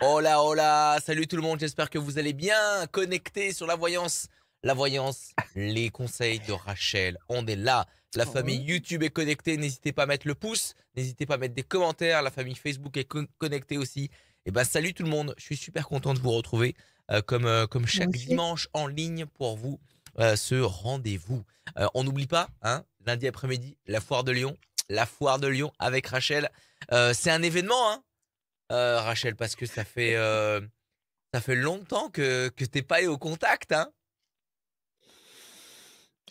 Hola, hola, salut tout le monde, j'espère que vous allez bien connectés sur la voyance. La voyance, les conseils de Rachel, on est là. La famille Oui, YouTube est connectée, n'hésitez pas à mettre le pouce, n'hésitez pas à mettre des commentaires, la famille Facebook est connectée aussi. Et ben salut tout le monde, je suis super content de vous retrouver comme moi chaque aussi. dimanche en ligne pour vous ce rendez-vous. On n'oublie pas, hein, lundi après-midi, la foire de Lyon avec Rachel. C'est un événement, hein. Rachel, parce que ça fait longtemps que t'es pas allé au contact, hein.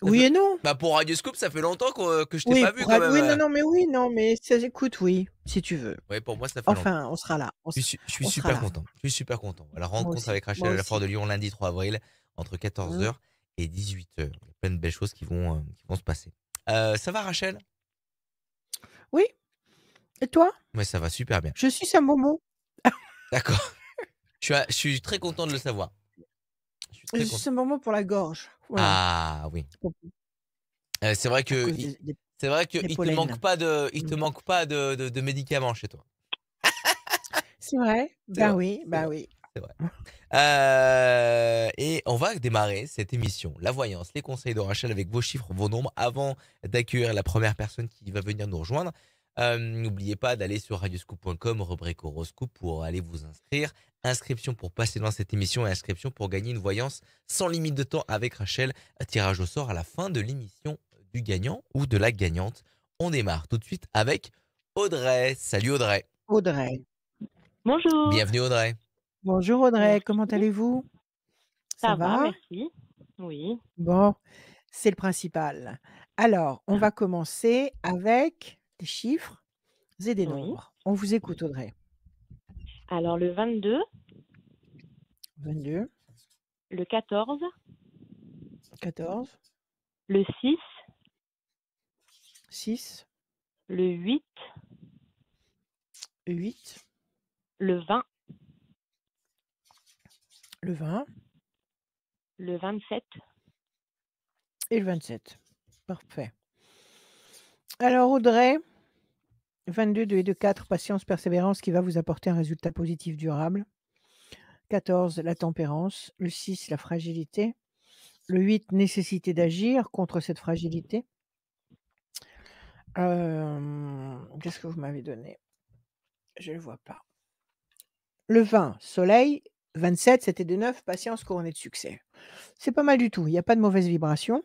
Ça Oui fait, et non. bah pour Radio Scoop, ça fait longtemps que je t'ai Oui, pas vu pour quand ad même. oui, non, non, mais oui, non, mais ça écoute, oui, si tu veux. Ouais, pour moi, ça fait longtemps. Enfin, on sera là, Je suis on sera super là. content. Je suis super content. La Moi rencontre aussi, avec Rachel moi à la Foire aussi. de Lyon lundi 3 avril entre Mmh, 14h et 18h. Il y a plein de belles choses qui vont se passer. Ça va, Rachel? oui, et toi? Ouais, ça va super bien. Je suis sa Momo. D'accord. Je suis très content de le savoir. Je suis Je très suis content. sa Momo pour la gorge, voilà, Ah oui. pour C'est vrai à que cause il des c'est vrai des qu'il te manque pollens. pas Mmh. de médicaments chez toi. C'est vrai? C'est vrai, c'est Bah vrai, oui. c'est vrai. Et on va démarrer cette émission, la voyance, les conseils de Rachel avec vos chiffres, vos nombres, avant d'accueillir la première personne qui va venir nous rejoindre. N'oubliez pas d'aller sur radioscoop.com, rubrique horoscope pour aller vous inscrire. Inscription pour passer dans cette émission et inscription pour gagner une voyance sans limite de temps avec Rachel. Un tirage au sort à la fin de l'émission du gagnant ou de la gagnante. On démarre tout de suite avec Audrey. Salut Audrey. Audrey. Bonjour, Bienvenue Audrey. Bonjour Audrey, comment merci. allez-vous? Ça Ça va, va? merci. Oui, Bon, c'est le principal. Alors, on va commencer avec des chiffres et des oui. nombres. On vous écoute Audrey. Alors le 22, 22, le 14, 14, le 6, 6, le 8, 8, le 20, le 20 le 27. et le 27. Parfait. Alors Audrey, 22, 2 et 2, 4, patience, persévérance qui va vous apporter un résultat positif durable. 14, la tempérance. Le 6, la fragilité. Le 8, nécessité d'agir contre cette fragilité. Qu'est-ce que vous m'avez donné? Je ne le vois pas. Le 20, soleil. 27, c'était de 9, patience couronnée de succès. C'est pas mal du tout, il y a pas de mauvaise vibration.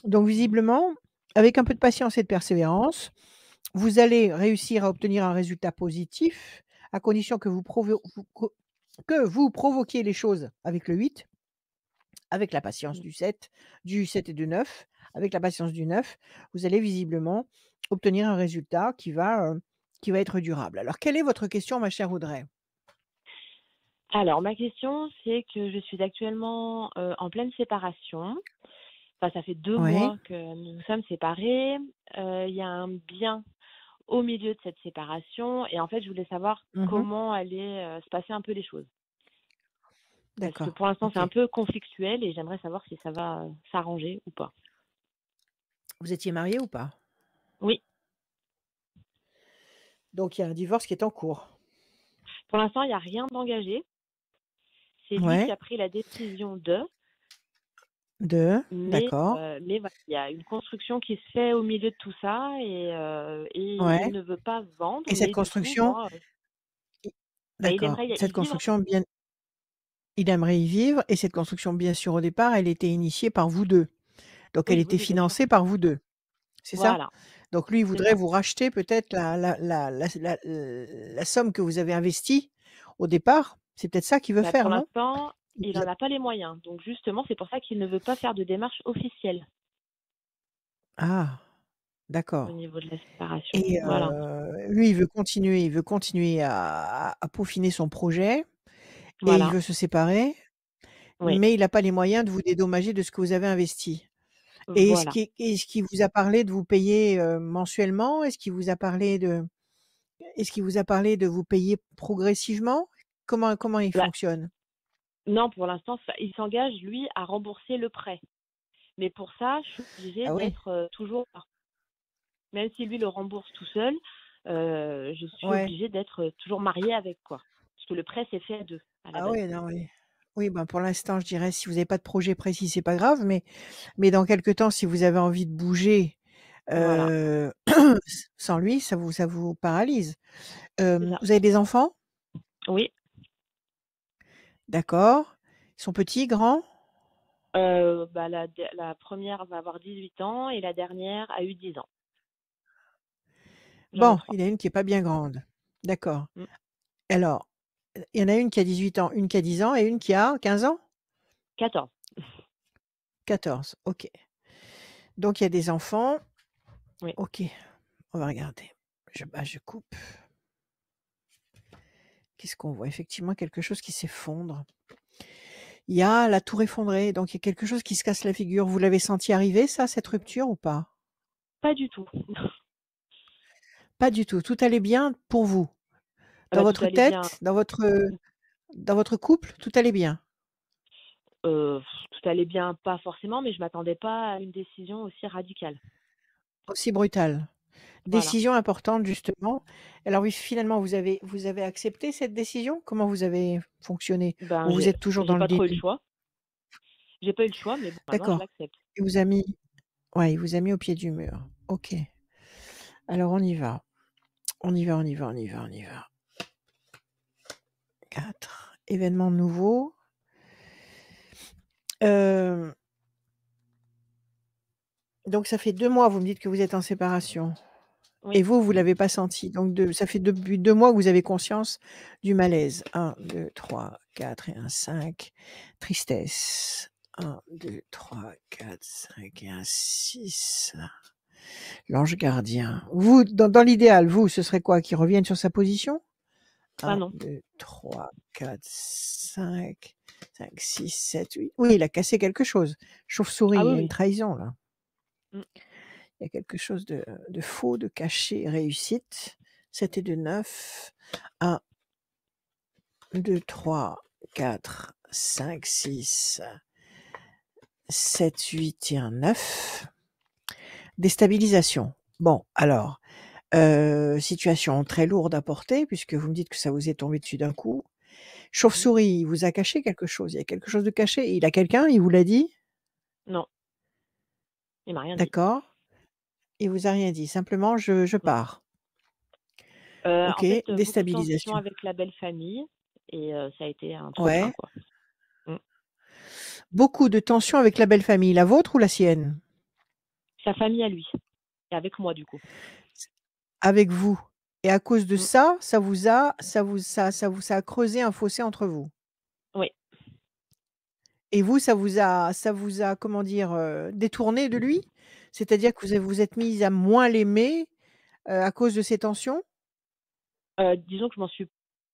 Donc visiblement, avec un peu de patience et de persévérance, vous allez réussir à obtenir un résultat positif, à condition que que vous provoquiez les choses avec le 8, avec la patience du 7 et du 9. Avec la patience du 9, vous allez visiblement obtenir un résultat qui va être durable. Alors quelle est votre question, ma chère Audrey? Alors ma question, c'est que je suis actuellement en pleine séparation. Enfin, ça fait 2 Oui. mois que nous nous sommes séparés. Il y a un bien au milieu de cette séparation et en fait, je voulais savoir Mmh. comment allaient se passer un peu les choses. Parce que D'accord, pour l'instant, c'est un OK. peu conflictuel et j'aimerais savoir si ça va s'arranger ou pas. Vous étiez mariés ou pas? Oui. Donc il y a un divorce qui est en cours. Pour l'instant, il y a rien d'engagé. C'est lui qui Ouais, a pris la décision d'accord, mais voilà, il y a une construction qui se fait au milieu de tout ça et il ouais ne veut pas vendre, et cette mais du coup, construction moi, i il d'accord, aimerait y cette vivre. construction bien il aimerait y vivre et cette construction, bien sûr, au départ, elle était initiée par vous 2. Donc elle Oui, oui, était oui, bien sûr. financée par vous 2, c'est ça? Voilà, Donc lui, il c'est voudrait ça. vous racheter peut-être la somme que vous avez investie au départ? C'est peut-être ça qu'il veut Bah, pour faire, non? l'instant, Il il vous en a a pas les moyens. Donc justement, c'est pour ça qu'il ne veut pas faire de démarche officielle ah, au d'accord niveau de la séparation. et Voilà. lui, il veut continuer à peaufiner son projet et il Voilà. veut se séparer. Oui. Mais il a pas les moyens de vous dédommager de ce que vous avez investi. Et Voilà. est-ce qu'il vous a parlé de vous payer, mensuellement? Est-ce qu'il vous a parlé de vous payer progressivement? Comment il Bah, fonctionne? non, pour l'instant, il s'engage, lui, à rembourser le prêt. Mais pour ça, je suis obligée Ah oui? d'être toujours là. Même si lui le rembourse tout seul, je suis Ouais, obligée d'être toujours mariée avec, quoi. Parce que le prêt s'est fait à 2 à la Ah base. oui, non, oui. Oui, ben, pour l'instant, je dirais, si vous n'avez pas de projet précis, c'est pas grave, mais dans quelque temps, si vous avez envie de bouger, Voilà, heu, sans lui, ça vous paralyse. c'est ça. Vous avez des enfants? Oui, D'accord. Ils sont petits, grands? bah, la 1re va avoir 18 ans et la dernière a eu 10 ans. J'en ai Bon, 3. il y en a une qui est pas bien grande. D'accord. Mmh. Alors, il y en a une qui a 18 ans, une qui a 10 ans et une qui a 15 ans? 14. 14, OK. Donc il y a des enfants. Oui. OK, on va regarder. Je coupe. Qu'est-ce qu'on voit? Effectivement, quelque chose qui s'effondre. Il y a la tour effondrée, donc il y a quelque chose qui se casse la figure. Vous l'avez senti arriver ça, cette rupture ou pas? Pas du tout. Pas du tout, tout allait bien pour vous? Ah Dans bah, tout votre allait bien. tête, dans votre couple, tout allait bien? Tout allait bien, pas forcément, mais je m'attendais pas à une décision aussi radicale. Aussi brutale? Voilà. Décision importante justement. Alors oui, finalement, vous avez accepté cette décision? Comment vous avez fonctionné? Ben, Ou vous êtes toujours j'ai dans le pas trop eu le déni? choix. J'ai pas eu le choix, mais bon, maintenant je D'accord. l'accepte. Il vous a mis Ouais, il vous a mis au pied du mur. OK. Alors on y va. On y va, on y va, on y va, on y va. 4 événements nouveaux. Hem, donc ça fait 2 mois, vous me dites que vous êtes en séparation Oui, et vous l'avez pas senti. Donc ça fait depuis 2 mois que vous avez conscience du malaise. 1, 2, 3, 4 et un 5. Tristesse. 1, 2, 3, 4, 5 et un 6. L'ange gardien. Vous, dans l'idéal, vous, ce serait quoi? Qu'il revienne sur sa position? ah 1, non. 2, 3, 4, 5, 5, 6, 7, 8. Oui, il a cassé quelque chose. Chauve-souris, Ah il oui, y a une oui. trahison là. Mmh. Il y a quelque chose de faux, de caché, réussite. 7 et 2, 9. 1, 2, 3, 4, 5, 6, 7, 8 et un 9. Déstabilisation. Bon, alors, situation très lourde à porter puisque vous me dites que ça vous est tombé dessus d'un coup. Mmh. Chauve-souris, il vous a caché quelque chose, il y a quelque chose de caché. Il a quelqu'un, il vous l'a dit? Non, il m'a rien dit. D'accord. Il vous a rien dit, simplement: «Je Non. pars». En fait, OK, beaucoup de tensions déstabilisation. avec la belle famille et ça a été un trop-plein, Ouais. quoi. Mmh. Beaucoup de tensions avec la belle famille, la vôtre ou la sienne? Sa famille à lui et avec moi, du coup. Avec vous, et à cause de Mmh. ça, ça a creusé un fossé entre vous? Oui, Et vous, ça vous a, comment dire, détourné de lui? C'est-à-dire que vous êtes mise à moins l'aimer, à cause de ces tensions? disons que je m'en suis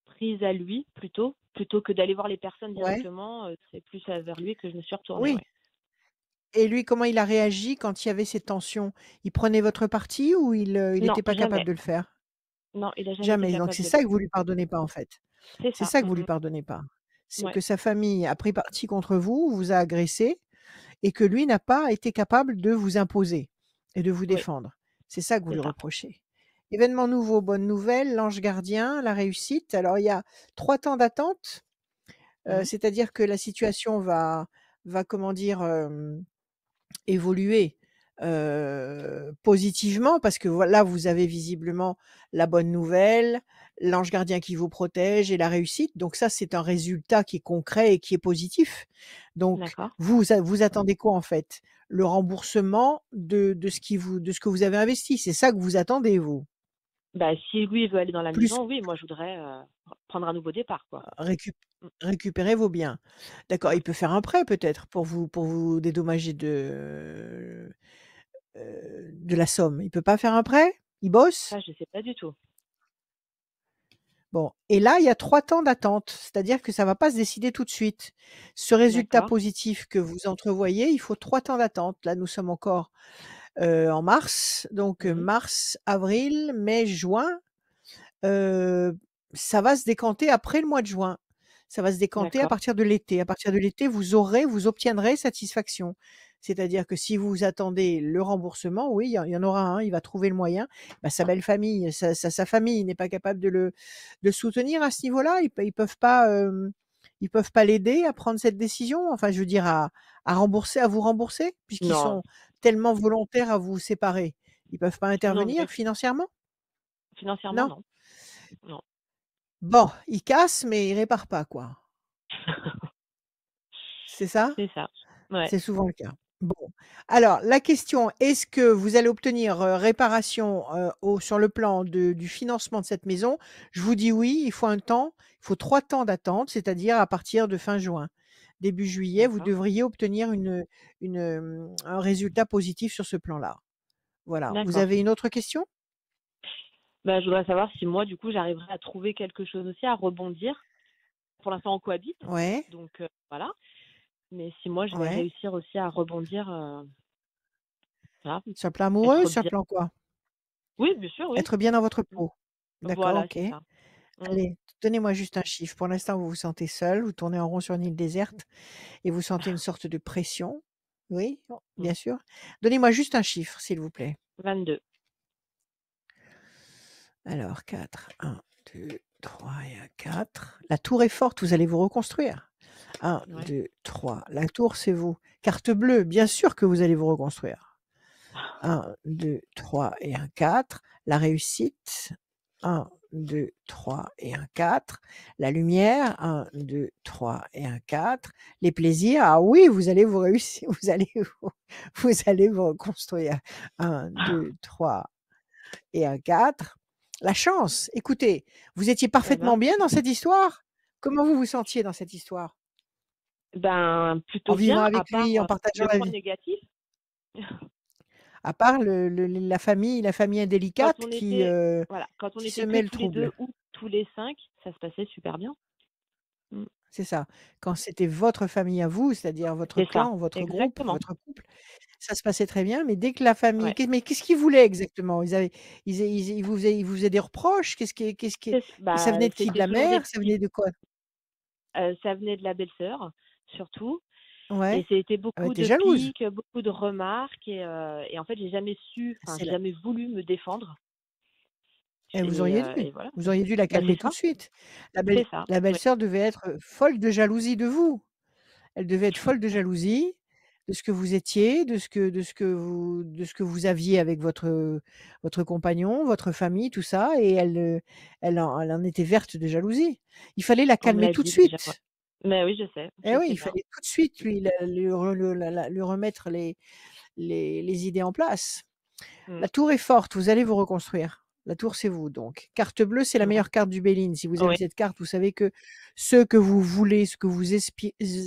prise à lui plutôt que d'aller voir les personnes Ouais. directement, c'est plus, vers lui que je me suis retournée, Oui. ouais. Et lui, comment il a réagi quand il y avait ces tensions? Il prenait votre parti ou il Non, était pas capable jamais. de le faire? Non, il a jamais été Jamais. Donc capable c'est de le ça que faire. vous lui pardonnez pas, en fait? C'est C'est ça. ça que Mmh vous lui mh. pardonnez pas? C'est Ouais, que sa famille a pris parti contre vous, vous a agressé et que lui n'a pas été capable de vous imposer et de vous oui, défendre. C'est ça que vous lui c'est ça. reprochez. Événement nouveau, bonne nouvelle, l'ange gardien, la réussite. Alors il y a 3 temps d'attente, Mmh. c'est-à-dire que la situation va comment dire, évoluer, positivement parce que voilà, vous avez visiblement la bonne nouvelle, l'ange gardien qui vous protège et la réussite. Donc ça, c'est un résultat qui est concret et qui est positif. Donc D'accord. vous attendez quoi en fait? Le remboursement de ce que vous avez investi, c'est ça que vous attendez vous? Bah, si lui veut aller dans la Plus maison, oui, moi je voudrais, prendre un nouveau départ, quoi. récup Mmh. récupérer vos biens. D'accord, Ouais. il peut faire un prêt peut-être pour vous dédommager de la somme. Il peut pas faire un prêt? Il bosse? Ça, je sais pas du tout. Bon, et là, il y a 3 temps d'attente, c'est-à-dire que ça va pas se décider tout de suite. Ce résultat D'accord. positif que vous entrevoyez, il faut 3 temps d'attente. Là, nous sommes encore, en mars, donc Mmh. mars, avril, mai, juin, heu, ça va se décanter après le mois de juin. Ça va se décanter à D'accord. partir de l'été. À partir de l'été, vous obtiendrez satisfaction. C'est-à-dire que si vous attendez le remboursement, oui, il y en aura un, il va trouver le moyen. Bah, sa belle famille, sa famille n'est pas capable de soutenir à ce niveau-là. Ils peuvent pas l'aider à prendre cette décision. Enfin, je veux dire, à vous rembourser, puisqu'ils Non, sont tellement volontaires à vous séparer. Ils peuvent pas non, intervenir financièrement? financièrement, Non? non. Non. Bon, ils cassent, mais ils réparent pas, quoi. C'est ça? C'est ça. Ouais, C'est souvent le cas. Bon, alors la question, est-ce que vous allez obtenir, réparation, sur le plan du financement de cette maison? Je vous dis oui, il faut 3 temps d'attente, c'est-à-dire à partir de fin juin. Début juillet, vous d'accord. devriez obtenir un résultat positif sur ce plan-là. Voilà. Vous D'accord. avez une autre question? Bah, je voudrais savoir si moi, du coup, j'arriverai à trouver quelque chose aussi, à rebondir. Pour l'instant, on cohabite, Ouais, donc voilà. Mais si moi, je vais ouais. réussir aussi à rebondir, voilà, Sur le plan amoureux, être sur le bien. plan quoi? Oui, bien sûr, oui. Être bien dans votre Mmh. peau. D'accord, Voilà, OK. c'est ça. Mmh. Allez, donnez-moi juste un chiffre. Pour l'instant, vous vous sentez seul, vous tournez en rond sur une île déserte et vous sentez une sorte de pression. Oui, oh, Mmh. bien sûr. Donnez-moi juste un chiffre, s'il vous plaît. 22. Alors 4, 1, 2, 3 et un 4. La tour est forte, vous allez vous reconstruire. 1, Ouais. 2, 3. La tour, c'est vous. Carte bleue, bien sûr que vous allez vous reconstruire. 1, 2, 3 et un 4. La réussite, 1, 2, 3 et un 4. La lumière, 1, 2, 3 et un 4. Les plaisirs, ah oui, vous allez vous réussir, vous allez vous reconstruire. 1, 2, 3 et un 4. La chance, écoutez, vous étiez Eh parfaitement ben, bien dans cette histoire? Comment vous vous sentiez dans cette histoire? ben, En plutôt vivant bien, à avec part, lui, en partageant le la point vie? négatif. À part la famille Quand indélicate on était voilà, quand on qui était que semait le tous les 2 trouble. ou tous les 5, ça se passait super bien. Mmh. C'est ça. Quand c'était votre famille à vous, c'est-à-dire votre C'est ça, clan, votre groupe, exactement. votre couple, ça se passait très bien, mais dès que la famille Ouais. mais qu'est-ce qu'ils voulaient exactement? Ils vous faisaient des reproches? Ça venait de qui? De C'était la toujours des mère? Ça petits venait de quoi? ça venait de la belle-sœur, surtout, et Ouais. c'était Ah bah, beaucoup tu de jalouse. piques, beaucoup de remarques, et en fait, C'est j'ai la jamais voulu me défendre, Et vous auriez dû. et voilà. Vous auriez dû la Bah, calmer c'est tout de ça, suite. La belle c'est ça, la ouais. belle-sœur devait être, folle de jalousie de vous. Elle devait être folle de jalousie, de ce que vous étiez, de ce que vous aviez avec votre compagnon, votre famille, tout ça et elle en était verte de jalousie. Il fallait la On me calmer l'a tout de dit déjà, ouais. suite. Mais oui, Eh je oui, sais il bien. fallait tout de suite lui remettre les idées en place. Mmh. La tour est forte, vous allez vous reconstruire. La tour, c'est vous donc. Carte bleue, c'est la Ouais. meilleure carte du Béline. Si vous avez Oui, cette carte, vous savez que ce que vous voulez, ce que vous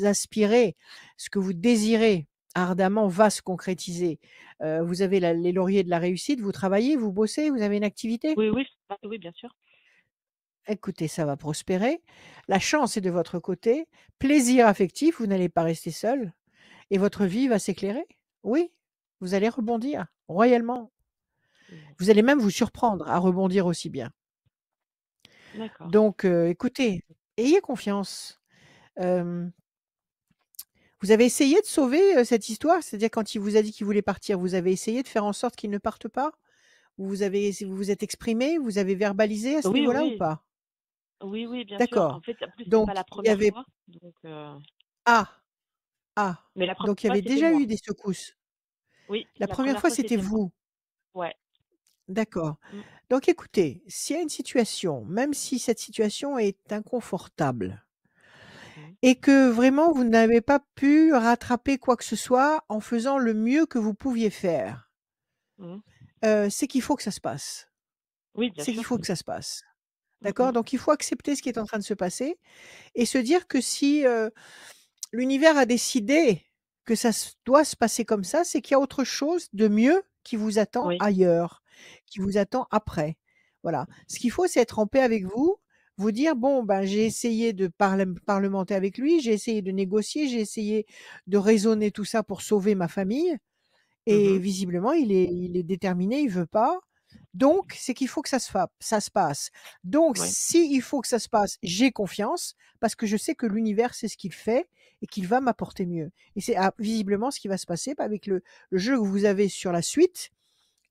aspirez, ce que vous désirez ardemment va se concrétiser. Vous avez les lauriers de la réussite, vous travaillez, vous bossez, vous avez une activité? oui, oui, oui, bien sûr. Écoutez, ça va prospérer. La chance est de votre côté. Plaisir affectif, vous n'allez pas rester seul et votre vie va s'éclairer. Oui, vous allez rebondir royalement. Bon, Vous allez même vous surprendre à rebondir aussi bien. d'accord. Donc, écoutez, ayez confiance. Hem, vous avez essayé de sauver, cette histoire? C'est-à-dire quand il vous a dit qu'il voulait partir, vous avez essayé de faire en sorte qu'il ne parte pas? Vous vous êtes exprimé? Vous avez verbalisé à ce Oui, niveau-là ou oui, pas? oui, oui, bien sûr. En D'accord. fait, en plus, c'était Donc pas la il y première avait fois, donc ah! Ah! mais la première Donc il y fois, avait c'était déjà moi. eu des secousses. Oui, La la première première fois, fois, c'était c'était moi. vous. Ouais. D'accord. Mmh. Donc écoutez, s'il y a une situation, même si cette situation est inconfortable Mmh. et que vraiment vous n'avez pas pu rattraper quoi que ce soit en faisant le mieux que vous pouviez faire, Mmh. c'est qu'il faut que ça se passe. Oui, bien C'est qu'il sûr. faut que ça se passe. Mmh D'accord? mh. Donc il faut accepter ce qui est en train de se passer et se dire que si, l'univers a décidé que ça doit se passer comme ça, c'est qu'il y a autre chose de mieux qui vous attend Oui. ailleurs, qui vous attend après. Voilà. Ce qu'il faut, c'est être en paix avec vous, vous dire: «Bon, ben, j'ai essayé de parlementer avec lui, j'ai essayé de négocier, j'ai essayé de raisonner tout ça pour sauver ma famille et Mmh. visiblement il est déterminé, il veut pas Donc, c'est qu'il faut que ça se passe. Donc, Ouais, si il faut que ça se passe, j'ai confiance parce que je sais que l'univers sait ce qu'il fait et qu'il va m'apporter mieux. Et c'est visiblement ce qui va se passer avec le jeu que vous avez sur la suite.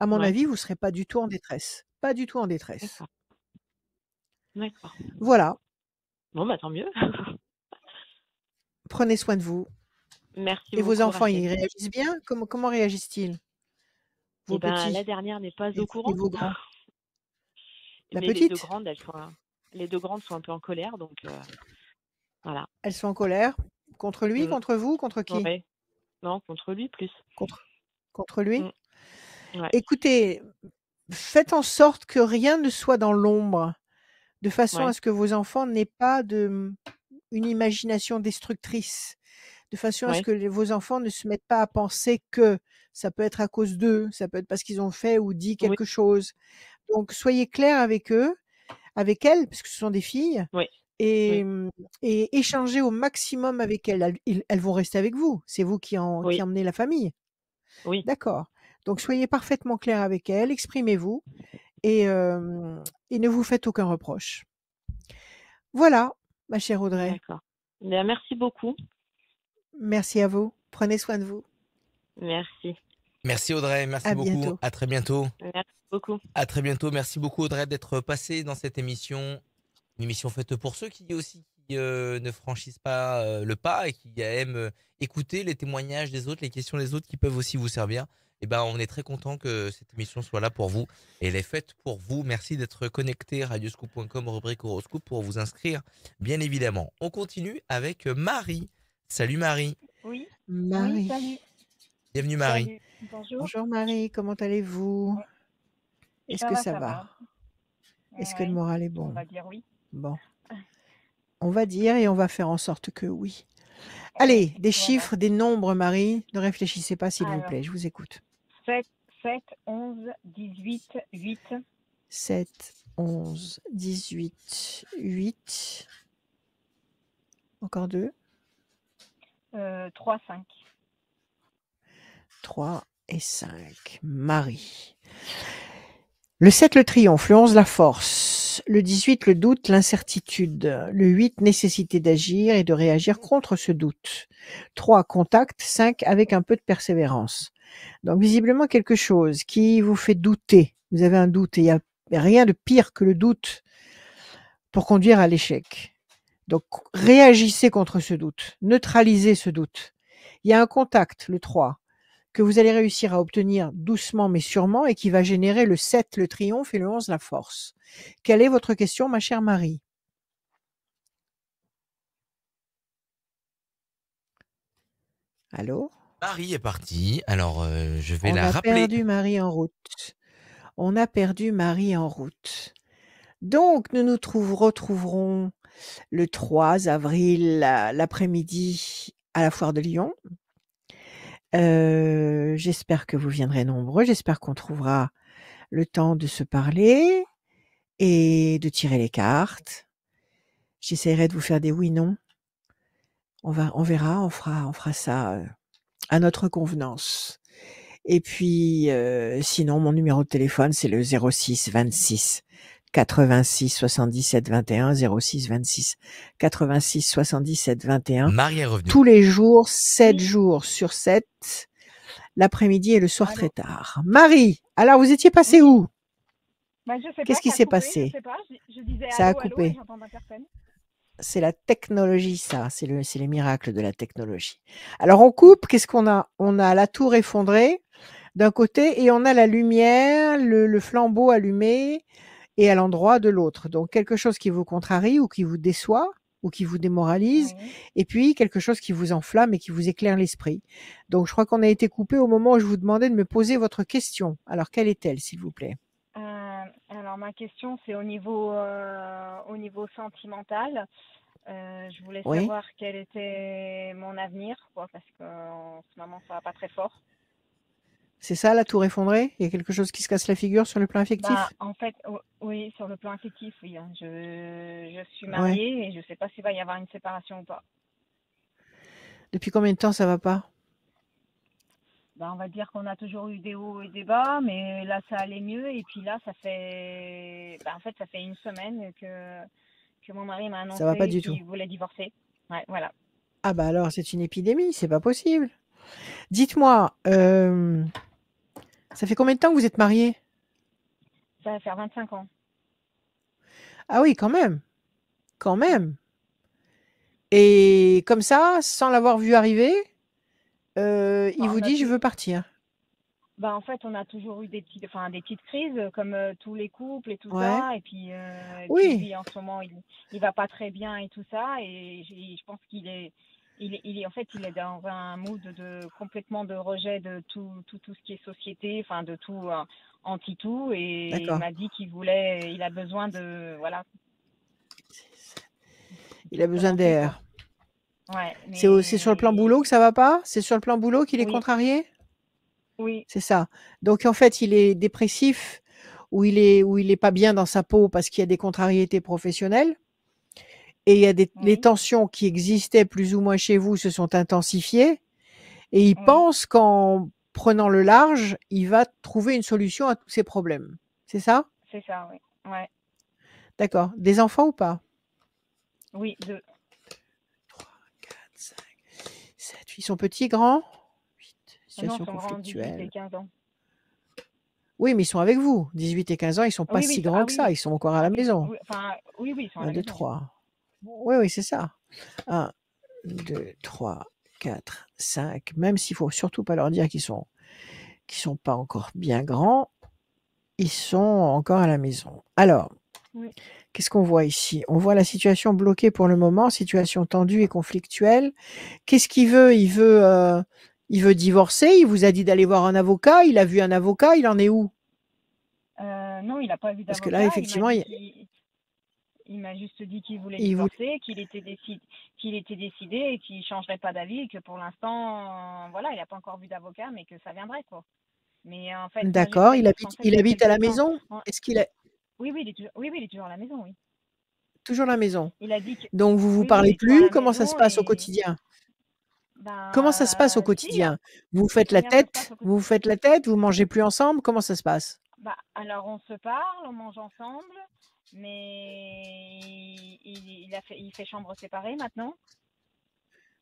À mon ouais, avis, vous ne serez pas du tout en détresse. Pas du tout en détresse. d'accord, d'accord. Voilà. Bon, bah tant mieux. Prenez soin de vous. Merci Et vos beaucoup, enfants, ils Rachel. réagissent bien? Comment réagissent-ils, Eh vos ben, la petits dernière n'est pas au et courant, vos grands? La mais les 2 petite, grandes, les 2 grandes sont un peu en colère, donc voilà. elles sont en colère contre lui, Mmh, contre vous, contre qui? ouais. Non, contre lui plus. Contre lui? Mmh, ouais, Écoutez, faites en sorte que rien ne soit dans l'ombre, de façon à ouais, ce que vos enfants n'aient pas une imagination destructrice, de façon à ce ouais, que vos enfants ne se mettent pas à penser que ça peut être à cause d'eux, ça peut être parce qu'ils ont fait ou dit oui, quelque chose. Donc soyez clairs avec eux, avec elles, parce que ce sont des filles, oui, et, oui, mmh, et échangez au maximum avec elles. Elles vont rester avec vous. C'est vous qui oui, emmenez la famille. oui, D'accord. Donc soyez parfaitement clairs avec elles, exprimez-vous et, et ne vous faites aucun reproche. Voilà, ma chère Audrey. d'accord. Ben, merci beaucoup. Merci à vous. Prenez soin de vous. Merci. Merci Audrey, À merci beaucoup. bientôt. À très bientôt. Merci beaucoup. À très bientôt. Merci beaucoup Audrey d'être passée dans cette émission. Une émission faite pour ceux qui aussi ne franchissent pas le pas et qui aiment écouter les témoignages des autres, les questions des autres qui peuvent aussi vous servir. Et ben, on est très content que cette émission soit là pour vous et elle est faite pour vous. Merci d'être connecté radioscoop.com rubrique horoscope pour vous inscrire, bien évidemment. On continue avec Marie. Salut Marie. Oui, oui, Marie. salut, Bienvenue Marie. salut, bonjour. Bonjour Marie, comment allez-vous? Ouais, Est-ce que ça ça va? va. Est-ce que le Oui, moral est on bon? va dire oui. Bon, on va dire et on va faire en sorte que oui. Oui, Allez, des voilà. chiffres, des nombres, Marie. Ne réfléchissez pas, s'il vous Alors, plaît, je vous écoute. 7, 7, 11, 18, 8, 7, 11, 18, 8. Encore 2. 3, 5. 3 et 5. Marie. Le 7, le triomphe. Le 11, la force. Le 18, le doute, l'incertitude. Le 8, nécessité d'agir et de réagir contre ce doute. 3, contact. 5, avec un peu de persévérance. Donc, visiblement, quelque chose qui vous fait douter. Vous avez un doute et il n'y a rien de pire que le doute pour conduire à l'échec. Donc, réagissez contre ce doute. Neutralisez ce doute. Il y a un contact, le 3, que vous allez réussir à obtenir doucement mais sûrement et qui va générer le 7, le triomphe, et le 11, la force. Quelle est votre question, ma chère Marie? Allô? Marie est partie. Alors, je vais On la a rappeler. perdu Marie en route. On a perdu Marie en route. Donc, nous nous retrouverons le 3 avril l'après-midi à la foire de Lyon. J'espère que vous viendrez nombreux. J'espère qu'on trouvera le temps de se parler et de tirer les cartes. J'essaierai de vous faire des oui/non. On verra, on fera ça, à notre convenance. Et puis, sinon, mon numéro de téléphone, c'est le 06 26 86 77 21, 06 26 86 77 21. Marie est revenue. Tous les jours, 7 Oui, jours sur 7, l'après-midi et le soir très allô? tard. Marie, alors vous étiez passée Oui, où? bah, je sais pas, Qu'est-ce qui ça a s'est coupé, je passé? sais pas. Je disais Ça a allô, allô, et coupé. j'entendais personne. C'est la technologie, ça. C'est les miracles de la technologie. Alors, on coupe. Qu'est-ce qu'on a? On a la tour effondrée d'un côté et on a la lumière, le flambeau allumé et à l'endroit de l'autre. Donc, quelque chose qui vous contrarie ou qui vous déçoit ou qui vous démoralise, Oui. et puis quelque chose qui vous enflamme et qui vous éclaire l'esprit. Donc, je crois qu'on a été coupé au moment où je vous demandais de me poser votre question. Alors, quelle est-elle, s'il vous plaît? Alors, ma question, c'est au niveau sentimental. Je voulais Oui? savoir quel était mon avenir, quoi, parce qu'en ce moment, ça va pas très fort. C'est ça, la tour effondrée? Il y a quelque chose qui se casse la figure sur le plan Bah, affectif? en fait, oui, sur le plan affectif, oui, hein. Je suis Ouais. mariée et je sais pas s'il va y avoir une séparation ou pas. Depuis combien de temps ça va pas? on va dire qu'on a toujours eu des hauts et des bas, mais là, ça allait mieux. Et puis là, ça fait 1 semaine que mon mari m'a Ça va pas annoncé du tout. qu'il voulait divorcer. Ouais, voilà. Ah bah alors, c'est une épidémie, c'est pas possible. Dites-moi, ça fait combien de temps que vous êtes mariés? Ça va faire 25 ans. Ah oui, quand même, quand même. Et comme ça, sans l'avoir vu arriver, il Bah, vous on a dit: «Je tout. veux partir». En fait, on a toujours eu des petites crises, comme tous les couples et tout Ouais. ça. Et puis Oui, lui, en ce moment, il va pas très bien et tout ça. Et je pense en fait, il est dans un mood complètement de rejet de tout ce qui est société, enfin, de tout, anti-tout. Et il d'accord. m'a dit il a besoin de, voilà, Il de a besoin recommencer, quoi. d'air. Ouais, C'est sur le plan boulot que ça va pas? C'est sur le plan boulot qu'il est oui, contrarié? oui, C'est ça. Donc en fait, il est dépressif ou il est pas bien dans sa peau parce qu'il y a des contrariétés professionnelles et il y a les oui, tensions qui existaient plus ou moins chez vous se sont intensifiées et il oui, pense qu'en prenant le large, il va trouver une solution à tous ses problèmes. C'est ça? c'est ça, oui. Ouais, D'accord. Des enfants ou pas? oui, 3, 4, 5, 7. Ils sont petits, grands? 8. Non, Situation son grand 18 et conflictuelle. 15 ans. Oui, mais ils sont avec vous. 18 et 15 ans, ils sont pas Oui, si oui, grands que ça. Ils sont encore à la maison. oui, enfin, oui, oui, ils sont à 1, la 2, maison, oui. 3. Oui, oui, c'est ça. 1, 2, 3, 4, 5. Même s'il faut surtout pas leur dire qu'ils sont pas encore bien grands, ils sont encore à la maison. Alors, Oui. qu'est-ce qu'on voit ici? On voit la situation bloquée pour le moment, situation tendue et conflictuelle. Qu'est-ce qu'il veut? Il veut divorcer. Il vous a dit d'aller voir un avocat. Il a vu un avocat. Il en est où? Non, il n'a pas vu Parce que là, d'avocat. effectivement, Il m'a juste dit qu'il voulait il vous... divorcer, qu'il était décidé et qu'il changerait pas d'avis et que pour l'instant, voilà, il n'a pas encore vu d'avocat, mais que ça viendrait, quoi. Mais en fait, moi D'accord. j'essaye Il parce qu'en habite, fait, il il y a habite à la quelque temps, maison? Est-ce qu'il a oui, il est toujours à la maison, oui. toujours la maison? Il a dit que, Donc, vous oui, il parlez est toujours à plus? la Comment ça se maison passe au et, quotidien? Comment ça se passe au si, quotidien? Vous faites la combien ça se passe tête? au Vous quotidien? faites la tête? Vous mangez plus ensemble? Comment ça se passe? Alors on se parle, on mange ensemble, mais il fait chambre séparée maintenant.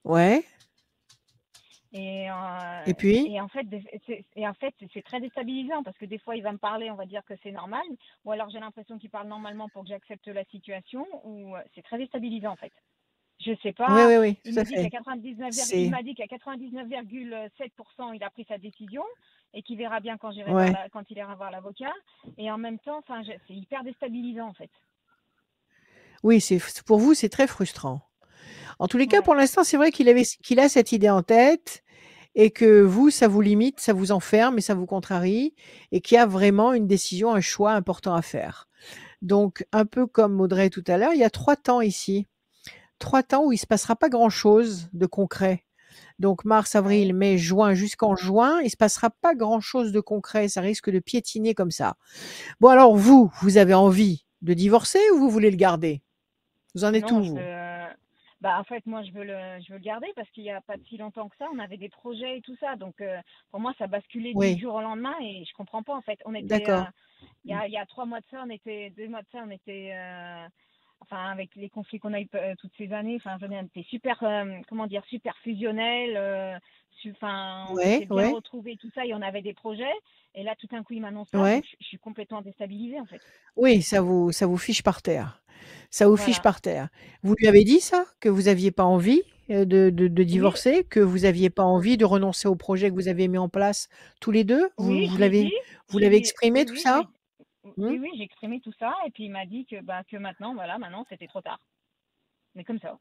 Ouais. Et, Et puis? et en fait, c'est très déstabilisant parce que des fois, il va me parler, on va dire que c'est normal, ou alors j'ai l'impression qu'il parle normalement pour que j'accepte la situation, ou c'est très déstabilisant en fait. Je sais Oui, pas. oui, oui, Il tout à me dit qu'à fait. 99, il C'est m'a dit qu'à 99,7%, il a pris sa décision et qu'il verra bien quand ouais. quand il ira voir l'avocat. Et en même temps, c'est hyper déstabilisant en fait. Oui, pour vous, c'est très frustrant. En tous les cas, Ouais. pour l'instant, c'est vrai qu'il a cette idée en tête et que vous, ça vous limite, ça vous enferme et ça vous contrarie et qu'il y a vraiment une décision, un choix important à faire. Donc, un peu comme Audrey tout à l'heure, il y a 3 temps ici. 3 temps où il se passera pas grand-chose de concret. Donc mars, avril, Oui. mai, juin, jusqu'en juin, il se passera pas grand-chose de concret. Ça risque de piétiner comme ça. Bon, alors vous avez envie de divorcer ou vous voulez le garder? Vous en êtes où, Non, vous? en fait, moi, je veux le garder parce qu'il n'y a pas si longtemps que ça, on avait des projets et tout ça. Donc, pour moi, ça basculait du Oui, jour au lendemain et je comprends pas. En fait, on était, d'accord. il y a 3 mois de ça, 2 mois de ça, on était, enfin, avec les conflits qu'on a eu toutes ces années, enfin, on était super, comment dire, super fusionnels. Enfin, on Ouais, s'était bien ouais, retrouvés, tout ça, et on avait des projets. Et là, tout d'un coup, il m'annonce ça, ouais. donc je suis complètement déstabilisée, en fait. Oui, ça vous fiche par terre. Ça vous fiche Voilà. par terre. Vous lui avez dit ça? Que vous aviez pas envie, de Oui, divorcer? Que vous aviez pas envie de renoncer au projet que vous aviez mis en place tous les 2? Vous oui, vous je lui ai l'avez dit. vous l'avez exprimé Oui, tout oui, ça? Mmh? oui, j'ai exprimé tout ça et puis il m'a dit que maintenant, voilà, maintenant c'était trop tard. Mais comme ça.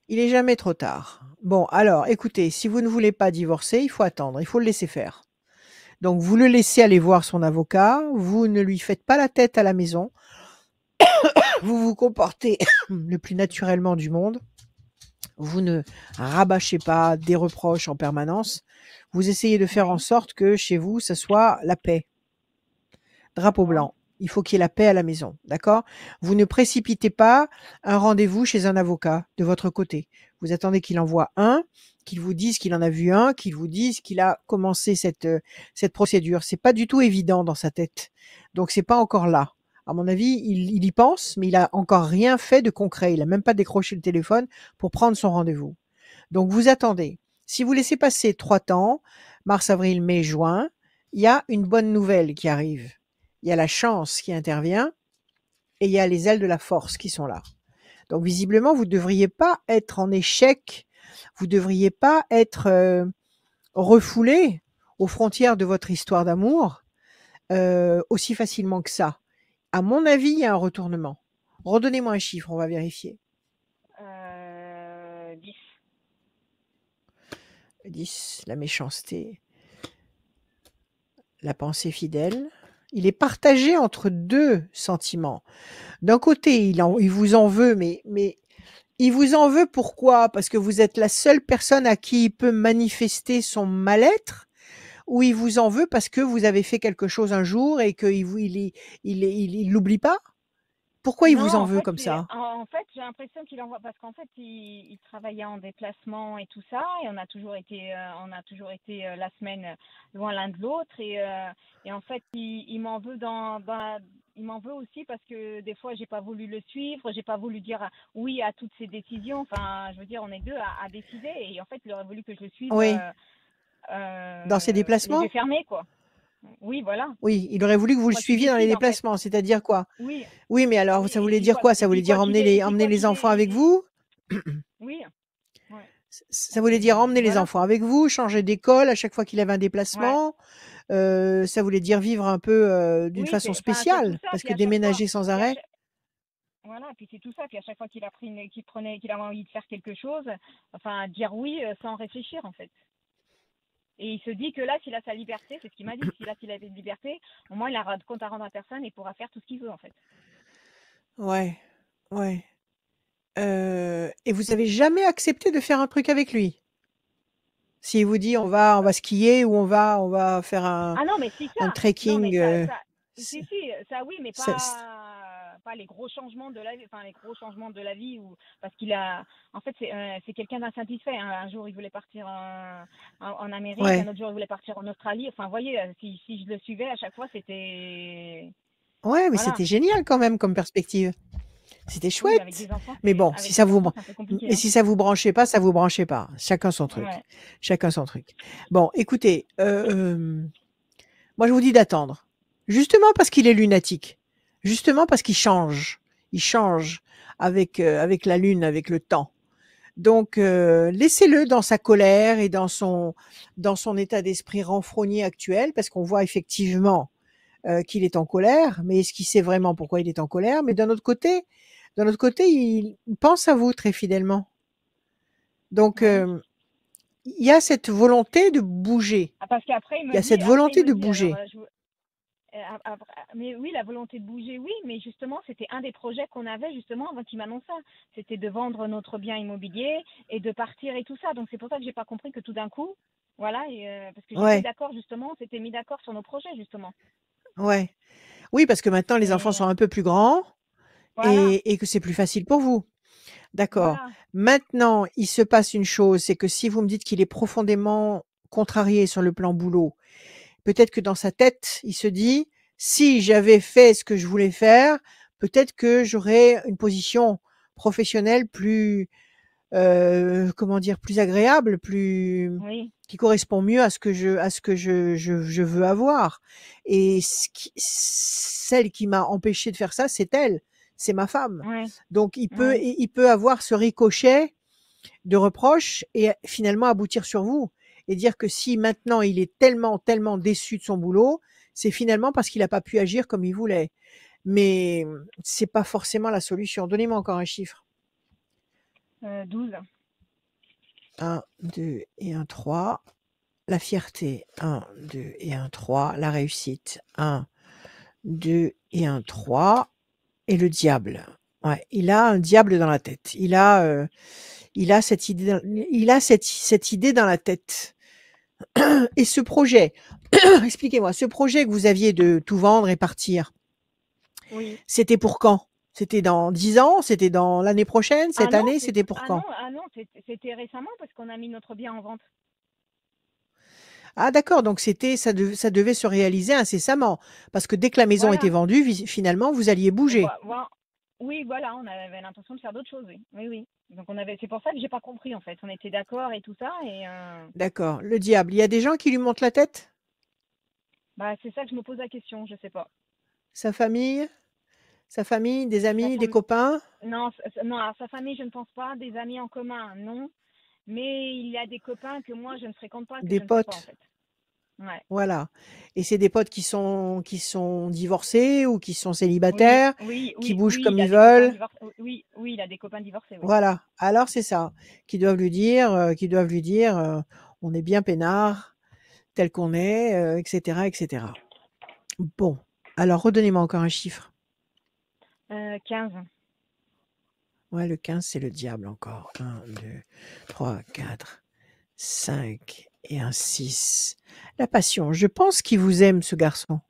Il est jamais trop tard. Bon, alors écoutez, si vous ne voulez pas divorcer, il faut attendre, il faut le laisser faire. Donc vous le laissez aller voir son avocat, vous ne lui faites pas la tête à la maison, vous vous comportez le plus naturellement du monde, vous ne rabâchez pas des reproches en permanence, vous essayez de faire en Oui, sorte que chez vous, ça soit la paix. Drapeau d'accord. blanc. Il faut qu'il y ait la paix à la maison, d'accord? Vous ne précipitez pas un rendez-vous chez un avocat de votre côté. Vous attendez qu'il envoie un, qu'il vous dise qu'il en a vu un, qu'il vous dise qu'il a commencé cette procédure. C'est pas du tout évident dans sa tête. Donc c'est pas encore là. À mon avis, il y pense, mais il a encore rien fait de concret. Il a même pas décroché le téléphone pour prendre son rendez-vous. Donc vous attendez. Si vous laissez passer 3 temps, mars, avril, mai, juin, il y a une bonne nouvelle qui arrive. Il y a la chance qui intervient et il y a les ailes de la force qui sont là. Donc visiblement, vous ne devriez pas être en échec, vous ne devriez pas être refoulé aux frontières de votre histoire d'amour aussi facilement que ça. À mon avis, il y a un retournement. Redonnez-moi un chiffre, on va vérifier. 10. 10, la méchanceté, la pensée fidèle. Il est partagé entre 2 sentiments. D'un côté, il vous en veut, mais il vous en veut pourquoi? Parce que vous êtes la seule personne à qui il peut manifester son mal-être? Ou il vous en veut parce que vous avez fait quelque chose un jour et qu'il l'oublie pas? Pourquoi il Non, vous en en veut fait, comme ça? j'ai l'impression qu'il envoie parce qu'en fait, il travaillait en déplacement et tout ça, et on a toujours été la semaine loin l'un de l'autre, et en fait, il m'en veut il m'en veut aussi parce que des fois, j'ai pas voulu le suivre, j'ai pas voulu dire oui à toutes ses décisions. Enfin, je veux dire, on est deux à décider, et en fait, il aurait voulu que je le suive Oui, dans ses les yeux déplacements? fermés, quoi. Oui, voilà. Oui, il aurait voulu que vous le Moi qui suiviez dans les décide, en fait. déplacements, c'est-à-dire quoi? Oui, Oui, mais alors oui. ça Et voulait puis dire quoi? Ça et voulait puis dire quoi qu'il emmener ait, les enfants avec vous? oui, ouais. Ça voulait dire emmener les Voilà. enfants avec vous, changer d'école à chaque fois qu'il avait un Ouais. déplacement. Ça voulait dire vivre un peu d'une Oui, façon c'est tout spéciale, ça. parce Puis que à chaque fois, déménager sans puis à arrêt. chaque, voilà, puis c'est tout ça. Puis à chaque fois qu'il avait envie de faire quelque chose, enfin, dire oui sans réfléchir, en fait. Et il se dit que là, s'il a sa liberté, c'est ce qu'il m'a dit, s'il a une liberté, au moins il a de compte à rendre à personne et pourra faire tout ce qu'il veut, en fait. Ouais, ouais. Et vous avez jamais accepté de faire un truc avec lui? S'il vous dit on va skier ou on va faire Ah non, mais si un ça, non, mais trekking, si, c'est- ça oui, mais ça- pas les gros changements de la vie, enfin les gros changements de la vie, parce qu'il a, en fait, c'est quelqu'un d'insatisfait, hein. Un jour, il voulait partir en Amérique, un ouais, autre jour, il voulait partir en Australie. Enfin, vous voyez, si je le suivais, à chaque fois, c'était, ouais, mais voilà. c'était génial quand même comme perspective. C'était Oui, mais avec chouette. des enfants, Mais bon, avec des enfants, c'est un peu compliqué, mais hein. si ça vous branchait pas, ça vous branchait pas. Chacun son truc. Ouais. Chacun son truc. Bon, écoutez, moi je vous dis d'attendre. Justement parce qu'il est lunatique. Justement parce qu'il change. Il change avec la lune, avec le temps. Donc laissez-le dans sa colère et dans son état d'esprit renfrogné actuel, parce qu'on voit effectivement qu'il est en colère, mais est-ce qu'il sait vraiment pourquoi il est en colère? Mais d'un autre côté, il pense à vous très fidèlement. Donc Ouais. il y a cette volonté de bouger. Ah, parce qu'après, Il y a cette volonté de bouger. alors, mais oui, la volonté de bouger, oui, mais justement, c'était un des projets qu'on avait justement avant qu'il m'annonce ça. C'était de vendre notre bien immobilier et de partir et tout ça. Donc c'est pour ça que j'ai pas compris que tout d'un coup, voilà, parce que j'étais Ouais, d'accord justement, on s'était mis d'accord sur nos projets justement. ouais. Oui, parce que maintenant les enfants sont Et un peu plus grands voilà, et que c'est plus facile pour vous. D'accord. voilà. Maintenant, il se passe une chose, c'est que si vous me dites qu'il est profondément contrarié sur le plan boulot, peut-être que dans sa tête, il se dit: «Si j'avais fait ce que je voulais faire, peut-être que j'aurais une position professionnelle plus, comment dire? Plus agréable, plus Oui, qui correspond mieux à ce que je veux avoir et celle qui m'a empêché de faire ça, c'est elle, c'est ma femme. ouais, Donc ouais, il peut avoir ce ricochet de reproches et finalement aboutir sur vous et dire que si maintenant il est tellement, tellement déçu de son boulot, c'est finalement parce qu'il a pas pu agir comme il voulait. Mais c'est pas forcément la solution. Donnez-moi encore un chiffre. 12. 1, 2 et 1, 3. La fierté, 1, 2 et 1, 3. La réussite, 1, 2 et 1, 3. Et le diable. Ouais, il a un diable dans la tête. Il a cette idée, cette idée dans la tête. Et ce projet, expliquez-moi, ce projet que vous aviez de tout vendre et partir, Oui. C'était pour quand? C'était dans 10 ans? C'était dans l'année prochaine? Ah Cette non, année? C'était pour quand? c'était récemment parce qu'on a mis notre bien en vente. Ah d'accord, donc ça devait se réaliser incessamment. Parce que dès que la maison était Voilà. vendue, finalement, vous alliez bouger. Oui, voilà, on avait l'intention de faire d'autres choses, oui. Oui, oui. Donc c'est pour ça que j'ai pas compris en fait. On était d'accord et tout ça et D'accord. Le diable. Il y a des gens qui lui montent la tête? c'est ça que je me pose la question, je sais pas. Sa famille? Sa famille? Des Sa amis? Des fam- copains? Non, non, alors sa famille, je ne pense pas. Des amis en commun, non. Mais il y a des copains que moi je ne fréquente pas, que Des je ne sais pas en potes? fait. Ouais. Voilà. Et c'est des potes qui sont divorcés ou qui sont Oui, célibataires, oui, qui oui, bougent oui, comme il a ils des copains veulent. divorcés. Oui, oui, il a des copains divorcés, oui. Voilà. Alors c'est ça. Qui doivent lui dire, on est bien peinard, tel qu'on est, etc., etc. Bon. Alors redonnez-moi encore un chiffre. 15. Ouais, le 15, c'est le diable encore. 1, 2, 3, 4, 5 et un 6. La passion. Je pense qu'il vous aime, ce garçon.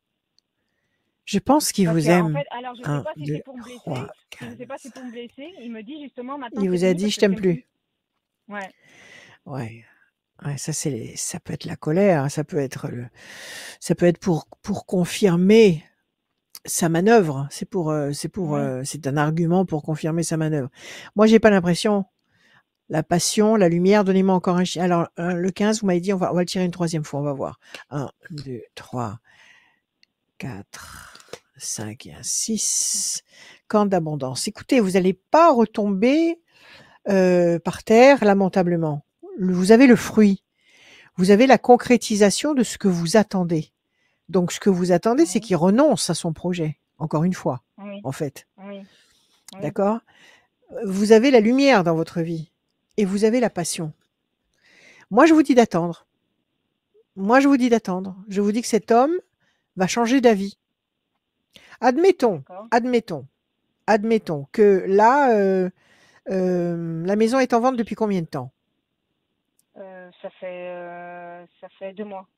Je pense qu'il Parce vous qu'en aime. fait, alors je sais 1, pas si 2, c'est pour me blesser. 3, Je 4, sais pas si c'est pour me blesser. Il me dit justement maintenant Il c'est vous a fini dit: parce «Je que je t'aime t'aime plus. plus». Ouais. Ouais. Ouais, ça peut être la colère, ça peut être pour confirmer sa manœuvre. Oui. C'est un argument pour confirmer sa manœuvre. Moi, j'ai pas l'impression. La passion, la lumière, donnez-moi encore un chiffre. Alors, le 15, vous m'avez dit, on va le tirer une troisième fois, on va voir. 1, 2, 3, 4, 5 et un 6. Corne d'abondance. Écoutez, vous n'allez pas retomber par terre lamentablement. Vous avez le fruit. Vous avez la concrétisation de ce que vous attendez. Donc, ce que vous attendez, c'est Oui. qu'il renonce à son projet. Encore une fois, Oui. en fait. Oui. Oui. D'accord? Vous avez la lumière dans votre vie. Et vous avez la passion. Moi, je vous dis d'attendre. Je vous dis que cet homme va changer d'avis. Admettons, D'accord. admettons, admettons que là, la maison est en vente depuis combien de temps? Ça fait 2 mois.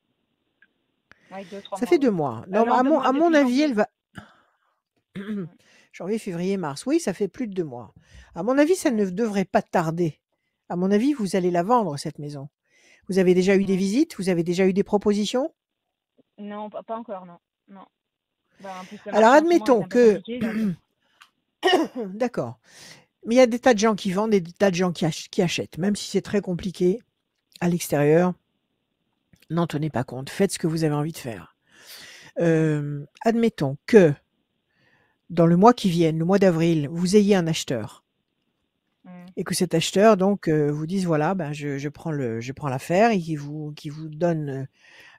Oui, 2, 3 Ça mois, fait 2 oui. mois. Non, Non, 2 mois à mon depuis avis, elle janvier. va Mm. janvier, février, mars. Oui, ça fait plus de 2 mois. À mon avis, ça ne Ouais. devrait pas tarder. À mon avis, vous allez la vendre, cette maison. Vous avez déjà eu des Ouais. visites? Vous avez déjà eu des propositions? Non, pas encore, non. Non. En plus, le Alors marché en ce moment est admettons un peu que compliqué, donc. d'accord, mais il y a des tas de gens qui vendent et des tas de gens qui achètent, même si c'est très compliqué à l'extérieur. N'en tenez pas compte, faites ce que vous avez envie de faire. Admettons que dans le mois qui vient, le mois d'avril, vous ayez un acheteur Mm. et que cet acheteur donc vous dise voilà, ben je prends l'affaire et qui vous donne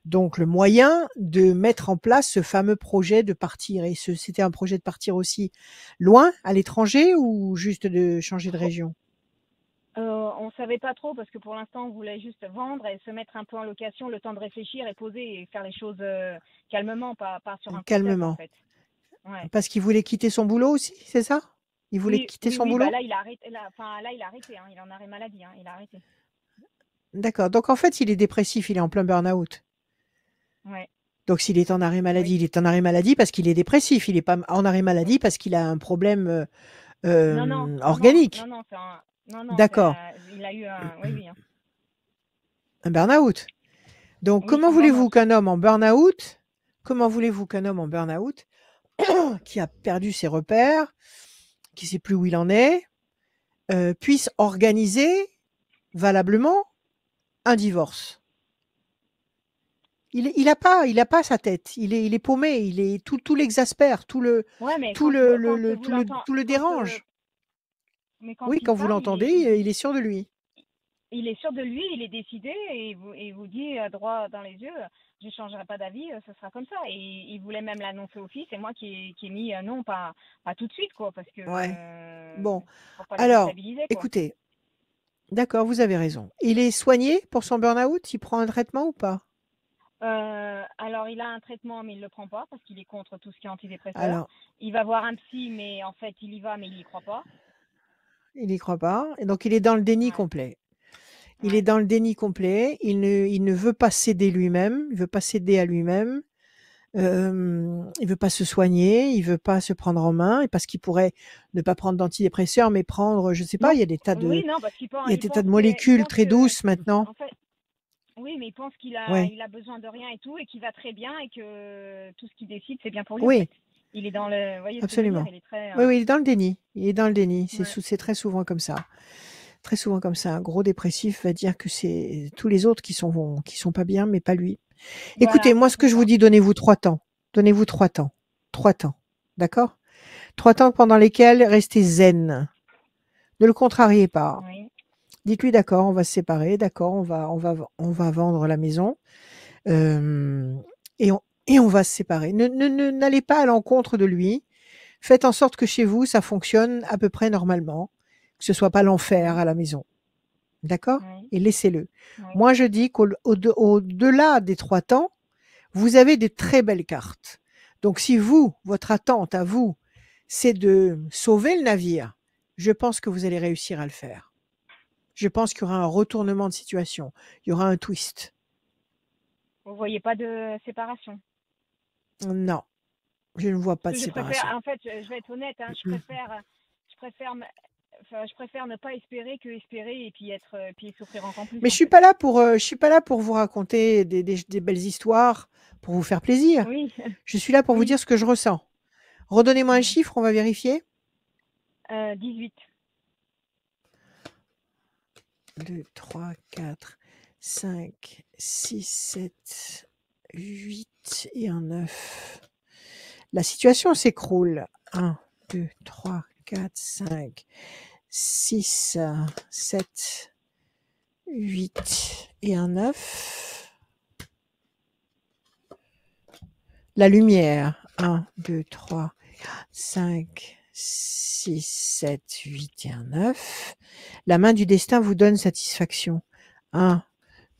donc le moyen de mettre en place ce fameux projet de partir. Et c'était un projet de partir aussi loin, à l'étranger, ou juste de changer de région? On savait pas trop parce que pour l'instant, on voulait juste vendre et se mettre un peu en location, le temps de réfléchir et poser et faire les choses calmement, pas sur un coup de tête en Calmement. fait. Ouais. Parce qu'il voulait quitter son boulot aussi, c'est ça? Il voulait Oui, quitter oui, son oui. boulot? Là, il a arrêté. Là, il a arrêté. Hein. Il en arrêt maladie. Hein. Il a arrêté. D'accord, donc en fait, il est dépressif, il est en plein burn-out. Ouais. Donc s'il est en arrêt maladie, Oui. il est en arrêt maladie parce qu'il est dépressif, il est pas en arrêt maladie parce qu'il a un problème, Non, non, non, non, non, organique. non, non, non, D'accord, il a eu un, oui, oui, hein. un burn-out. Donc Oui, un comment voulez-vous qu'un homme en burn-out qui a perdu ses repères, qui sait plus où il en est, puisse organiser valablement un divorce? Il a pas sa tête. Il est paumé. Tout l'exaspère, Ouais, mais quand vous l'entendez, tout le dérange. mais quand Oui, il quand vous parle, l'entendez, il est sûr de lui. il est sûr de lui, il est décidé et vous dit droit dans les yeux, je changerai pas d'avis, ce sera comme ça. Et il voulait même l'annoncer au fils, et moi qui ai mis non, pas tout de suite, quoi, parce que Ouais. Bon, pour pas le alors, déstabiliser, quoi. écoutez, d'accord, vous avez raison. Il est soigné pour son burn-out? Il prend un traitement ou pas? Alors il a un traitement, mais il le prend pas parce qu'il est contre tout ce qui est antidépresseur. Alors, Il va voir un psy, mais en fait il y va, mais il y croit pas. il n'y croit pas. Et donc, il est dans le déni Ouais, complet. Il est ouais. dans le déni complet. Il ne veut pas céder lui-même. Il veut pas céder à lui-même. Il veut pas se soigner, il veut pas se prendre en main, et parce qu'il pourrait ne pas prendre d'antidépresseurs, mais prendre, je sais pas, Non, il y a des tas de, oui, non, parce qu'il il y a il des tas de il molécules pense très que, douces maintenant. en fait, oui, mais il pense Ouais. il a besoin de rien et tout, et qu'il va très bien, et que tout ce qu'il décide, c'est bien pour lui, en Oui, fait. Il est dans vous voyez ce que je veux dire? absolument. Il est très, Oui, oui, il est dans le déni. Il est dans le déni. ouais. C'est très souvent comme ça. Très souvent comme ça. Un gros dépressif va dire que c'est tous les autres qui sont pas bien, mais pas lui. Écoutez, Voilà, moi, ce que c'est je vous ça. dis, donnez-vous 3 temps. Donnez-vous 3 temps. 3 temps. D'accord? 3 temps pendant lesquels restez zen. Ne le contrariez pas. Oui. Dites-lui: «D'accord, on va se séparer. D'accord, on va vendre la maison, hem et on va se séparer». N'allez pas à l'encontre de lui. Faites en sorte que chez vous, ça fonctionne à peu près normalement, que ce soit pas l'enfer Oui. à la maison. D'accord? Oui. Et laissez-le. Oui. Moi, je dis au-delà des 3 temps, vous avez des très belles cartes. Donc si vous, votre attente à vous, c'est de sauver le navire, je pense que vous allez réussir à le faire. Je pense qu'il y aura un retournement de situation. Il y aura un twist. Vous voyez pas de séparation? Non, je ne vois pas de Parce que je préfère, séparation. en fait, je vais être honnête, hein, je préfère ne pas espérer que espérer, et puis puis souffrir encore plus, Mais en fait. je suis pas là pour vous raconter des belles histoires pour vous faire plaisir. Oui, Je suis là pour vous oui. dire ce que je ressens. Redonnez-moi un Mhm. chiffre, on va vérifier. 18. 2, 3, 4, 5, 6, 7, 8 et un 9. La situation s'écroule. 1, 2, 3, 4, 5, 6, 7, 8 et un 9. La lumière. 1, 2, 3, 5, 6, 7, 8 et un 9. La main du destin vous donne satisfaction. 1,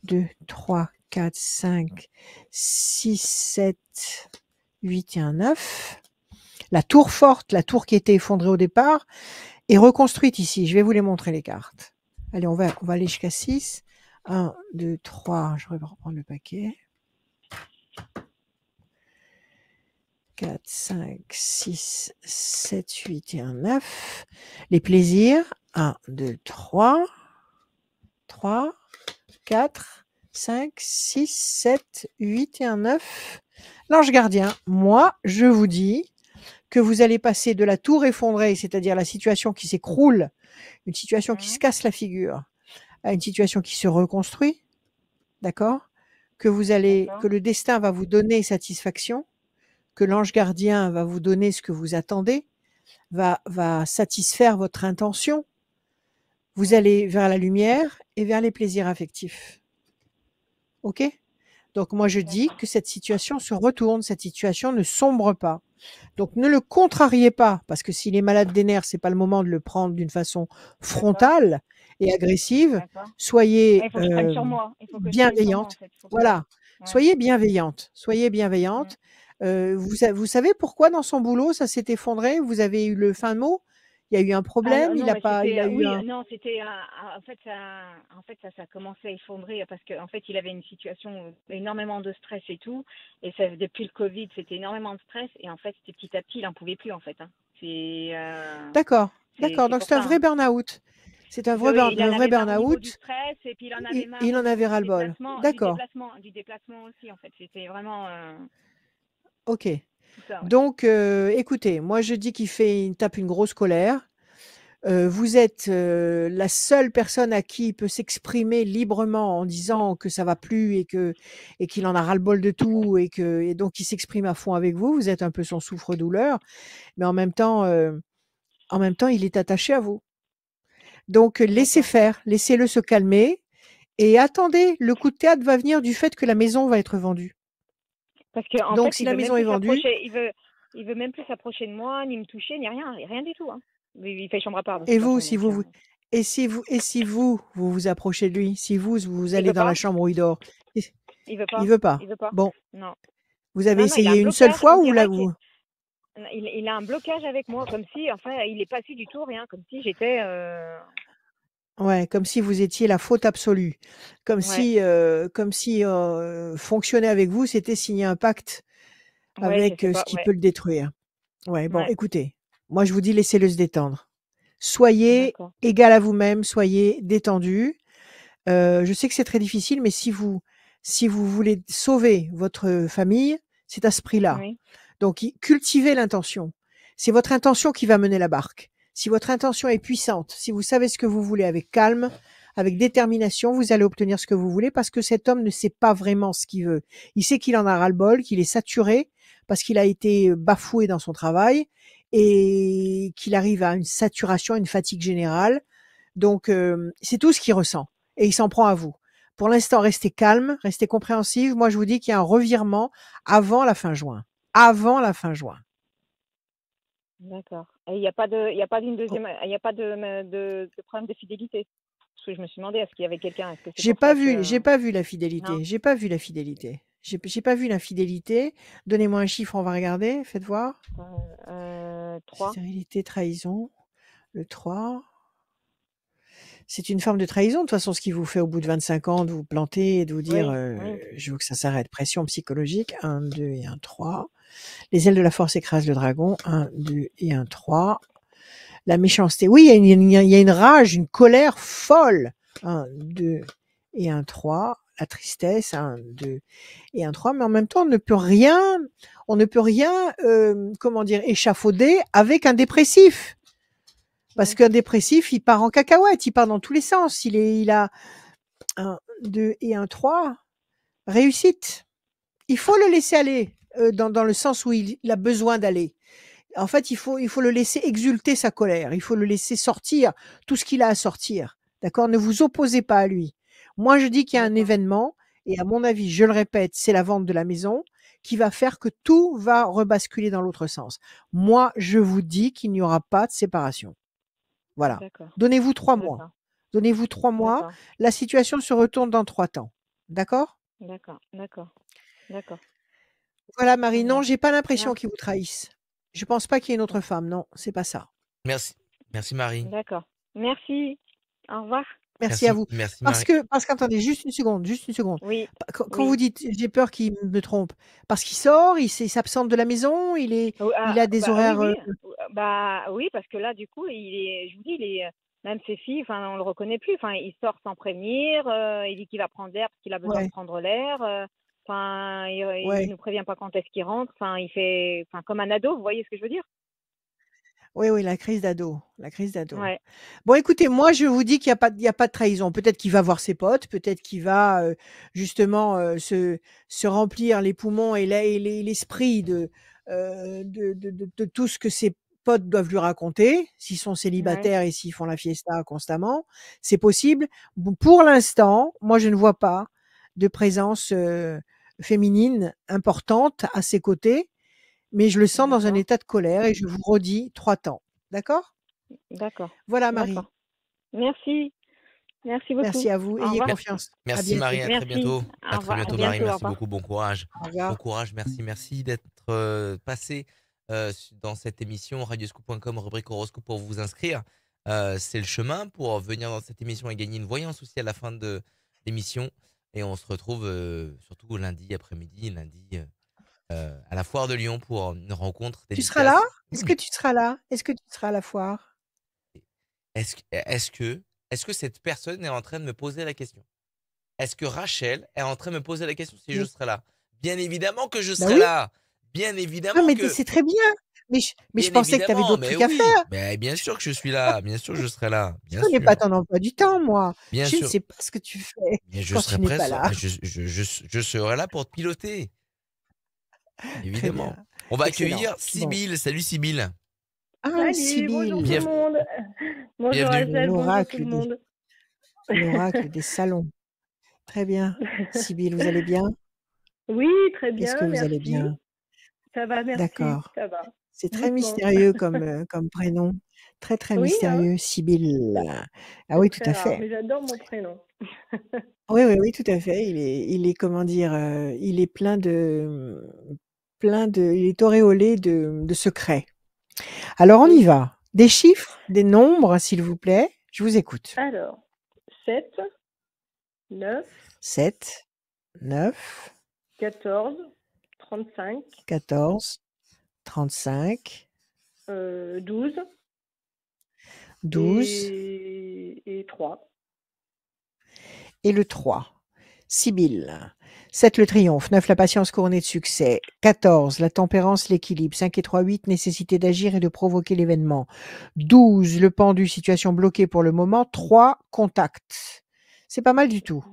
2, 3, 4, 5, 6, 7, 8 et un 9. La tour forte, la tour qui était effondrée au départ, est reconstruite ici. Je vais vous les montrer, les cartes. Allez, on va aller jusqu'à 6. 1, 2, 3, je vais reprendre le paquet. 4, 5, 6, 7, 8 et un 9. Les plaisirs. 1, 2, 3. 3, 4, 5, 6, 7, 8 et un 9. L'ange gardien, moi, je vous dis que vous allez passer de la tour effondrée, c'est-à-dire la situation qui s'écroule, une situation qui se Mhm. casse la figure, à une situation qui se reconstruit, d'accord? Que le destin va vous donner satisfaction, que l'ange gardien va vous donner ce que vous attendez, va satisfaire votre intention. Vous allez vers la lumière et vers les plaisirs affectifs. OK? Donc moi, je dis D'accord. que cette situation se retourne, cette situation ne sombre pas. Donc ne le contrariez pas, parce que s'il est malade des nerfs, c'est pas le moment de le prendre d'une façon D'accord. frontale et agressive. D'accord. Soyez, Il faut que je prenne sur moi. Il faut que je prenne sur moi, en bienveillante. fait. Faut que... Voilà, Ouais. soyez bienveillante, soyez Mm. bienveillante. Vous savez pourquoi dans son boulot ça s'est effondré? Vous avez eu le fin mot? Il y a eu un Ah problème? non, mais Il c'était, a eu oui, un non, c'était, en fait, ça commençait à effondrer parce qu'en fait, il avait une situation, énormément de stress et tout. Et ça, depuis le Covid, c'était énormément de stress. Et en fait, c'était petit à petit, il en pouvait plus, en fait, hein. D'accord, d'accord, C'est donc pour c'est un ça, vrai hein. burn-out. C'est un Oui, il en vrai avait marre au niveau du burn-out. stress, et puis il en avait marre Il au en niveau avait ras-le-bol. D'accord. du déplacement aussi, en fait. C'était vraiment, OK. tout ça, ouais. Donc, écoutez, moi je dis il tape une grosse colère. Vous êtes, la seule personne à qui il peut s'exprimer librement en disant que ça va plus et qu'il en a ras-le-bol de tout et donc il s'exprime à fond avec vous. Vous êtes un peu son souffre-douleur, mais en même temps, il est attaché à vous. Donc, laissez D'accord. faire, laissez-le se calmer et attendez, le coup de théâtre va venir du fait que la maison va être vendue. Parce qu'en Donc fait, si la maison est vendue il veut même plus s'approcher de moi, ni me toucher, ni rien, rien du tout, hein. Il fait chambre à part, de et toute vous, façon, si donc, vous vous approchez de lui, si vous il allez veut dans la pas, chambre où il dort, il veut il pas, veut pas. il veut pas. Bon, Non. vous avez Non, non, il a essayé un une seule blocage, on fois ou là dirait vous il a un blocage avec moi, comme si, enfin, il est pas su du tout, rien, comme si j'étais, ouais, comme si vous étiez la faute absolue. ouais, Comme si, fonctionner avec vous, c'était signer un pacte Ouais, je avec sais ce pas, qui ouais. peut le détruire. Ouais, bon, Ouais, écoutez, moi je vous dis laissez-le se détendre. Soyez d'accord. égal à vous-même, soyez détendu. Je sais que c'est très difficile, mais si vous voulez sauver votre famille, c'est à ce prix-là. Oui, Donc cultivez l'intention. C'est votre intention qui va mener la barque. Si votre intention est puissante, si vous savez ce que vous voulez avec calme, avec détermination, vous allez obtenir ce que vous voulez parce que cet homme ne sait pas vraiment ce qu'il veut. Il sait qu'il en a ras-le-bol, qu'il est saturé parce qu'il a été bafoué dans son travail et qu'il arrive à une saturation, une fatigue générale. Donc, c'est tout ce qu'il ressent et il s'en prend à vous. Pour l'instant, restez calme, restez compréhensive. Moi, je vous dis qu'il y a un revirement avant la fin juin. Avant la fin juin. d'accord. Et il n'y a pas de, il y a pas d'une Oh, deuxième, il n'y a pas de problème de fidélité. Parce que je me suis demandé, est-ce qu'il y avait quelqu'un? Est-ce que c'est j'ai pour ça pas vu la non? fidélité. J'ai pas vu la fidélité. J'ai pas vu l'infidélité. Donnez-moi un chiffre, on va regarder. Faites voir. 3. Stérilité, trahison. Le 3. C'est une forme de trahison, de toute façon, ce qu'il vous fait au bout de 25 ans, de vous planter et de vous dire, Oui, oui, je veux que ça s'arrête. Pression psychologique. 1, 2 et 1, 3. Les ailes de la force écrasent le dragon. 1, 2 et 1, 3. La méchanceté. Oui, il y a une rage, une colère folle. 1, 2 et 1, 3. La tristesse. 1, 2 et 1, 3. Mais en même temps, on ne peut rien, comment dire, échafauder avec un dépressif. Parce oui, qu'un dépressif, il part en cacahuète, il part dans tous les sens. Il a 1, 2 et 1, 3. Réussite. Il faut le laisser aller dans le sens où il a besoin d'aller. En fait, il faut le laisser exulter sa colère. Il faut le laisser sortir tout ce qu'il a à sortir. D'accord? Ne vous opposez pas à lui. Moi, je dis qu'il y a un d'accord, événement, et à mon avis, je le répète, c'est la vente de la maison qui va faire que tout va rebasculer dans l'autre sens. Moi, je vous dis qu'il n'y aura pas de séparation. Voilà. d'accord, Donnez-vous 3 mois. d'accord, Donnez-vous 3 mois. d'accord, La situation se retourne dans 3 temps. D'accord? d'accord, d'accord, d'accord. Voilà, Très Marie. Non, bien. j'ai pas l'impression Merci. qu'ils vous trahissent. Je pense pas qu'il y ait une autre femme. Non, c'est pas ça. Merci. Merci Marie. D'accord. Merci. Au revoir. Merci à vous. Merci Parce Marie. qu'attendez, juste une seconde. Oui, Quand vous oui. dites j'ai peur qu'il me trompe, parce qu'il sort, il s'absente de la maison, il a des Oui, horaires. oui. Bah oui, parce que là, du coup, je vous dis, même ses filles, enfin, on le reconnaît plus. Enfin, il sort sans prévenir. Il dit qu'il va prendre l'air parce qu'il a besoin de Ouais, prendre l'air. Enfin, il ouais. nous prévient pas quand est-ce qu'il rentre. Enfin, il fait, enfin, comme un ado. Vous voyez ce que je veux dire? Oui, oui, la crise d'ado, la crise d'ado. Ouais. Bon, écoutez, moi, je vous dis qu'il y a pas de trahison. Peut-être qu'il va voir ses potes, peut-être qu'il va justement se remplir les poumons et l'esprit de tout ce que ses potes doivent lui raconter, s'ils sont Ouais. célibataires et s'ils font la fiesta constamment. C'est possible. Bon, pour l'instant, moi, je ne vois pas de présence féminine importante à ses côtés. Mais je le sens dans un D'accord. état de colère et je vous redis 3 temps. D'accord? D'accord. Voilà Marie. D'accord. Merci. Merci beaucoup. Merci à vous. Au Ayez revoir. confiance. À Merci bientôt. Marie, à très Merci. bientôt. Au À très revoir. À bientôt Marie, bientôt. Au merci revoir. beaucoup, bon courage. Au Bon revoir. courage, merci d'être passé dans cette émission radioscoop.com, rubrique horoscope pour vous inscrire. C'est le chemin pour venir dans cette émission et gagner une voyance aussi à la fin de l'émission. Et on se retrouve surtout lundi après-midi, lundi à la foire de Lyon pour une rencontre Tu seras là? dédicace. Oui, Est-ce que oui. tu seras là? Est-ce que tu seras à la foire? Est-ce que cette personne est en train de me poser la question? Est-ce que Rachel est en train de me poser la question si je Oui. serai là? Bien évidemment que je Bah serai oui. là. Bien Ah évidemment mais que c'est très bien. Mais je bien pensais que tu avais évidemment, d'autres mais trucs à oui. faire. Mais bien sûr que je suis là, bien sûr que je serai là, Je bien connais pas sûr. ton emploi du temps, moi. Bien Je ne sûr. sais pas ce que tu fais Mais je quand serai tu n'es prêt, pas là. je serai là pour te piloter, Très évidemment. bien. On va Excellent. accueillir Bon. Sibylle. Salut Sibylle. Ah, Salut, bonjour tout le Bien, Sibylle, monde. Bonjour bienvenue. Estelle, bonjour tout le monde. L'oracle des salons. Très bien. Sibylle, vous allez bien? Oui, très Est-ce que bien, vous allez merci. bien? Ça va, merci, D'accord. ça va. C'est très Doucement. mystérieux comme prénom. Très, très Oui, hein, mystérieux, Sibylle. Ah c'est oui, tout très à rare, fait. mais j'adore mon prénom. Oui, oui, oui, tout à fait. Il est comment dire, il est il est auréolé de secrets. Alors on y Oui. va. Des chiffres, des nombres, s'il vous plaît. Je vous écoute. Alors, 7, 9, 7, 9, 14, 35, 14, 35, 12 12 et 3. et le 3. Sibylle. 7, le triomphe. 9, la patience couronnée de succès. 14, la tempérance, l'équilibre. 5 et 3, 8, nécessité d'agir et de provoquer l'événement. 12, le pendu, situation bloquée pour le moment. 3, contact. C'est pas mal du tout.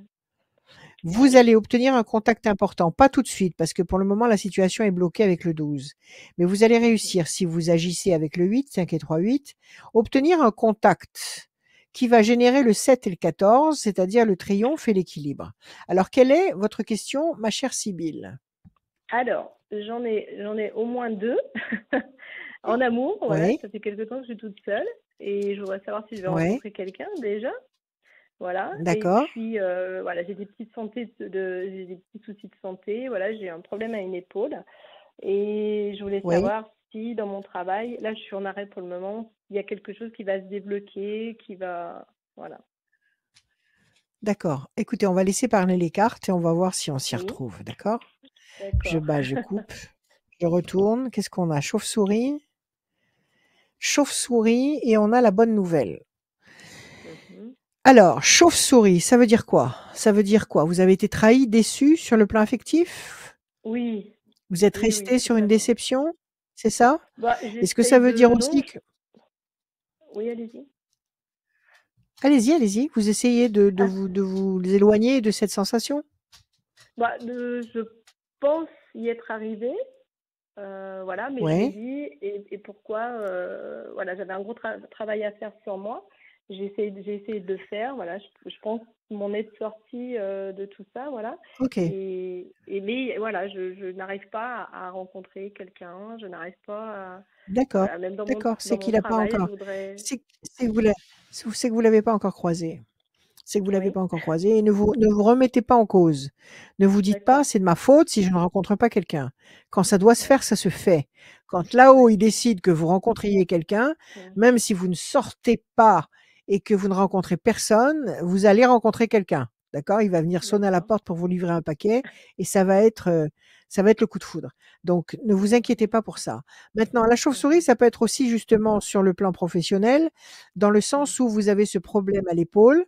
Vous allez obtenir un contact important, pas tout de suite, parce que pour le moment, la situation est bloquée avec le 12. Mais vous allez réussir, si vous agissez avec le 8, 5 et 3, 8, obtenir un contact qui va générer le 7 et le 14, c'est-à-dire le triomphe et l'équilibre. Alors, quelle est votre question, ma chère Sibylle? Alors, j'en ai au moins 2 en amour. Voilà, Oui, ça fait quelque temps que je suis toute seule et je voudrais savoir si je vais oui, rencontrer quelqu'un déjà. Voilà. Et d'accord, puis voilà, j'ai des petits soucis de santé. Voilà, j'ai un problème à une épaule et je voulais oui, savoir si dans mon travail, là, je suis en arrêt pour le moment, il y a quelque chose qui va se débloquer, voilà. d'accord. Écoutez, on va laisser parler les cartes et on va voir si on s'y Oui, retrouve, d'accord? Je d'accord. bats, je coupe, je retourne. Qu'est-ce qu'on a? Chauve-souris, chauve-souris, et on a la bonne nouvelle. Mhm. Alors, chauve-souris, ça veut dire quoi? Ça veut dire quoi? Vous avez été trahi, déçu sur le plan affectif? Oui, Vous êtes oui, resté sur une totalement. déception? C'est ça? Bah, Est-ce que ça j'essaye veut dire de... Non, aussi que... oui, allez-y. Allez-y, allez-y, vous essayez de Ah, vous éloigner de cette sensation? bah, je pense y être arrivée, voilà, mais je me Ouais, dis, et pourquoi, voilà, j'avais un gros travail à faire sur moi. J'ai essayé de le faire, voilà, je pense m'en être sortie de tout ça, voilà. ok, Mais voilà, je n'arrive pas à rencontrer quelqu'un, je n'arrive pas à, d'accord, voilà, même d'accord. dans C'est mon qu'il a pas travail, je encore... voudrais, C'est que c'est que vous l'avez pas encore croisé. C'est que vous l'avez oui, pas encore croisé et ne vous remettez pas en cause. Ne vous dites pas: d'accord, «C'est de ma faute si je ne rencontre pas quelqu'un». Quand ça doit se ouais, faire, ça se fait. Quand là-haut, ouais, il décide que vous rencontriez quelqu'un, mm, même si vous ne sortez pas et que vous ne rencontrez personne, vous allez rencontrer quelqu'un. D'accord? Il va venir sonner à la d'accord, porte pour vous livrer un paquet et ça va être le coup de foudre. Donc ne vous inquiétez d'accord, pas pour ça. Maintenant, la chauve-souris, mhm, ça peut être aussi justement sur le plan professionnel, dans le mm, sens où vous avez ce problème à l'épaule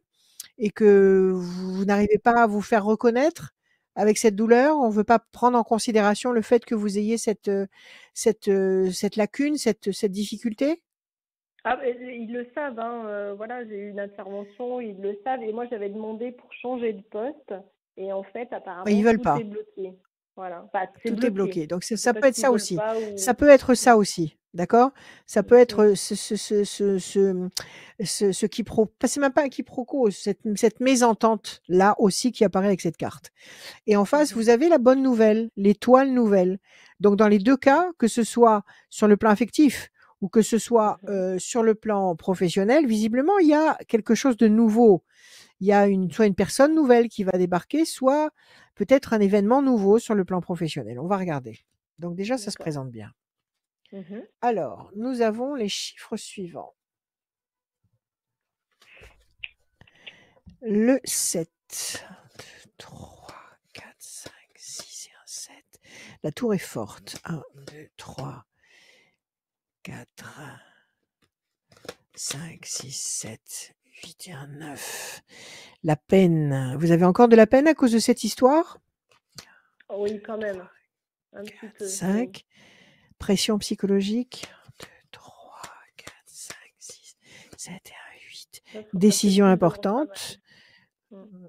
et mhm. que vous n'arrivez pas à vous faire reconnaître avec cette douleur, on ne veut pas prendre en considération le fait que vous ayez cette lacune, cette difficulté? Ah, ils le savent, hein, voilà, j'ai eu une intervention, ils le savent. Et moi, j'avais demandé pour changer de poste. Et en fait, Ouais, ils apparemment, veulent tout est pas, bloqué. Voilà. Enfin, c'est tout est bloqué. bloqué. Donc Je sais ça pas peut être s'ils ça veulent aussi. pas Ça ou. peut être Mm, ça aussi, d'accord? Ça peut mm, être ce quiproquo, pas c'est même pas un quiproquo, cette mésentente-là aussi qui apparaît avec cette carte. Et en face, mhm, vous avez la bonne nouvelle, l'étoile nouvelle. Donc dans les 2 cas, que ce soit sur le plan affectif ou que ce soit, mhm. sur le plan professionnel, visiblement, il y a quelque chose de nouveau. Il y a soit une personne nouvelle qui va débarquer, soit peut-être un événement nouveau sur le plan professionnel. On va regarder. Donc déjà, ça se D'accord. présente bien. Mhm, Alors, nous avons les chiffres suivants. Le 7, 2, 3, 4, 5, 6 et un 7. La tour est forte. 1, 2, 3, 4, 5, 6, 7, 8 et un 9. La peine. Vous avez encore de la peine à cause de cette histoire? oh oui, quand 3, même. Un petit 4, peu, oui. 5. Pression psychologique. 1, 2, 3, 4, 5, 6, 7 et un 8. Ça fait Décision plus de mon travail. importante. Mm.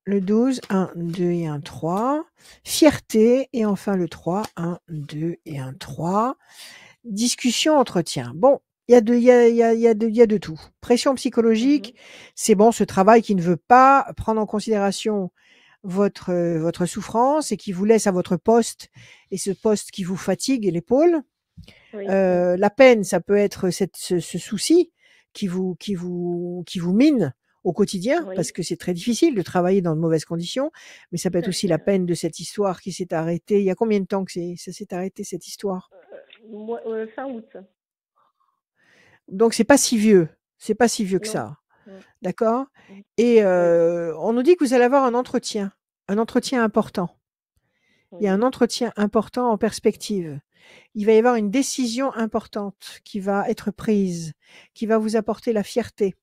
Le 12, 1, 2 et un 3. Fierté. Et enfin le 3, 1, 2 et un 3. Discussion, entretien. Bon, il y a de tout. Pression psychologique, Mhm, c'est bon, ce travail qui ne veut pas prendre en considération votre souffrance et qui vous laisse à votre poste et ce poste qui vous fatigue l'épaule. oui. La peine, ça peut être ce souci qui vous mine au quotidien parce Oui. que c'est très difficile de travailler dans de mauvaises conditions, mais ça peut Tout être à aussi la fait. peine de cette histoire qui s'est arrêtée. Il y a combien de temps que ça s'est arrêté cette histoire? Fin août. Donc c'est pas si vieux, c'est pas si vieux que Non. ça, Mm, d'accord? mm. Et Oui. on nous dit que vous allez avoir un entretien important Il y a un Oui, entretien important en perspective. Il va y avoir une décision importante qui va être prise, qui va vous apporter la fierté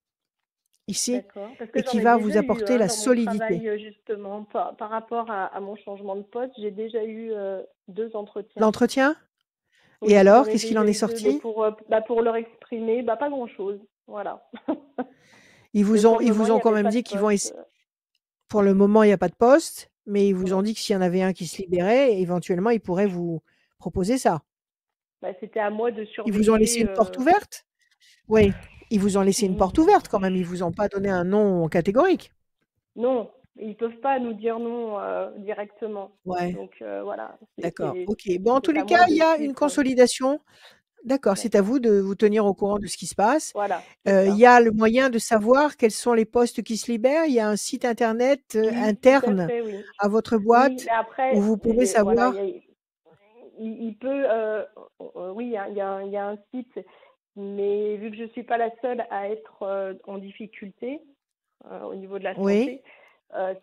ici d'accord. Parce que et j'en qui ai va vous déjà eu apporter la dans mon solidité. travail, justement, par rapport à mon changement de poste, j'ai déjà eu 2 entretiens. L'entretien? Et Oui, alors, j'en ai qu'est-ce qu'il en déjà est eu 2, mais sorti? pour leur exprimer, pas grand-chose. Voilà. Ils Que vous pour ont le ils moment, vous il ont n'y quand avait même pas de dit qu'ils vont poste. pour le moment, il y a pas de poste, mais ils vous ont Non. dit que s'il y en avait un qui se libérait, éventuellement, ils pourraient vous proposer ça. C'était à moi de Ils vous ont laissé surveiller. une porte ouverte? Oui, ils vous ont laissé une porte Mm, ouverte quand même, ils vous ont pas donné un non catégorique? Non, ils peuvent pas nous dire non directement. Ouais, Donc voilà, d'accord, OK. Bon, en tous c'est à les cas, moi il de y a une suivre. consolidation. D'accord, c'est à D'accord. vous de vous tenir au courant de ce qui se passe. Voilà, c'est Il ça. y a le moyen de savoir quels sont les postes qui se libèrent? Il y a un site internet, Oui, tout à interne fait, oui. à votre Oui, boîte mais où après, vous pouvez voilà, savoir? il peut, oui, il y a un site, mais vu que je suis pas la seule à être en difficulté au niveau de la Oui? santé,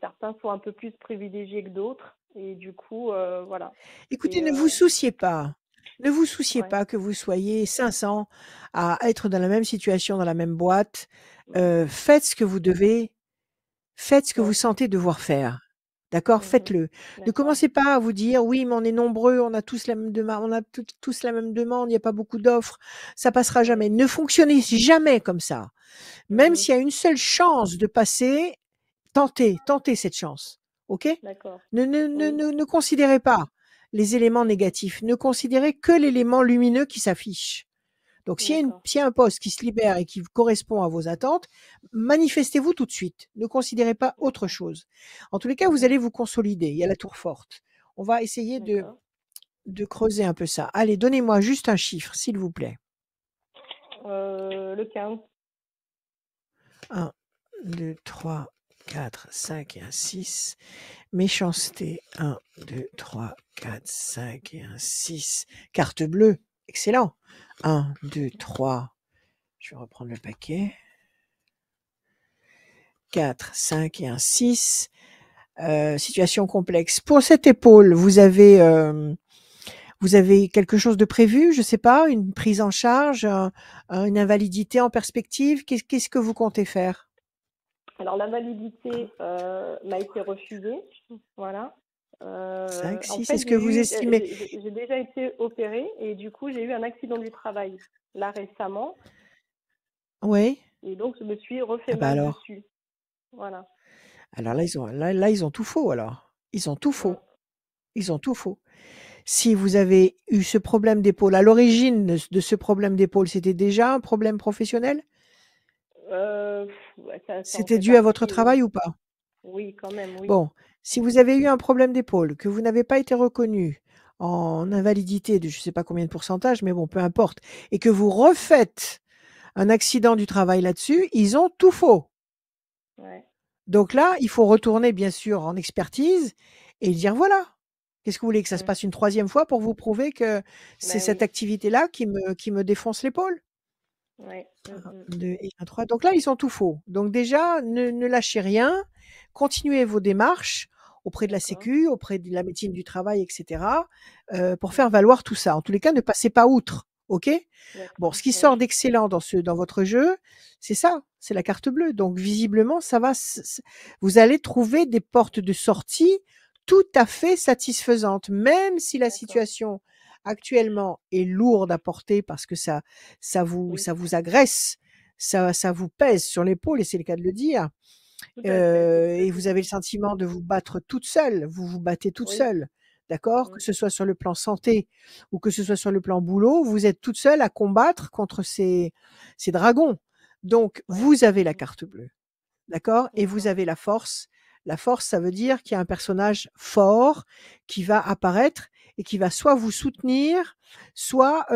certains sont un peu plus privilégiés que d'autres, et du coup, voilà. Écoutez, C'est, ne vous souciez pas. Ne vous souciez ouais, pas que vous soyez 500 à être dans la même situation, dans la même boîte. mm, Faites ce que vous devez, faites ce que vous ouais, sentez devoir faire. D'accord? mhm, Faites-le. Ne d'accord, commencez pas à vous dire: «Oui, mais on est nombreux, on a tous la même demande, on a tous la même demande, il y a pas beaucoup d'offres, ça passera ouais, jamais». Ne fonctionnez jamais comme ça. Même mhm, s'il y a une seule chance de passer, tentez cette chance. OK? d'accord, oui, Ne considérez pas les éléments négatifs, ne considérez que l'élément lumineux qui s'affiche. Donc d'accord, s'il y a un poste qui se libère et qui correspond à vos attentes, manifestez-vous tout de suite. Ne considérez pas autre d'accord, chose. En tous les cas, vous mhm, allez vous consolider. Il y a la tour forte. On va essayer d'accord. de creuser un peu ça. Allez, donnez-moi juste un chiffre, s'il vous plaît. Le 15. 1, 2, 3, 4, 5 et un 6. Méchanceté. 1, 2, 3, 4, 5 et un 6. Carte bleue. Excellent. 1, 2, 3. Je vais reprendre le paquet. 4, 5 et un 6. Situation complexe. Pour cette épaule, vous avez quelque chose de prévu? Je sais pas, une prise en charge, une invalidité en perspective? Qu'est-ce que vous comptez faire? Alors, la validité m'a été refusée. Voilà. 5, En 6. fait, Est-ce que vous estimez? j'ai déjà été opérée, et du coup, j'ai eu un accident du travail là récemment, Oui? et donc je me suis refait Ah bah mal alors. dessus. Voilà. Alors là, ils ont tout faux alors. Ils ont tout Mm. faux. Ils ont tout faux. Si vous avez eu ce problème d'épaule, à l'origine de ce problème d'épaule, c'était déjà un problème professionnel? Ouais, ça en C'était fait dû à votre partie, oui. travail ou pas? Oui, quand même, oui. Bon, si vous avez eu un problème d'épaule, que vous n'avez pas été reconnu en invalidité de je ne sais pas combien de pourcentage, mais bon, peu importe, et que vous refaites un accident du travail là-dessus, ils ont tout faux. Ouais. Donc là, il faut retourner bien sûr en expertise et dire: «Voilà, qu'est-ce que vous voulez que ça se Mm. passe une troisième fois pour vous prouver que c'est Ben cette oui. activité-là qui me défonce l'épaule?» Ouais. Mm, 1, mm. 2 et 1, 3. Donc là, ils ont tout faux. Donc déjà, ne lâchez rien, continuez vos démarches auprès de la D'accord. sécu, auprès de la médecine du travail et cetera, pour faire valoir tout ça. En tous les cas, ne passez pas outre, OK? Bon, D'accord. ce qui Oui. sort d'excellent dans votre jeu, c'est ça, c'est la carte bleue. Donc visiblement, ça va s vous allez trouver des portes de sortie tout à fait satisfaisantes, même si la D'accord. situation actuellement est lourde à porter parce que Oui. ça vous agresse, ça vous pèse sur l'épaule et c'est le cas de le dire, Tout à fait. C'est ce que et je vous avez le dis. sentiment de vous battre toute seule, vous vous battez toute Oui. seule, d'accord? Mm. Que ce soit sur le plan santé ou que ce soit sur le plan boulot, vous êtes toute seule à combattre contre ces dragons. Donc Ouais. vous avez la Mhm. carte bleue, d'accord? Et vous D'accord. avez la force. La force, ça veut dire qu'il y a un personnage fort qui va apparaître et qui va soit vous soutenir, soit,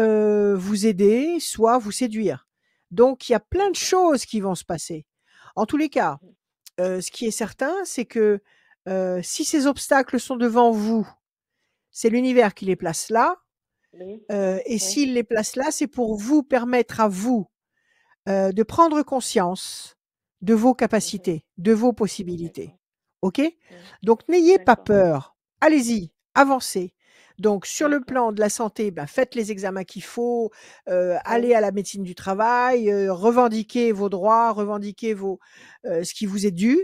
vous aider, soit vous séduire. Donc il y a plein de D'accord. choses qui vont se passer. En tous les cas, Mhm. ce qui est certain, c'est que, si ces obstacles sont devant vous, c'est l'univers qui les place là, Oui. Ouais. et Oui. s'il les place là, c'est pour vous permettre à vous, de prendre conscience de vos Mhm. capacités, de vos possibilités. D'accord. OK? Mm. Donc n'ayez pas D'accord. peur. Allez-y, avancez. Donc, sur le D'accord. plan de la santé, ben, faites les examens qu'il faut, Oui. allez à la médecine du travail, revendiquez vos droits, revendiquez ce qui vous est dû.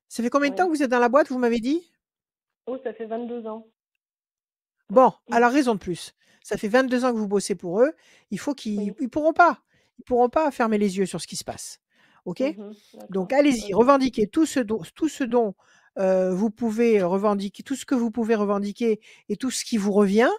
Ça fait combien de temps Oui. que vous êtes dans la boîte, vous m'avez dit? Oh, ça fait 22 ans. Bon, alors raison de plus. Ça fait 22 ans que vous bossez pour eux. Il faut qu'ils Oui. ils pourront pas. Ils pourront pas fermer les yeux sur ce qui se passe. OK? Donc D'accord. allez-y, revendiquez tout ce dont, vous pouvez revendiquer, tout ce que vous pouvez revendiquer et tout ce qui vous revient.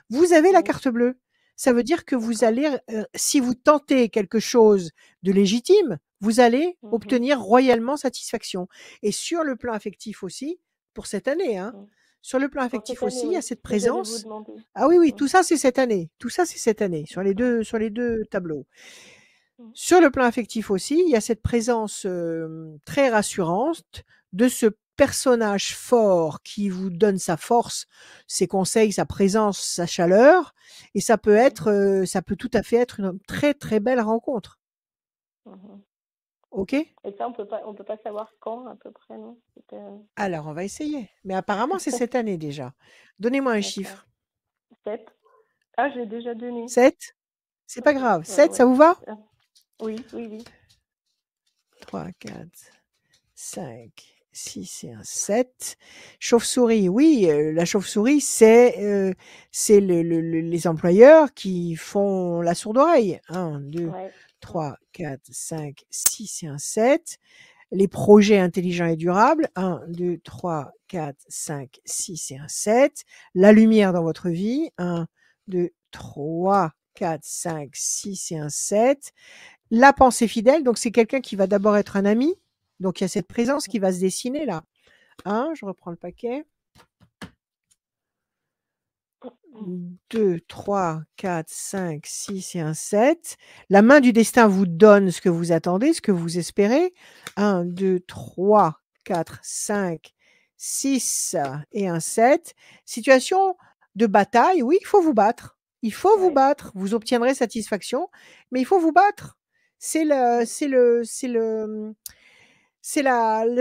Vous avez la Oui. carte bleue. Ça veut dire que vous D'accord. allez, si vous tentez quelque chose de légitime, vous allez obtenir royalement satisfaction. Et sur le plan affectif aussi, pour cette année, hein, Mm. sur le plan Pour affectif cette année, aussi, il y a oui. cette C'est ce que j'allais vous présence. demander. Ah oui, oui, Mm. tout ça, c'est cette année. Tout ça, c'est cette année, sur les D'accord. 2 tableaux. Mm. Sur le plan affectif aussi, il y a cette présence, très rassurante de ce personnage fort qui vous donne sa force, ses conseils, sa présence, sa chaleur, et ça peut Oui. ça peut tout à fait être une très, très belle rencontre. Mhm. OK? Et ça, on peut pas savoir quand à peu près, non? Alors on va essayer, mais apparemment c'est cette année déjà. Donnez-moi un D'accord. chiffre. 7. Ah, j'ai déjà donné. 7? C'est pas grave. Ouais, 7, ça ouais. vous va? Oui, oui, oui. 3, 4, 5, 6 et un 7. Chauve-souris, oui, la chauve-souris, c'est les employeurs qui font la sourde oreille. 1, 2, Ouais. 3, 4, 5, 6 et un 7. Les projets intelligents et durables. 1, 2, 3, 4, 5, 6 et un 7. La lumière dans votre vie. 1, 2, 3, 4, 5, 6 et un 7. La pensée fidèle, donc c'est quelqu'un qui va d'abord être un ami. Donc il y a cette présence qui va se dessiner là. Je reprends le paquet. 2, 3, 4, 5, 6 et un 7. La main du destin vous donne ce que vous attendez, ce que vous espérez. 1, 2, 3, 4, 5, 6 et un 7. Situation de bataille, oui, il faut vous battre. Il faut vous Ouais. battre. Vous obtiendrez satisfaction, mais il faut vous battre. C'est le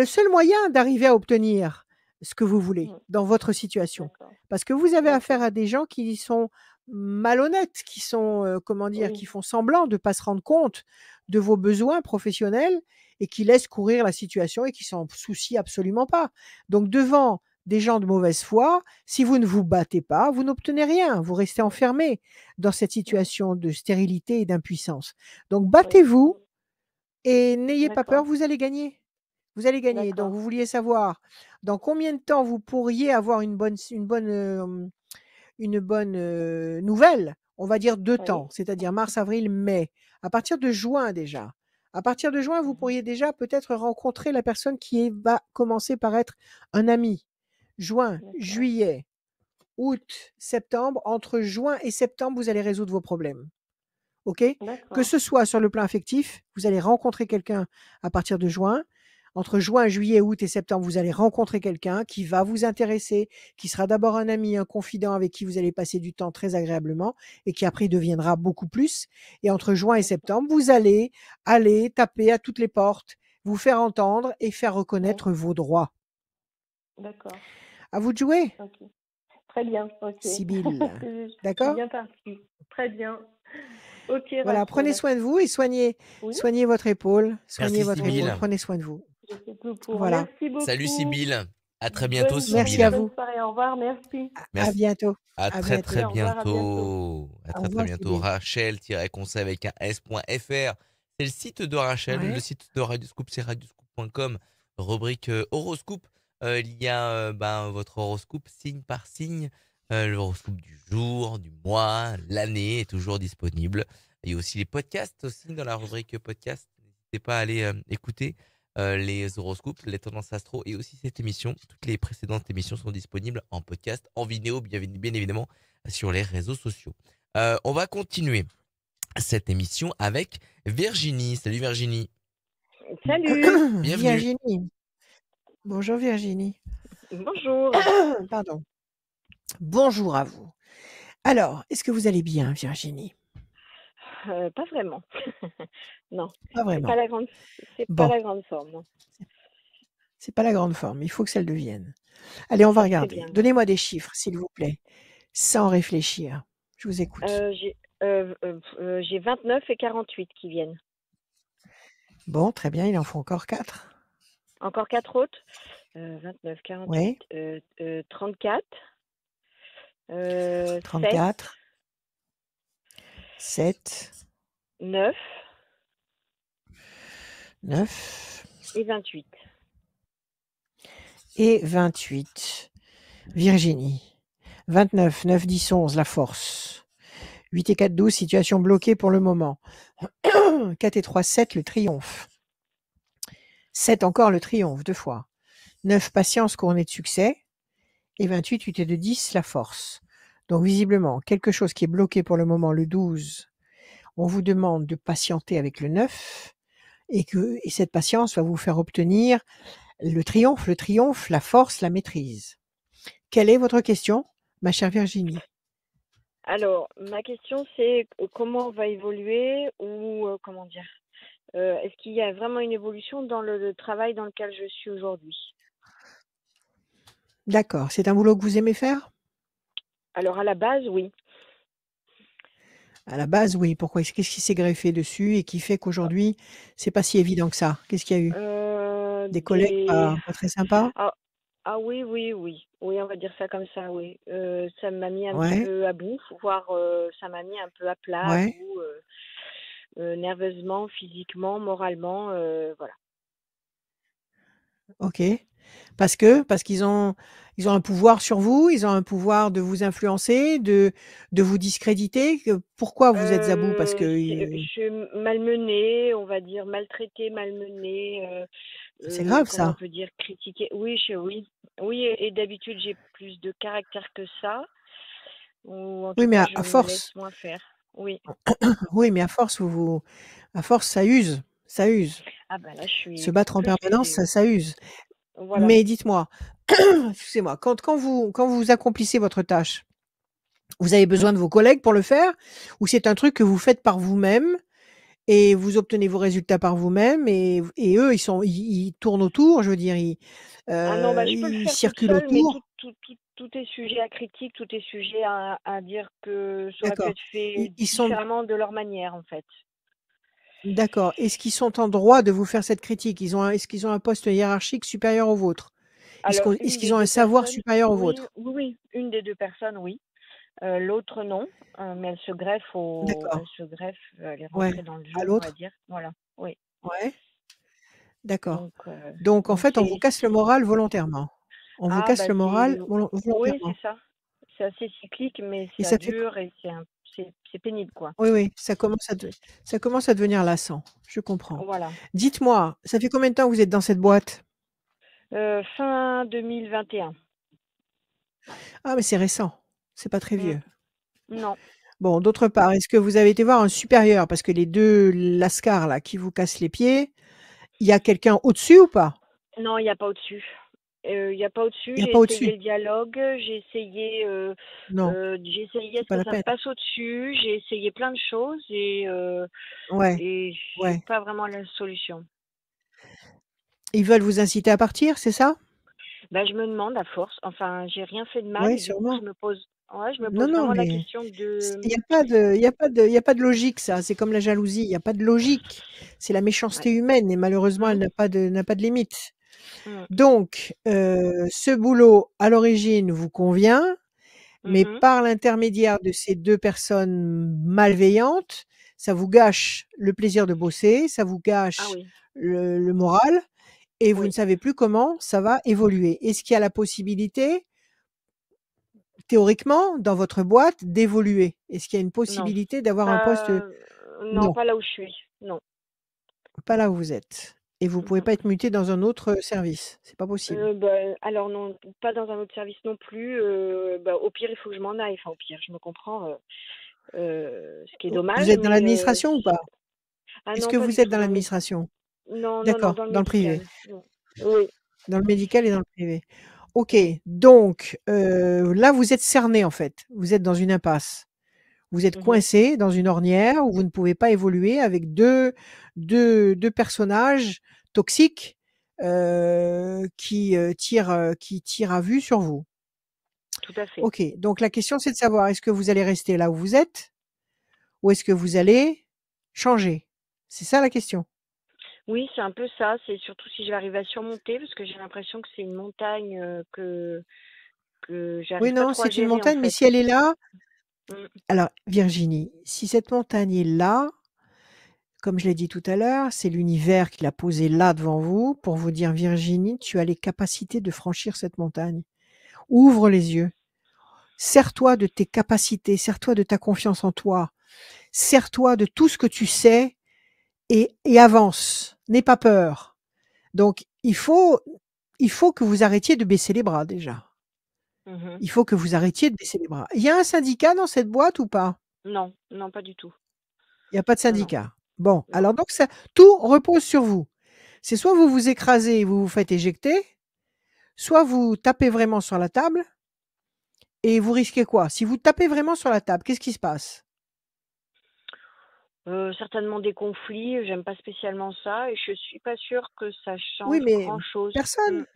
seul moyen d'arriver à obtenir ce que vous voulez dans votre situation. D'accord. Parce que vous avez affaire D'accord. à des gens qui sont malhonnêtes, qui sont, qui Oui. font semblant de pas se rendre compte de vos besoins professionnels et qui laissent courir la situation et qui s'en soucient absolument pas. Donc devant des gens de mauvaise foi, si vous ne vous battez pas, vous n'obtenez rien. Vous restez enfermé dans cette situation de stérilité et d'impuissance. Donc Oui. battez-vous et n'ayez pas peur, D'accord. vous allez gagner. Vous allez gagner. Donc D'accord. vous vouliez savoir dans combien de temps vous pourriez avoir une bonne, nouvelle? On va dire 2 Oui. temps, c'est-à-dire mars, avril, mai. À partir de juin déjà. À partir de juin, vous pourriez déjà peut-être rencontrer la personne va commencer par être un ami. Juin, D'accord. juillet, août, septembre. Entre juin et septembre, vous allez résoudre vos problèmes. OK? Que D'accord. ce soit sur le plan affectif, vous allez rencontrer quelqu'un à partir de juin. Entre juin, juillet, août et septembre, vous allez rencontrer quelqu'un qui va vous intéresser, qui sera d'abord un ami, un confident avec qui vous allez passer du temps très agréablement et qui après deviendra beaucoup plus. Et entre juin et D'accord. septembre, vous allez aller taper à toutes les portes, vous faire entendre et faire Oui. reconnaître vos droits. D'accord. À vous de jouer, Ok. Très bien. Ok. Sibylle. Je suis D'accord? bien partie. Très bien. Ok, Voilà, prenez Rachel. soin de vous et soignez Oui, votre épaule. Soignez Merci votre épaule. Sibylle. Prenez soin de vous. je fais tout pour. Voilà. Merci Salut beaucoup. Sibylle. À très bientôt Bonne Merci Sibylle. à journée, vous. bonne soirée. Au revoir. Merci. À Merci. bientôt. À À très bientôt. très Au revoir, à bientôt. bientôt. À Au très très revoir, bientôt. Sibylle. Rachel-conseil avec un s.fr. C'est le site de Rachel. Le Ouais. site de Radioscoop, c'est radioscoop.com. Rubrique horoscope. Il y a votre horoscope signe par signe. L'horoscope du jour, du mois, l'année est toujours disponible. Il y a aussi les podcasts aussi dans la rubrique podcast. N'hésitez pas à aller écouter les horoscopes, les tendances astro et aussi cette émission. Toutes les précédentes émissions sont disponibles en podcast, en vidéo, bien évidemment, sur les réseaux sociaux. On va continuer cette émission avec Virginie. Salut Virginie. Salut. Bienvenue. Virginie. Bonjour Virginie. Bonjour. Pardon. Bonjour à vous. Alors, est-ce que vous allez bien, Virginie? Pas vraiment. Non, Pas c'est vraiment. pas Bon, la grande forme, non. c'est pas la grande forme. Il faut que ça le devienne. Allez, on va Ça serait regarder. bien, ouais. Donnez-moi des chiffres, s'il vous plaît, sans réfléchir. Je vous écoute. J'ai 29 et 48 qui viennent. Bon, très bien, il en faut encore 4. Encore 4 autres. 29, 48, Oui, 34, 7, 34, 7, 9 9 et 28. et 28. Virginie. 29, 9, 10, 11, la force. 8 et 4, 12, situation bloquée pour le moment. 4 et 3, 7, le triomphe. 7 encore, le triomphe, 2 fois. 9, patience couronnée de succès. Et 28, 8 et 2, 10, la force. Donc visiblement, quelque chose qui est bloqué pour le moment, le 12. On vous demande de patienter avec le 9 et cette patience va vous faire obtenir le triomphe, la force, la maîtrise. Quelle est votre question, ma chère Virginie? Alors, ma question, c'est comment on va évoluer ou comment dire est-ce qu'il y a vraiment une évolution dans le travail dans lequel je suis aujourd'hui? D'accord. C'est un boulot que vous aimez faire? Alors, à la base, oui. À la base, oui. Pourquoi? Qu'est-ce qui s'est greffé dessus et qui fait qu'aujourd'hui, c'est pas si évident que ça? Qu'est-ce qu'il y a eu? Des collègues Des... pas très sympas? Ah, ah oui, oui, oui. Oui, on va dire ça comme ça, oui. Ça m'a mis un petit Ouais, peu à bout, voire ça m'a mis un peu à plat, à ouais, bout, nerveusement, physiquement, moralement, voilà. OK. Parce qu'ils ont un pouvoir sur vous, ils ont un pouvoir de vous influencer, de vous discréditer. Pourquoi vous êtes à bout? Parce que Je suis malmenée, on va dire maltraitée, malmenée, c'est grave comment on ça. peut dire critiquée. Oui, oui. Oui, et d'habitude j'ai plus de caractère que ça, ou en Oui, tout mais cas à, je à me laisse force, moins faire. Oui. oui, mais à force, ça use, ça use. Ah ben là je Se suis battre en plus permanence, qu'usée, oui. ça use. Voilà. Mais dites-moi, excusez-moi, quand vous accomplissez votre tâche, vous avez besoin de vos collègues pour le faire, ou c'est un truc que vous faites par vous-même et vous obtenez vos résultats par vous-même et eux, ils tournent autour, je veux dire, Ah non, bah je peux le ils faire toute circulent seule, mais autour. tout est sujet à critique, tout est sujet à dire que ça aurait pu D'accord. être fait Ils sont différemment de leur manière, en fait. d'accord. Est-ce qu'ils sont en droit de vous faire cette critique? Est-ce qu'ils ont un poste hiérarchique supérieur au vôtre? Alors, Est-ce une des qu'ils ont un deux savoir personnes, supérieur au oui, vôtre? oui, oui, une des deux personnes, oui. L'autre, non. Mais D'accord. elle se greffe, elle est Ouais. rentrée dans le À jeu, on va l'autre? dire. Voilà, oui. Ouais. D'accord. Donc, Donc en donc fait, on vous casse le moral volontairement. On vous ah, casse bah, le moral oui, volontairement c'est ça. C'est assez cyclique, mais et ça ça fait dure et c'est pénible, quoi. oui, oui, ça commence à devenir lassant. Je comprends. Voilà. Dites-moi, ça fait combien de temps que vous êtes dans cette boîte? Fin 2021. Ah, mais c'est récent, c'est pas très Mmh. vieux. Non. Bon, d'autre part, est-ce que vous avez été voir un supérieur? Parce que les 2 lascars là qui vous cassent les pieds, il y a quelqu'un au-dessus ou pas? Non, il y a pas au-dessus. Il y a pas Il au-dessus. y a J'ai pas essayé au-dessus? le dialogue, Non, j'ai essayé c'est est-ce pas que la ça peine. passe au-dessus, j'ai essayé plein de choses Ouais, et j'ai ouais. pas vraiment la solution. Ils veulent vous inciter à partir, c'est ça? Bah, je me demande à force, enfin, j'ai rien fait de mal Ouais, et du coup, sûrement. je me Non, pose non, vraiment la mais question il de y a pas de il y a pas de logique ça, c'est comme la jalousie, il y a pas de logique. C'est la ouais. méchanceté humaine et malheureusement Mmh. elle n'a pas de limite. Mmh. Donc ce boulot à l'origine vous convient, mais Mmh. par l'intermédiaire de ces 2 personnes malveillantes, ça vous gâche le plaisir de bosser, ça vous Ah gâche oui, le moral et vous ne oui. savez plus comment ça va évoluer. Est-ce qu'il y a la possibilité théoriquement, dans votre boîte, d'évoluer? Est-ce qu'il y a une Non. possibilité d'avoir un poste, Pas non, non, pas là où je suis. Non. pas là où vous êtes et vous pouvez Non. pas être muté dans un autre, service? C'est pas possible? Bah, alors non, pas dans un autre service non plus, bah, au pire, il faut que je m'en aille. Enfin, au pire, je me comprends, ce qui est Vous dommage, êtes dans mais l'administration ou pas? ah Est-ce non, que pas vous du êtes tout dans l'administration? non, non, non, D'accord, dans le dans le privé. médical. Non. Oui, Dans le médical et dans le privé. OK, oui. donc là, vous êtes cerné, en fait. Vous êtes dans une impasse. Vous êtes Mmh. coincé dans une ornière où vous ne pouvez pas évoluer avec deux personnages toxiques qui tire à vue sur vous. Tout à fait. OK, donc la question, c'est de savoir, est-ce que vous allez rester là où vous êtes ou est-ce que vous allez changer? C'est ça la question? Oui, c'est un peu ça. C'est surtout si je vais arriver à surmonter, parce que j'ai l'impression que c'est une montagne que Oui, j'arrive pas non, trop à c'est une gérer, en montagne, mais fait. si elle est là Mm. alors Virginie, si cette montagne est là, comme je l'ai dit tout à l'heure, c'est l'univers qui l'a posée là devant vous pour vous dire: «Virginie, tu as les capacités de franchir cette montagne. Ouvre les yeux. Sers-toi de tes capacités, sers-toi de ta confiance en toi, sers-toi de tout ce que tu sais et avance. N'aie pas peur». Donc il faut que vous arrêtiez de baisser les bras déjà. Mhm. Il faut que vous arrêtiez de baisser les bras. Il y a un syndicat dans cette boîte ou pas? Non, non, pas du tout. Il y a pas de Non, non, syndicat. Bon, non. alors donc ça tout repose sur vous. C'est soit vous vous écrasez et vous vous faites éjecter, soit vous tapez vraiment sur la table et vous risquez quoi? Si vous tapez vraiment sur la table, qu'est-ce qui se passe? Certainement des conflits. J'aime pas spécialement ça et je suis pas sûre que ça Oui, change mais grand-chose. personne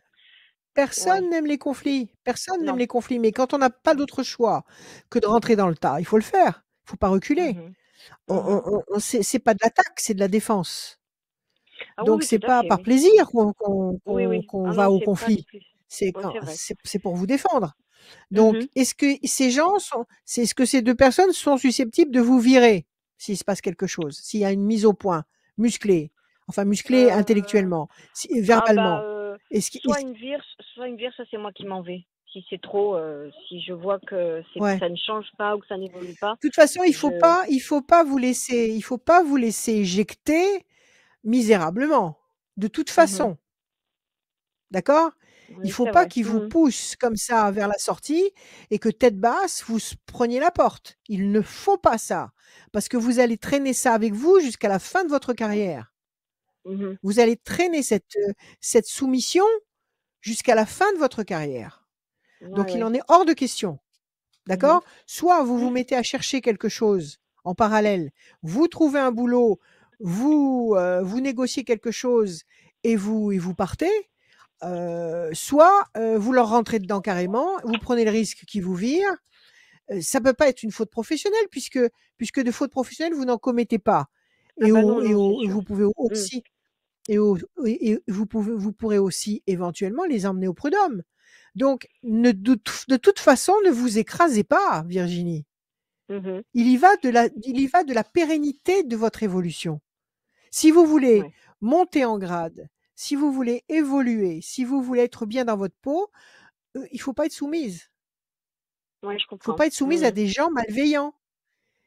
Ouais, personne n'aime les conflits. Personne n'aime non. les conflits, mais quand on n'a pas d'autre choix que de rentrer dans le tas, il faut le faire. Il faut pas reculer. Mhm. On Mhm. c'est pas de l'attaque, c'est de la défense. Ah oui, Donc oui, c'est tout à pas fait, par oui. plaisir Oui, oui. qu'on Ah va non, au c'est pas de conflit. plus. C'est Ouais, quand c'est vrai. c'est pour vous défendre. Donc Mhm. est-ce que ces gens sont c'est est-ce que ces 2 personnes sont susceptibles de vous virer s'il se passe quelque chose? S'il y a une mise au point musclée, enfin musclée Euh, intellectuellement, Ah bah, verbalement? Est-ce qu'il soit une vire, ça c'est moi qui m'en vais. Si c'est trop, si je vois que ouais. ça ne change pas ou que ça n'évolue pas, De toute façon, je. il faut pas vous laisser éjecter misérablement. De toute Mhm. façon, d'accord? Il Oui, faut c'est pas vrai. qu'ils vous Mhm. poussent comme ça vers la sortie et que tête basse, vous preniez la porte. Il ne faut pas ça, parce que vous allez traîner ça avec vous jusqu'à la fin de votre carrière. Mhm. Vous allez traîner cette soumission jusqu'à la fin de votre carrière. Ouais, Donc il ouais. en est hors de question. Mhm. D'accord? Soit vous vous mettez à chercher quelque chose en parallèle, vous trouvez un boulot, vous négociez quelque chose et vous partez, soit, vous leur rentrez dedans carrément, vous prenez le risque qu'ils vous virent. Ça peut pas être une faute professionnelle puisque de faute professionnelle, vous n'en commettez pas Ah bah non, non, c'est sûr. vous pouvez Mhm. aussi et vous pourrez aussi éventuellement les emmener au prud'homme. Donc de toute façon, ne vous écrasez pas, Virginie. Mhm. Il y va de la pérennité de votre évolution. Si vous voulez Ouais. monter en grade, si vous voulez évoluer, si vous voulez être bien dans votre peau, il faut pas être soumise. Ouais, je Il faut comprends. pas être soumise à Mhm. des gens malveillants.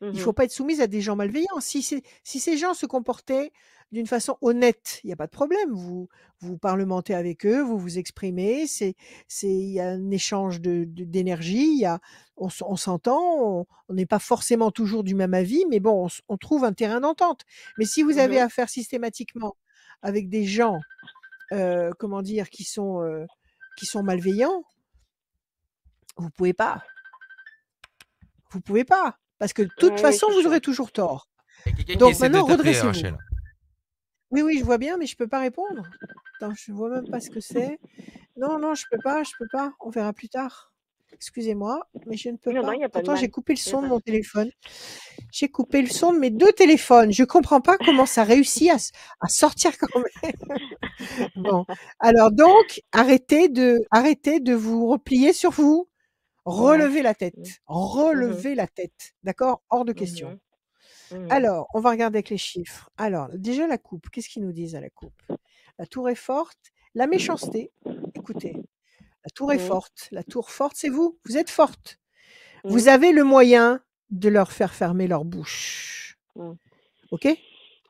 Il faut Mhm. pas être soumise à des gens malveillants. Si ces gens se comportaient d'une façon honnête, il y a pas de problème. Vous parlementez avec eux, vous vous exprimez, il y a un échange d'énergie, on s'entend, on n'est pas forcément toujours du même avis, mais bon, on trouve un terrain d'entente. Mais si vous avez Mhm. affaire systématiquement avec des gens, comment dire, qui sont malveillants, vous pouvez pas. Vous pouvez pas, parce que de toute Ouais, oui, façon, c'est vous sûr. aurez toujours tort. Il y a quelqu'un qui Donc essaie de maintenant, t'appeler, redressez-vous. Rachel. Oui, oui, je vois bien, mais je peux pas répondre. Attends, je vois même pas ce que c'est. Non, non, je peux pas. On verra plus tard. Excusez-moi, mais je ne peux Non, non, pas. il n'y a pas de Pourtant, j'ai mal. coupé le Il n'y a son de pas de. mon téléphone. J'ai coupé le son de mes 2 téléphones. Je comprends pas comment ça réussit à sortir quand même. Bon, alors donc, arrêtez de vous replier sur vous. Ouais. Relevez la Mhm. tête. Relevez la tête. D'accord? Hors de question. Mhm. Mhm. Alors, on va regarder avec les chiffres. Alors, déjà la coupe, qu'est-ce qu'ils nous disent à la coupe? La tour est forte. La méchanceté, écoutez, la tour est Oui. forte. La tour forte, c'est vous. Vous êtes forte. Vous Mhm. avez le moyen de leur faire fermer leur bouche. Mhm. OK?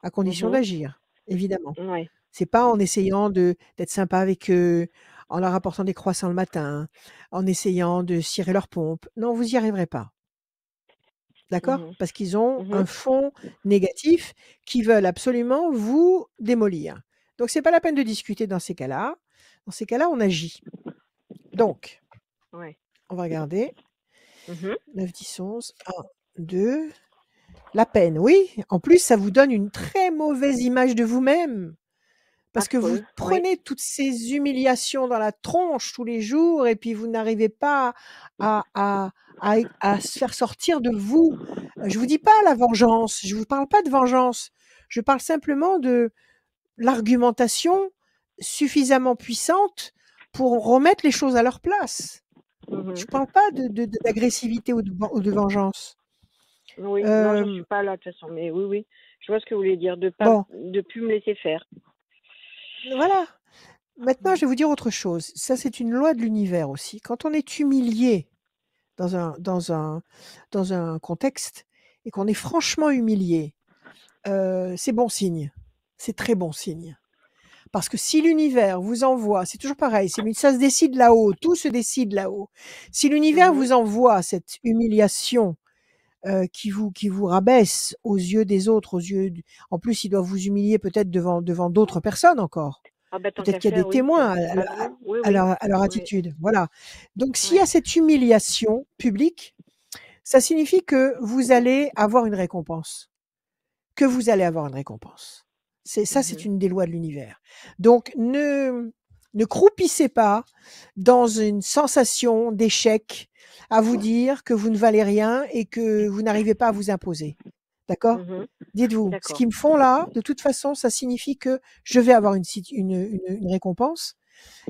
À condition Mhm. d'agir, évidemment. Ouais. C'est pas en essayant d'être sympa avec eux, en leur apportant des croissants le matin, en essayant de cirer leurs pompes. Non, vous y arriverez pas. D'accord? Mhm. Parce qu'ils ont un Mhm. fond négatif qui veulent absolument vous démolir. Donc c'est pas la peine de discuter dans ces cas-là. Dans ces cas-là, on agit. Donc, Ouais. on va regarder. Mhm. 9, 10, 11. 1, 2. La peine, oui. En plus, ça vous donne une très mauvaise image de vous-même. Parce que vous affreux, oui. prenez toutes ces humiliations dans la tronche tous les jours et puis vous n'arrivez pas à se faire sortir de vous. Je vous dis pas la vengeance, je vous parle pas de vengeance. Je parle simplement de l'argumentation suffisamment puissante pour remettre les choses à leur place. Je parle pas d'agressivité ou de vengeance. Oui, non, j'en suis pas là de toute façon, mais oui, je vois ce que vous voulez dire, de plus me laisser faire. Voilà. Maintenant, je vais vous dire autre chose. Ça, c'est une loi de l'univers aussi. Quand on est humilié dans un contexte et qu'on est franchement humilié, c'est bon signe. C'est très bon signe. Parce que si l'univers vous envoie, c'est toujours pareil, ça se décide là-haut, tout se décide là-haut. Si l'univers vous envoie cette humiliation qui vous rabaisse aux yeux des autres, en plus, il doit vous humilier peut-être devant d'autres personnes encore. Peut-être qu'il y a des témoins à leur attitude. Voilà. Donc, s'il y a cette humiliation publique, ça signifie que vous allez avoir une récompense. C'est une des lois de l'univers. Donc, ne croupissez pas dans une sensation d'échec à vous dire que vous ne valez rien et que vous n'arrivez pas à vous imposer. D'accord? Dites-vous, ce qu'ils me font là, de toute façon, ça signifie que je vais avoir une récompense.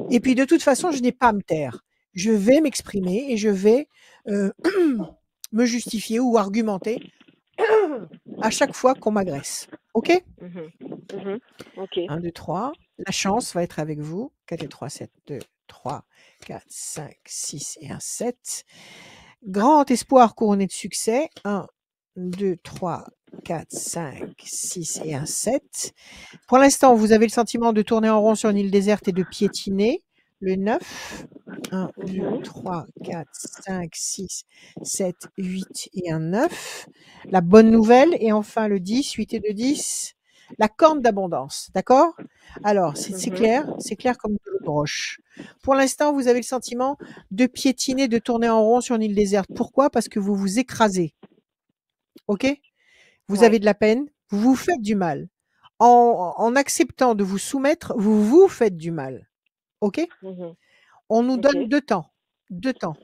Et puis, de toute façon, je n'ai pas à me taire. Je vais m'exprimer et je vais me justifier ou argumenter à chaque fois qu'on m'agresse. OK? OK. 1, 2, 3. La chance va être avec vous. 4 et 3, 7, 2, 3, 4, 5, 6 et 1, 7. Grand espoir couronné de succès. 1, 2, 3, 4, 5, 6 et 1, 7. Pour l'instant, vous avez le sentiment de tourner en rond sur une île déserte et de piétiner. Le 9. 1, 2, 3, 4, 5, 6, 7, 8 et un 9. La bonne nouvelle. Et enfin le 10, 8 et 2, 10. La corne d'abondance. D'accord? Alors, c'est clair comme de l'eau de roche. Pour l'instant, vous avez le sentiment de piétiner, de tourner en rond sur une île déserte. Pourquoi? Parce que vous vous écrasez. OK? Vous avez de la peine, vous vous faites du mal. En acceptant de vous soumettre, vous vous faites du mal. OK? On nous donne 2 temps. 2 temps.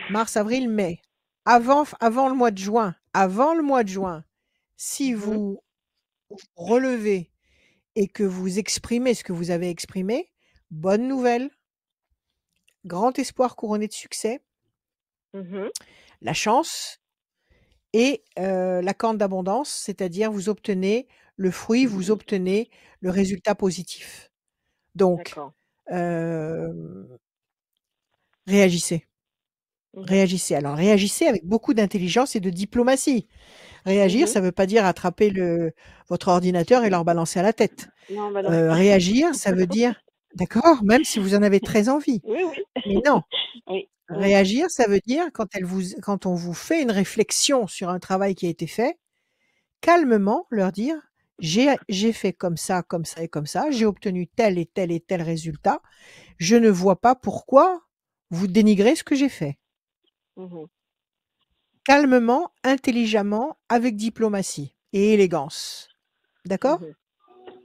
Mars, avril, mai. Avant le mois de juin, si vous relevez et que vous exprimez ce que vous avez exprimé, bonne nouvelle. Grand espoir couronné de succès. La chance et la corne d'abondance, c'est-à-dire vous obtenez le fruit, vous obtenez le résultat positif. Donc, réagissez. Réagissez. Alors, réagissez avec beaucoup d'intelligence et de diplomatie. Réagir, ça ne veut pas dire attraper votre ordinateur et leur balancer à la tête. Non, bah non. Réagir, ça veut dire, d'accord, même si vous en avez très envie. Oui. Mais non. Oui. Réagir, ça veut dire quand on vous fait une réflexion sur un travail qui a été fait, calmement leur dire j'ai fait comme ça et comme ça, j'ai obtenu tel et tel et tel résultat. Je ne vois pas pourquoi vous dénigrez ce que j'ai fait. Calmement, intelligemment, avec diplomatie et élégance. D'accord?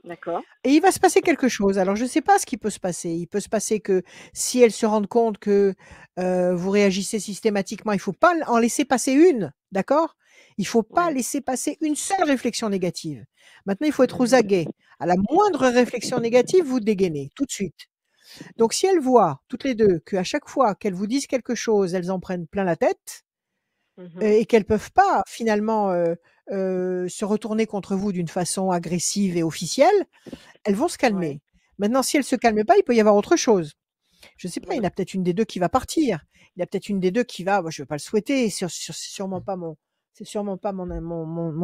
D'accord. Et il va se passer quelque chose. Alors, je ne sais pas ce qui peut se passer. Il peut se passer que si elles se rendent compte que vous réagissez systématiquement, il ne faut pas en laisser passer une. D'accord? Il ne faut pas laisser passer une seule réflexion négative. Maintenant, il faut être aux aguets. À la moindre réflexion négative, vous dégainez tout de suite. Donc, si elles voient, toutes les deux, qu'à chaque fois qu'elles vous disent quelque chose, elles en prennent plein la tête et qu'elles ne peuvent pas finalement se retourner contre vous d'une façon agressive et officielle, elles vont se calmer. Maintenant, si elles ne se calment pas, il peut y avoir autre chose. Je ne sais pas, il y en a peut-être une des deux qui va partir. Il y a peut-être une des deux qui va, je ne veux pas le souhaiter, c'est sûrement pas mon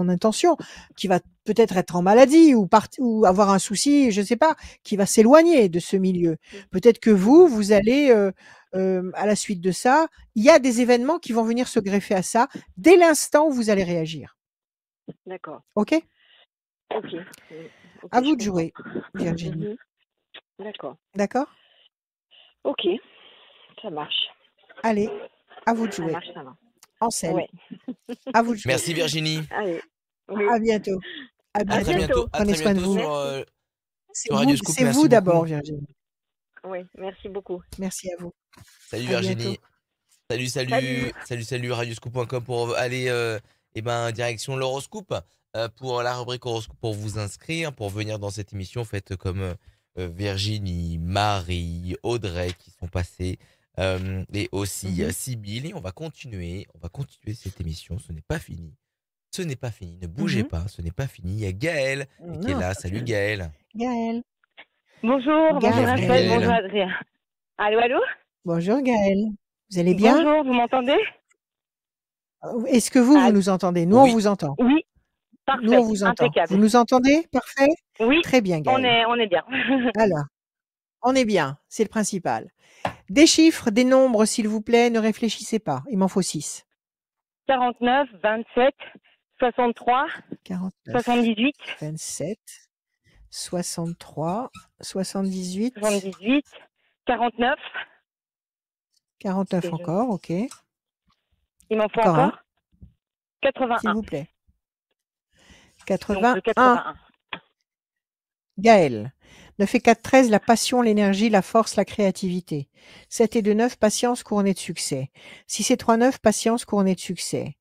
intention, qui va peut-être être en maladie ou avoir un souci, je ne sais pas, qui va s'éloigner de ce milieu. Peut-être que vous allez, à la suite de ça, il y a des événements qui vont venir se greffer à ça dès l'instant où vous allez réagir. D'accord. OK? OK. À vous de jouer, Virginie. D'accord. D'accord? OK, ça marche. Allez, à vous de jouer. Ça marche. En selle. Ouais. À vous de jouer. Merci Virginie. Allez. Oui. À bientôt. À À très bientôt. bientôt. À Prenez très soin de bientôt vous. sur sur Radio Scoop. C'est Merci vous beaucoup. d'abord, Virginie. Oui, merci beaucoup. Merci à vous. Salut À Virginie. bientôt. Salut radioscoop.com pour aller direction l'horoscope pour la rubrique horoscope pour vous inscrire, pour venir dans cette émission. Faites comme Virginie, Marie, Audrey qui sont passées et aussi Sybille. Et on va continuer cette émission. Ce n'est pas fini. Ce n'est pas fini. Ne bougez pas. Ce n'est pas fini. Il y a Gaël qui est Non, là. c'est pas Salut fini. Gaël. Gaël. Bonjour, bonjour Gaël. Raphaël, Gaël. bonjour Adrien. Allô, allô? Bonjour Gaël. Vous allez bien? Bonjour, vous m'entendez? Est-ce que vous Ah, nous entendez? Nous, Oui. on vous entend. oui, Nous, parfait, on vous entend. Vous impeccable. nous entendez? Parfait. Oui, Très bien, Gaël. on est bien. Alors, on est bien. C'est le principal. Des chiffres, des nombres, s'il vous plaît. Ne réfléchissez pas. Il m'en faut 6. 49, 27, 63, 49, 78, 27, 63, 78, 78, 49. 49 Et je- encore. OK. Il m'en faut Encore un. encore 81. S'il vous plaît. Donc 81. le 81. Gaël. 9 et 4, 13, la passion, l'énergie, la force, la créativité. 7 et 2, 9, patience couronnée de succès. 6 et 3, 9, patience couronnée de succès.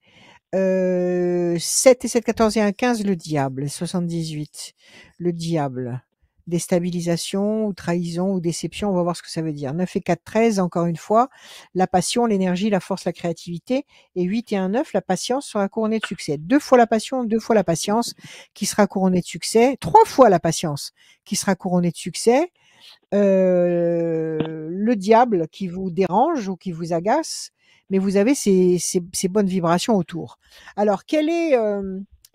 7 et 7, 14 et 1, 15, le diable. 78, le diable. Déstabilisation ou trahison ou déception, on va voir ce que ça veut dire. 9 et 4, 13, encore une fois, la passion, l'énergie, la force, la créativité. Et 8 et 1, 9, la patience sera couronnée de succès. 2 fois la passion, 2 fois la patience qui sera couronnée de succès. 3 fois la patience qui sera couronnée de succès. Le diable qui vous dérange ou qui vous agace, mais vous avez ces bonnes vibrations autour. Alors, quel est,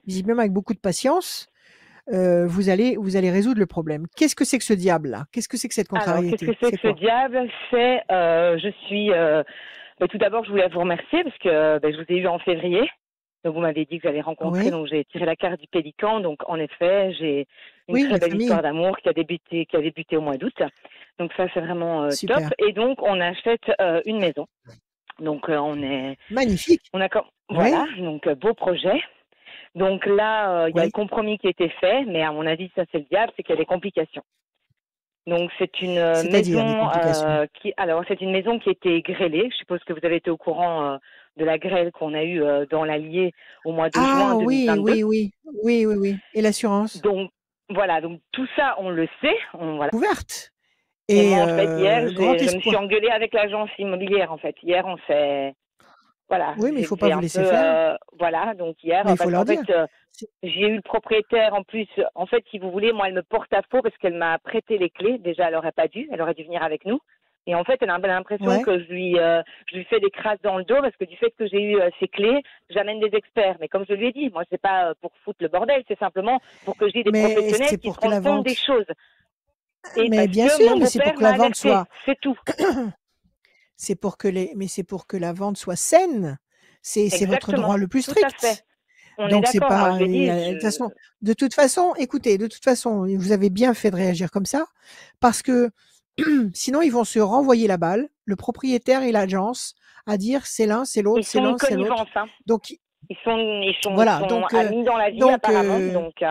visiblement avec beaucoup de patience, vous allez résoudre le problème. Qu'est-ce que c'est que ce diable-là? Qu'est-ce que c'est que cette Alors, contrariété? qu'est-ce que c'est que ce quoi? diable? C'est, je suis, tout d'abord, je voulais vous remercier parce que je vous ai eu en février. Donc, vous m'avez dit que j'allais rencontrer, Oui, donc j'ai tiré la carte du pélican. Donc, en effet, j'ai une oui, très la belle famille. histoire d'amour qui a débuté au mois d'août. Donc, ça, c'est vraiment top. Super. Et donc, on achète une maison. Donc, Magnifique. on a, Oui, voilà, donc beau projet. Donc là, il y a le oui. compromis qui a été fait, mais à mon avis, ça, c'est le diable, c'est qu'il y a des complications. Donc, c'est une C'est-à-dire des maison complications. c'est une maison qui a été grêlée. Je suppose que vous avez été au courant de la grêle qu'on a eue dans l'Allier au mois de juin Ah oui, 2022. oui, oui. Oui, oui, oui. Et l'assurance? Donc, voilà. Donc, tout ça, on le sait. Voilà. Couverte. Et Et moi, en fait, hier, grand je me suis espoir. engueulée avec l'agence immobilière, en fait. Hier, on s'est... Voilà, Oui, mais il faut pas j'ai vous un laisser peu... faire. voilà, donc hier, Mais il faut parce leur qu'en fait... dire. C'est- j'ai eu le propriétaire en plus. En fait, si vous voulez, moi, elle me porte à faux parce qu'elle m'a prêté les clés. Déjà, elle aurait pas dû. Elle aurait dû venir avec nous. Et en fait, elle a l'impression Ouais. que je lui fais des crasses dans le dos parce que du fait que j'ai eu ces clés, j'amène des experts. Mais comme je lui ai dit, moi, c'est pas pour foutre le bordel. C'est simplement pour que j'ai des Mais professionnels c'est qui pour se que la rendent compte des vente. choses. Et Mais parce bien que sûr, mon mais c'est pour beau-père que la m'a vente alerté. soit. C'est tout. C'est pour que la vente soit saine. C'est votre Exactement. droit le plus Tout à fait. strict. On est Donc c'est d'accord. Alors, pas. je l'ai dit. De toute façon, écoutez, de toute façon, vous avez bien fait de réagir comme ça, parce que sinon ils vont se renvoyer la balle, le propriétaire et l'agence, à dire c'est l'un, c'est l'autre, Ils c'est sont l'un, une c'est l'autre. connivence, hein. Donc Ils sont voilà. Donc amis dans la vie, apparemment. Donc,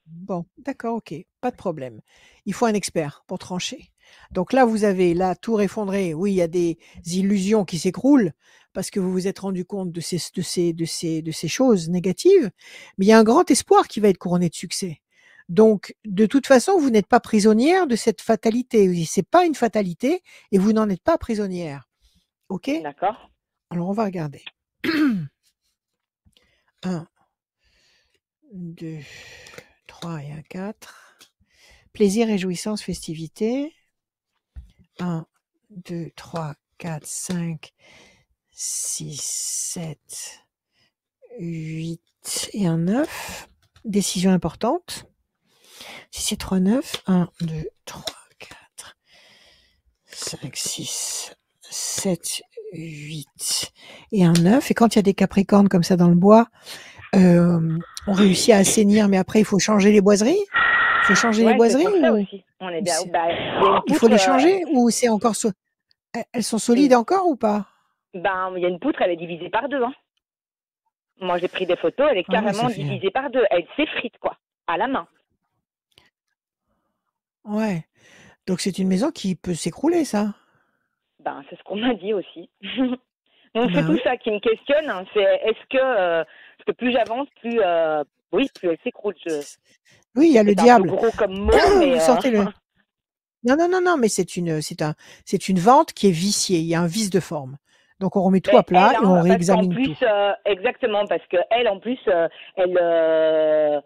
bon, d'accord, ok, pas de problème. Il faut un expert pour trancher. Donc là, vous avez la tour effondrée. Oui, il y a des illusions qui s'écroulent parce que vous vous êtes rendu compte de ces choses négatives. Mais il y a un grand espoir qui va être couronné de succès. Donc, de toute façon, vous n'êtes pas prisonnière de cette fatalité. C'est pas une fatalité et vous n'en êtes pas prisonnière. Ok? d'accord. Alors, on va regarder. 1, 2, 3 et un 4. Plaisir, réjouissance, festivité. 1, 2, 3, 4, 5, 6, 7, 8 et un 9. Décision importante. 6 et 3, 9. 1, 2, 3, 4, 5, 6, 7, 8 et un 9. Et quand il y a des capricornes comme ça dans le bois, on réussit à assainir, mais après il faut changer les boiseries. Il faut changer les Ouais, c'est boiseries pour ça ou aussi. On est bien. c'est- Il y a une il faut poutre, les changer ou c'est encore elles sont solides encore ou pas? il y a une poutre, elle est divisée par deux. Hein. Moi, j'ai pris des photos, elle est Ah oui, carrément ça fait. divisée par deux. Elle s'effrite, quoi, à la main. Ouais. Donc c'est une maison qui peut s'écrouler, ça? Ben, c'est ce qu'on m'a dit aussi. Ah Donc c'est ben tout oui. ça qui me questionne, hein. C'est parce que plus j'avance, plus elle s'écroule. Oui, il y a le C'est un peu diable. gros comme mot, mais Vous sortez-le. Non, non, non, non, mais c'est une vente qui est viciée. Il y a un vice de forme. Donc on remet tout à ben, plat elle, et on hein, parce qu'en réexamine plus, tout. exactement, parce que elle, en plus, elle, euh,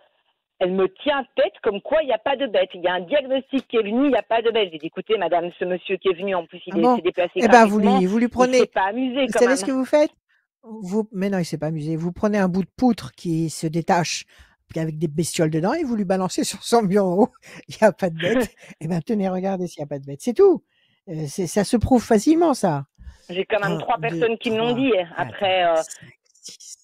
elle me tient tête comme quoi il n'y a pas de bête. Il y a un diagnostic qui est venu, il n'y a pas de bête. J'ai dit, écoutez, madame, ce monsieur qui est venu, en plus, Ah bon? s'est déplacé Eh ben, gratuitement, vous lui il s'est prenez. pas amusé Vous quand savez ce que même. vous faites? Mais non, il s'est pas amusé. Vous prenez un bout de poutre qui se détache avec des bestioles dedans et vous lui balancez sur son bureau. Il n'y a pas de bête. Eh ben, tenez, regardez s'il n'y a pas de bête. C'est tout. Ça se prouve facilement, ça. J'ai quand même 1, 3 2, personnes qui me l'ont 3, dit. 4, Après, 5, 6.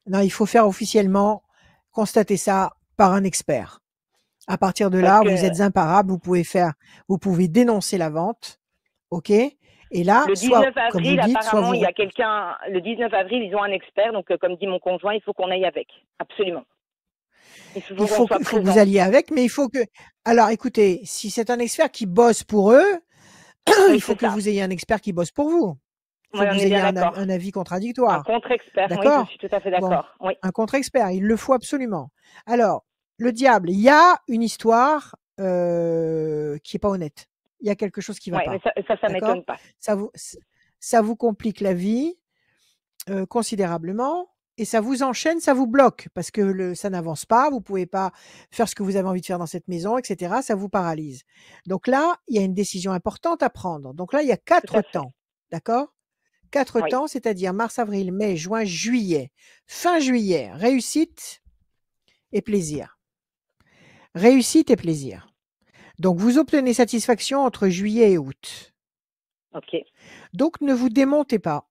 Non, il faut faire officiellement constater ça par un expert. À partir de parce là, que vous êtes imparable, vous pouvez dénoncer la vente, OK? Et là, le soit, 19 comme vous avril, dites, soit apparemment, il y vous, a quelqu'un. Le 19 avril, ils ont un expert. Donc, comme dit mon conjoint, il faut qu'on aille avec. Absolument. Il faut il qu'on soit faut que vous présent. alliez avec, mais il faut que, alors écoutez, si c'est un expert qui bosse pour eux, il Oui, faut c'est que ça. vous ayez un expert qui bosse pour vous. Il Oui, faut que on vous est ayez bien d'accord. un avis Un contradictoire. contre-expert. Oui, je D'accord? suis tout à fait Bon, d'accord. Oui. un contre-expert, il le faut absolument. Alors, le diable, il y a une histoire qui est pas honnête. Il y a quelque chose qui va Oui, mais pas. ça D'accord? m'étonne pas. Ça vous complique la vie considérablement et ça vous enchaîne, ça vous bloque parce que ça n'avance pas, vous pouvez pas faire ce que vous avez envie de faire dans cette maison, etc. Ça vous paralyse. Donc là, il y a une décision importante à prendre. Donc là, il y a Tout 4 à fait. temps. D'accord? 4 Oui. temps, c'est-à-dire mars, avril, mai, juin, juillet. Fin juillet, réussite et plaisir. Réussite et plaisir. Donc vous obtenez satisfaction entre juillet et août. OK. Donc ne vous démontez pas.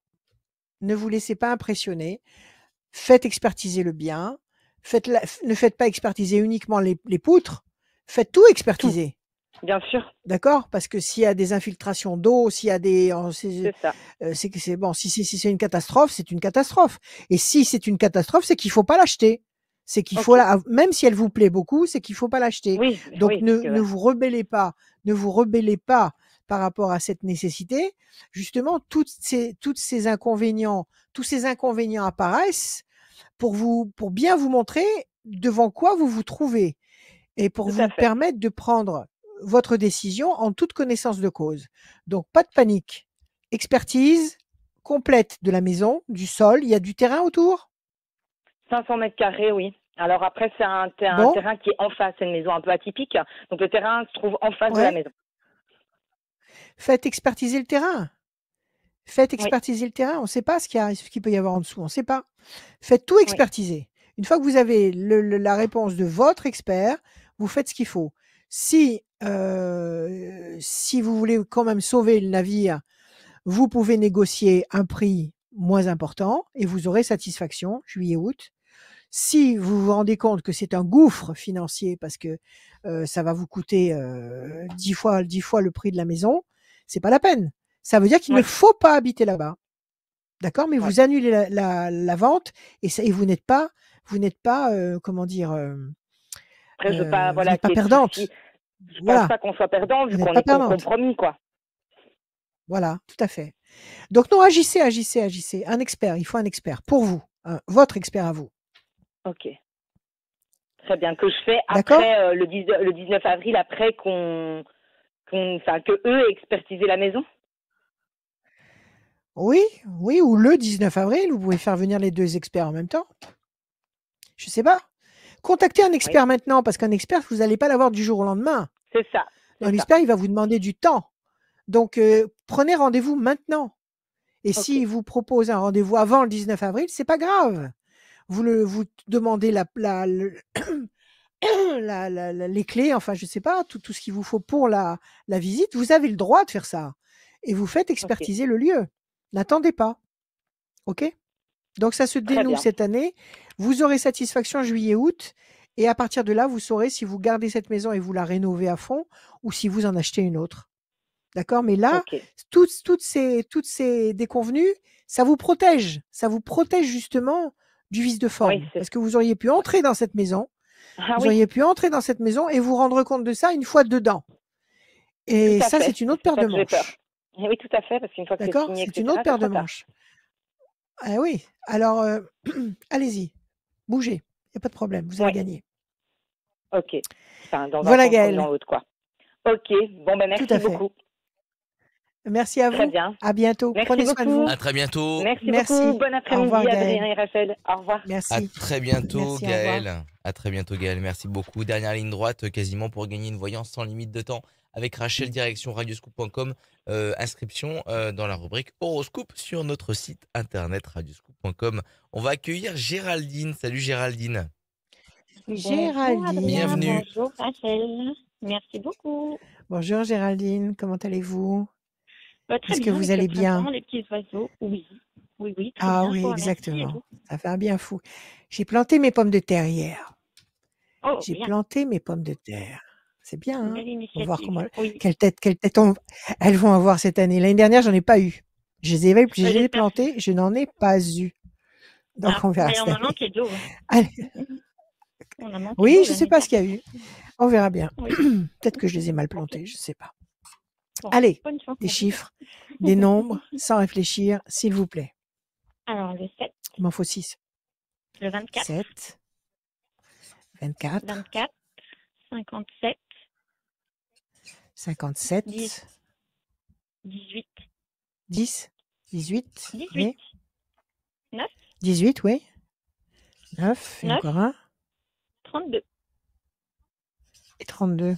Ne vous laissez pas impressionner. Faites expertiser le bien. Ne faites pas expertiser uniquement les poutres. Faites tout Tout. expertiser. Bien sûr. D'accord? Parce que s'il y a des infiltrations d'eau, s'il y a des, C'est ça. c'est que c'est bon. Si c'est une catastrophe, c'est une catastrophe. Et si c'est une catastrophe, c'est qu'il faut pas l'acheter. C'est qu'il faut OK. même si elle vous plaît beaucoup, c'est qu'il faut pas l'acheter. Oui, Donc oui, parce que ne vous rebellez pas, ne vous rebellez pas par rapport à cette nécessité. Justement, tous ces inconvénients apparaissent pour bien vous montrer devant quoi vous vous trouvez et pour tout à vous fait. permettre de prendre votre décision en toute connaissance de cause. Donc pas de panique. Expertise complète de la maison, du sol. Il y a du terrain autour? 500 mètres carrés, oui. Alors après, c'est un Bon, terrain qui est en face. C'est une maison un peu atypique. Donc le terrain se trouve en face de la ouais. maison. Faites expertiser le terrain. Faites Oui, expertiser le terrain. On ne sait pas ce qu'il peut y avoir en dessous. On ne sait pas. Faites tout oui. expertiser. Une fois que vous avez la réponse de votre expert, vous faites ce qu'il faut. Si vous voulez quand même sauver le navire, vous pouvez négocier un prix moins important et vous aurez satisfaction juillet-août. Si vous vous rendez compte que c'est un gouffre financier parce que ça va vous coûter 10 fois le prix de la maison, c'est pas la peine. Ça veut dire qu'il ne Oui, faut pas habiter là-bas. D'accord? Mais oui. vous annulez la vente et vous n'êtes pas, comment dire, Après, je veux pas, vous voilà, n'êtes pas qu'il y ait de soucis. perdante. Je pense Voilà, pas qu'on soit perdant vous vu n'êtes qu'on pas est perdante. compromis, quoi. Voilà, tout à fait. Donc non, agissez. Un expert, il faut un expert pour vous, votre expert à vous. OK. Très bien. Que je fais D'accord? après le 19 avril, après enfin, que eux aient expertisé la maison? Oui, oui, ou le 19 avril, vous pouvez faire venir les 2 experts en même temps. Je sais pas. Contactez un Oui, expert maintenant parce qu'un expert, vous n'allez pas l'avoir du jour au lendemain. c'est ça. Un C'est ça. expert, il va vous demander du temps. Donc prenez rendez-vous maintenant. Et OK. s'il vous propose un rendez-vous avant le 19 avril, c'est pas grave. Vous demandez les clés, enfin je sais pas, tout ce qu'il vous faut pour la visite. Vous avez le droit de faire ça. Et vous faites OK. expertiser le lieu. N'attendez pas. OK? Donc ça se Très dénoue bien. cette année. Vous aurez satisfaction juillet-août et à partir de là, vous saurez si vous gardez cette maison et vous la rénovez à fond ou si vous en achetez une autre. D'accord? Mais là, OK. toutes ces déconvenues, ça vous protège. Ça vous protège justement du vice de Oui, forme parce que vous auriez pu entrer dans cette maison, Ah Vous oui, auriez pu entrer dans cette maison et vous rendre compte de ça une fois dedans. tout Et à ça, fait. c'est une autre C'est paire ça de que j'ai peur. manches. Et oui, tout à fait, parce qu'une fois que c'est D'accord? signé, C'est une etc., autre c'est paire de trop tard. manches. Ah oui. Alors, allez-y, bougez. Il n'y a pas de problème, vous avez Oui, gagné. ok. Enfin, dans un Voilà, sens comme dans Gaëlle. l'autre, quoi. Ok, bon, ben Tout merci à fait. beaucoup. Merci à Très vous. bien. À bientôt. Merci Prenez soin de vous. beaucoup. À très bientôt. Merci beaucoup. Merci. Bon Au revoir, après-midi, Adrien Gaëlle. et Raphaël. Au revoir. À Merci. très bientôt, Merci, au revoir. Gaël. À très bientôt, Gaël. Merci beaucoup. Dernière ligne droite, quasiment pour gagner une voyance sans limite de temps avec Rachel, direction radioscoop.com. Inscription dans la rubrique horoscope sur notre site internet radioscoop.com. On va accueillir Géraldine. Salut Géraldine. Bonjour Adrien, Géraldine. Bienvenue. bonjour Rachel. Merci beaucoup. Bonjour Géraldine, comment allez-vous? Très Est-ce que bien, vous avec le allez bien? printemps, les petits oiseaux. Oui, oui, oui, très Ah bien, je oui, vous remercie. Et exactement. vous? Ça fait un bien fou. J'ai planté mes pommes de terre hier. Oh, J'ai bien, planté mes pommes de terre. C'est bien, une hein? belle On va voir initiative. Oui, quelle tête elles vont avoir cette année. L'année dernière, j'en ai pas eu. Je les ai j'espère. plantées, je n'en ai pas eu. Donc, Ah, on verra mais cette on a année. manqué d'eau. Allez. On a manqué Oui, d'eau je sais l'année pas ce qu'il y a dernière. eu. On verra bien. Oui, Peut-être que je les ai mal ok. plantées, je sais pas. Bon, Allez, bonne chance. des chiffres, des nombres, sans réfléchir, s'il vous plaît. Alors, le 7, Il m'en faut 6. le 24, 7, 24, 24, 57, 57, 10, 18, 10, 18, 18, oui. 9, 18, oui. 9, et 9, encore un. 32. Et 32.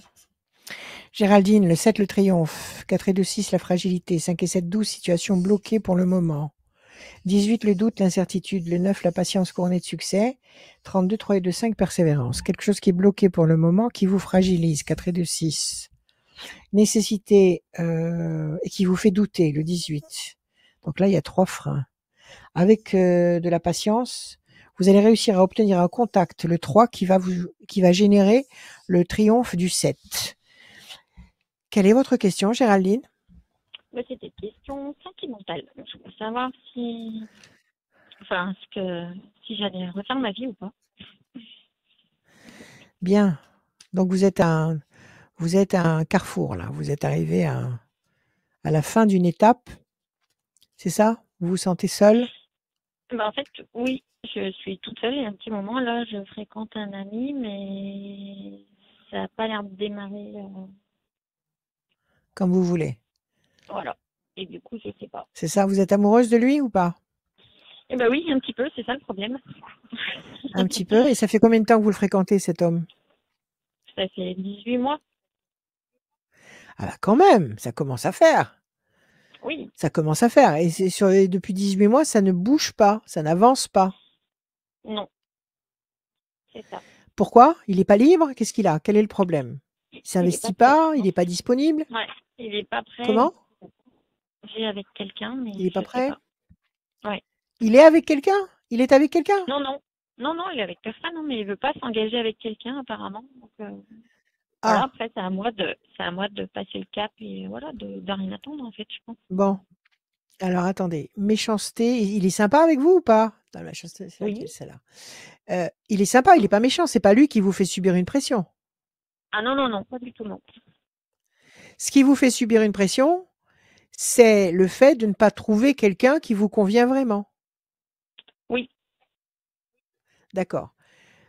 Géraldine, le 7, le triomphe. 4 et 2, 6, la fragilité. 5 et 7, 12, situation bloquée pour le moment. 18, le doute, l'incertitude. Le 9, la patience couronnée de succès. 32, 3 et 2, 5, persévérance. Quelque chose qui est bloqué pour le moment, qui vous fragilise. 4 et 2, 6. Nécessité et qui vous fait douter. Le 18. Donc là, il y a 3 freins. Avec de la patience, vous allez réussir à obtenir un contact, le 3, qui va générer le triomphe du 7. Quelle est votre question, Géraldine? C'était une question sentimentale. Je voulais savoir si j'allais refaire ma vie ou pas. Bien. Donc vous êtes à un carrefour là. Vous êtes arrivé à la fin d'une étape. C'est ça? Vous vous sentez seul? En fait, oui, je suis toute seule il y a un petit moment. Là, je fréquente un ami, mais ça n'a pas l'air de démarrer. Comme vous voulez. Voilà. Et du coup, je sais pas. C'est ça? Vous êtes amoureuse de lui ou pas? Oui, un petit peu, c'est ça le problème. Un petit peu. Et ça fait combien de temps que vous le fréquentez, cet homme? Ça fait 18 mois. Ah bah quand même, ça commence à faire. Oui. Ça commence à faire. Et depuis 18 mois, ça ne bouge pas, ça n'avance pas. Non. C'est ça. Pourquoi? Il n'est pas libre? Qu'est-ce qu'il a? Quel est le problème? Il s'investit pas? Il n'est pas disponible? Ouais, il n'est pas prêt. Comment? J'ai avec quelqu'un, mais il n'est pas prêt? Ouais. Il est avec quelqu'un? Il est avec quelqu'un? Non, il est avec personne, mais il veut pas s'engager avec quelqu'un apparemment. Donc, voilà, après c'est à moi de passer le cap et voilà, de rien attendre en fait, je pense. Bon. Alors attendez, méchanceté, il est sympa avec vous ou pas? La méchanceté, c'est laquelle, celle-là? Il est sympa, il n'est pas méchant, c'est pas lui qui vous fait subir une pression. Ah non, pas du tout, non. Ce qui vous fait subir une pression, c'est le fait de ne pas trouver quelqu'un qui vous convient vraiment. Oui. D'accord.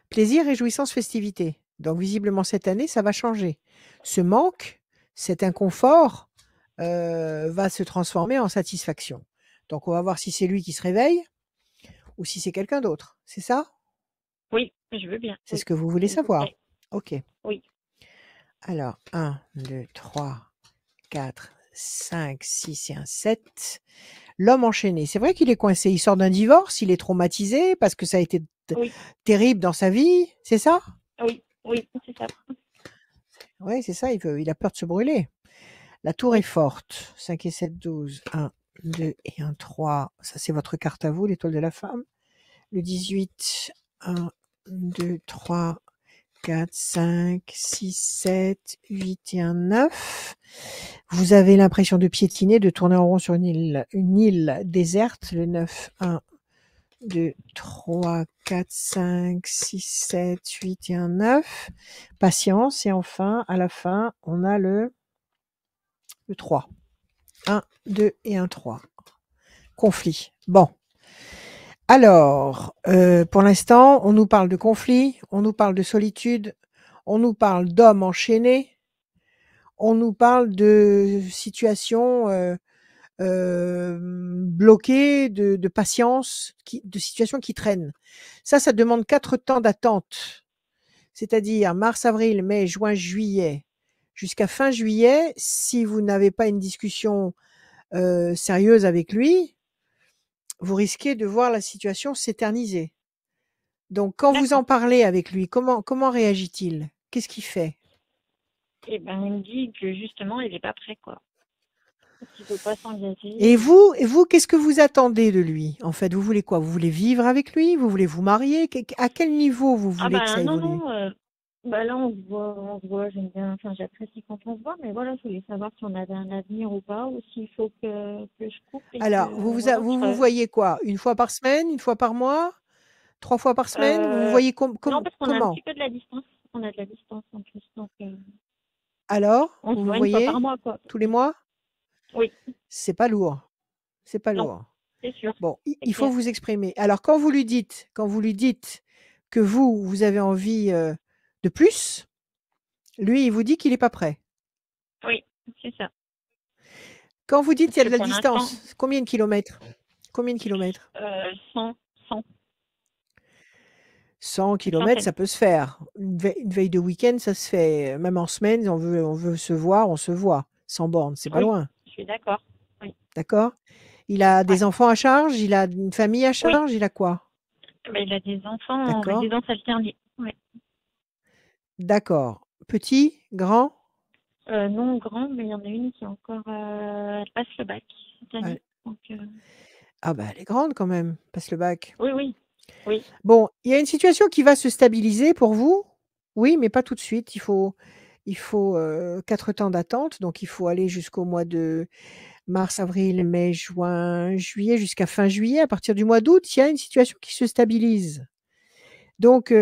Plaisir, réjouissance, festivité. Donc visiblement cette année, ça va changer. Ce manque, cet inconfort va se transformer en satisfaction. Donc on va voir si c'est lui qui se réveille ou si c'est quelqu'un d'autre. C'est ça? Oui, je veux bien. C'est ce que vous voulez savoir? Ok. Oui. Alors 1, 2, 3, 4, 5, 6 et un 7. L'homme enchaîné. C'est vrai qu'il est coincé. Il sort d'un divorce, il est traumatisé parce que ça a été terrible dans sa vie. C'est ça? Oui, c'est ça. Oui, c'est ça. Il a peur de se brûler. La tour est forte. 5 et 7, 12. 1, 2 et 1, 3. Ça, c'est votre carte à vous, l'étoile de la femme. Le 18. 1, 2, 3, 4, 5, 6, 7, 8 et un 9. Vous avez l'impression de piétiner, de tourner en rond sur une île déserte. Le 9, 1, 2, 3, 4, 5, 6, 7, 8 et un 9. Patience. Et enfin, à la fin, on a le 3. 1, 2 et un 3. Conflit. Bon. Alors, pour l'instant, on nous parle de conflit, on nous parle de solitude, on nous parle d'hommes enchaînés, on nous parle de situations bloquées, de patience, de situations qui traînent. Ça demande 4 temps d'attente, c'est-à-dire mars, avril, mai, juin, juillet. Jusqu'à fin juillet, si vous n'avez pas une discussion sérieuse avec lui, vous risquez de voir la situation s'éterniser. Donc, quand vous en D'accord. parlez avec lui, comment réagit-il? Qu'est-ce qu'il fait? Et ben, il me dit que justement, il n'est pas prêt, quoi. Qu'il ne veut pas s'engager. Et vous, qu'est-ce que vous attendez de lui? En fait, vous voulez quoi? Vous voulez vivre avec lui? Vous voulez vous marier? À quel niveau vous Ah voulez que ça ben non, évolue? non. Bah là, on se voit, j'aime bien, enfin, j'apprécie quand on se voit, mais voilà, je voulais savoir si on avait un avenir ou pas, ou s'il faut que je coupe et Alors, que, voilà, vous voyez quoi? Une fois par semaine? Une fois par mois? 3 fois par semaine? Vous vous voyez non, parce qu'on a un comment? petit peu de la distance. On a de la distance en plus, donc Alors, on se vous vous voit une fois par voyez? mois, quoi. Tous les mois? Oui, C'est pas lourd. C'est pas non, lourd. c'est sûr, Bon, c'est il faut clair. vous exprimer. Alors, quand vous lui dites que vous avez envie de plus, lui, il vous dit qu'il n'est pas prêt. Oui, c'est ça. Quand vous dites Parce qu'il y a que de la pour l'instant, distance, combien de kilomètres? Combien de kilomètres? 100, 100, 100 une kilomètres, ça centaine. peut se faire. Une veille de week-end, ça se fait. Même en semaine, on veut se voir, on se voit. Sans borne, c'est pas Oui, loin. je suis d'accord. Oui, D'accord? Il a ouais, des enfants à charge? Il a une famille à oui. charge? Il a quoi? Mais il a des enfants en D'accord? résidence alternée. Ouais. D'accord. Petit? Grand? Non grand, mais il y en a une qui est encore, elle passe le bac cette année. Ouais. Donc, Ah bah, elle est grande quand même, passe le bac. oui, oui, oui, Bon, il y a une situation qui va se stabiliser pour vous. Oui, mais pas tout de suite. Il faut 4 temps d'attente, donc il faut aller jusqu'au mois de mars, avril, mai, juin, juillet, jusqu'à fin juillet. À partir du mois d'août, il y a une situation qui se stabilise. Donc,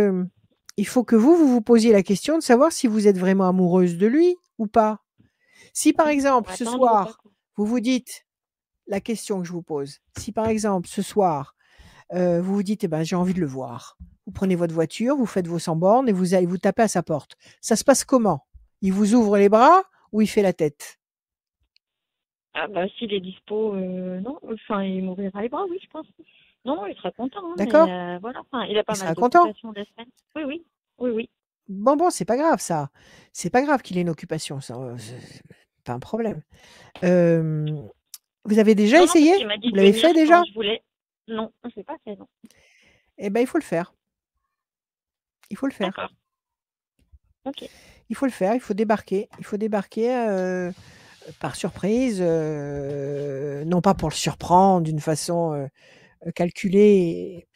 il faut que vous vous posiez la question de savoir si vous êtes vraiment amoureuse de lui ou pas. Si par oui. Faut exemple, ce attendre ou pas, soir, quoi. vous vous dites la question que je vous pose, si par exemple, ce soir, vous vous dites: «Eh ben, j'ai envie de le voir». Vous prenez votre voiture, vous faites vos 100 bornes et vous allez vous tapez à sa porte. Ça se passe comment? Il vous ouvre les bras ou il fait la tête? Ah bah, s'il est dispo, non, enfin, il m'ouvrira les bras, oui, je pense. Non, non, il sera content, hein, mais D'accord? voilà, enfin, il a Il pas mal sera content? d'occupations la semaine. Oui, oui, oui, oui. Bon, c'est pas grave ça. C'est pas grave qu'il ait une occupation, ça, c'est pas un problème. Hem, vous avez déjà Non, non, parce essayé? qu'il m'a dit Vous de l'avez venir fait quand déjà? je voulais. Non, je l'ai pas fait, non. Eh ben, il faut le faire. Il faut le faire. D'accord, OK. Il faut le faire, il faut débarquer. Il faut débarquer, par surprise, non pas pour le surprendre d'une façon, calculée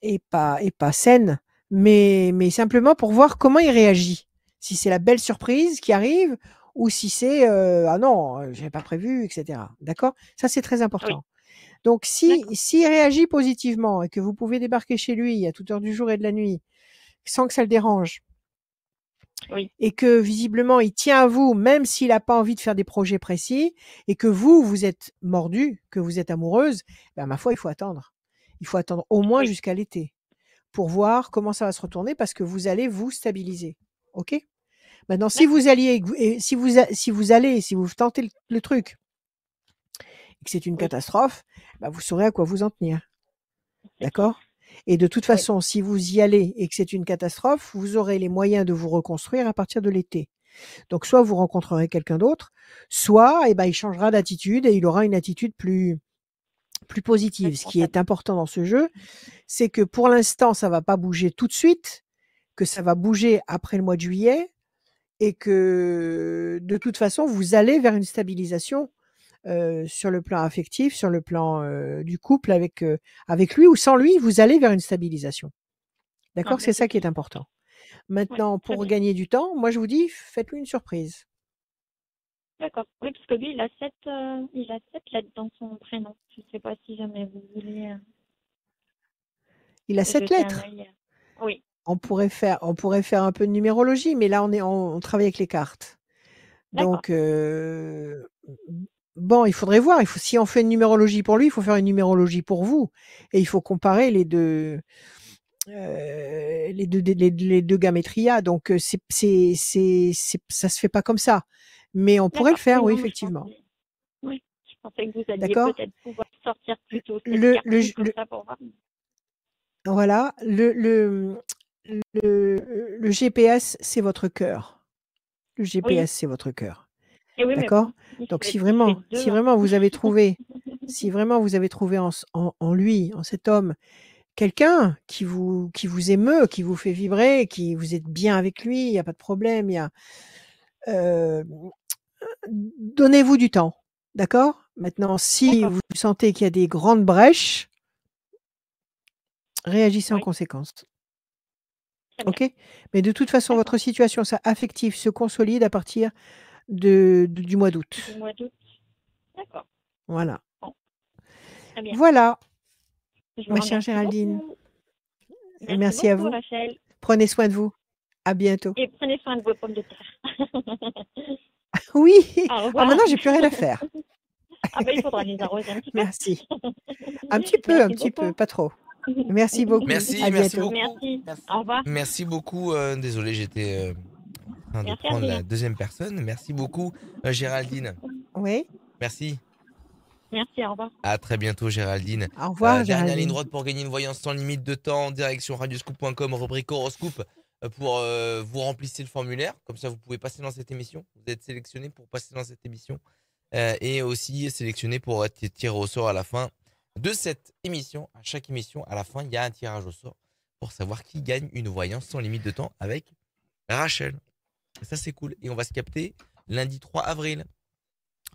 et pas saine, mais simplement pour voir comment il réagit. Si c'est la belle surprise qui arrive ou si c'est, «Ah non, j'avais pas prévu» et cetera. D'accord? Ça, c'est très Oui, important. Donc d'accord. s'il réagit positivement et que vous pouvez débarquer chez lui à toute heure du jour et de la nuit, sans que ça le dérange Oui, et que visiblement il tient à vous, même s'il a pas envie de faire des projets précis et que vous êtes mordue, que vous êtes amoureuse, ben, ma foi, il faut attendre. Il faut attendre au moins oui, jusqu'à l'été pour voir comment ça va se retourner parce que vous allez vous stabiliser. OK? Maintenant si d'accord. vous alliez et que vous et si vous allez, si vous tentez le truc et que c'est une Oui, catastrophe, bah, vous saurez à quoi vous en tenir. c'est clair. D'accord? Et de toute Oui, façon, si vous y allez et que c'est une catastrophe, vous aurez les moyens de vous reconstruire à partir de l'été. Donc soit vous rencontrerez quelqu'un d'autre, soit, eh ben, il changera d'attitude et il aura une attitude plus positive. Ce qui responsable. est important dans ce jeu, c'est que pour l'instant, ça va pas bouger tout de suite, que ça va bouger après le mois de juillet et que de toute façon, vous allez vers une stabilisation, sur le plan affectif, sur le plan, du couple avec lui ou sans lui, vous allez vers une stabilisation. Non, D'accord? mais C'est c'est ça qui est clair. important. Oui, Maintenant très pour bien. gagner du temps, moi je vous dis, faites-lui une surprise. D'accord. Oui, parce que lui, il a 7 lettres dans son prénom. Je sais pas si jamais vous voulez. Il a 7 jeter un lettres. œil. Oui, On pourrait faire un peu de numérologie, mais là, on travaille avec les cartes. d'accord. Donc, bon, il faudrait voir. Si on fait une numérologie pour lui, il faut faire une numérologie pour vous. Et il faut comparer les deux gamétrias. Donc, ça se fait pas comme ça. Mais on pourrait le D'accord. faire, Oui, oui, non, mais effectivement. je pensais que vous alliez D'accord? peut-être pouvoir sortir plutôt cette Le, le, carte comme le- ça pour voir. voilà, le GPS, c'est votre cœur. Le Oui, GPS, c'est votre cœur. et oui, mais D'accord? bon, Donc, si il fait vraiment 2, hein. vous avez trouvé, en lui, en cet homme, quelqu'un qui vous émeut, qui vous fait vibrer, qui vous êtes bien avec lui, il y a pas de problème, donnez-vous du temps. D'accord? Maintenant, si D'accord. vous sentez qu'il y a des grandes brèches, réagissez en Oui, conséquence. très bien. OK? Mais de toute façon, D'accord. votre situation affective se consolide à partir du mois d'août. Du mois d'août. D'accord. Voilà. Bon, très bien. Voilà, Je vous ma chère remercie Géraldine. beaucoup. Et Merci merci à beaucoup, vous. Rachel. Prenez soin de vous. À bientôt. Et prenez soin de vos pommes de terre. Oui! Au Ah, revoir. maintenant, j'ai plus rien à faire. Ah ben, il faudra les arroser un petit peu. Merci. Un petit peu, Merci beaucoup. pas trop. Merci beaucoup. Merci, À merci bientôt. beaucoup. Merci. Au revoir. Merci beaucoup. Désolé, j'étais en train de Merci, prendre la Adrien. deuxième personne. Merci beaucoup, Géraldine. Oui. Merci. Merci, au revoir. À très bientôt, Géraldine. Au revoir, Dernière ligne Géraldine. droite pour gagner une voyance sans limite de temps. Direction radioscoop.com, rubrique horoscope, pour vous remplissez le formulaire. Comme ça, vous pouvez passer dans cette émission. Vous êtes sélectionné pour passer dans cette émission. Et aussi sélectionné pour être tiré au sort à la fin de cette émission. À chaque émission, à la fin, il y a un tirage au sort pour savoir qui gagne une voyance sans limite de temps avec Rachel. Et ça, c'est cool. Et on va se capter lundi 3 avril.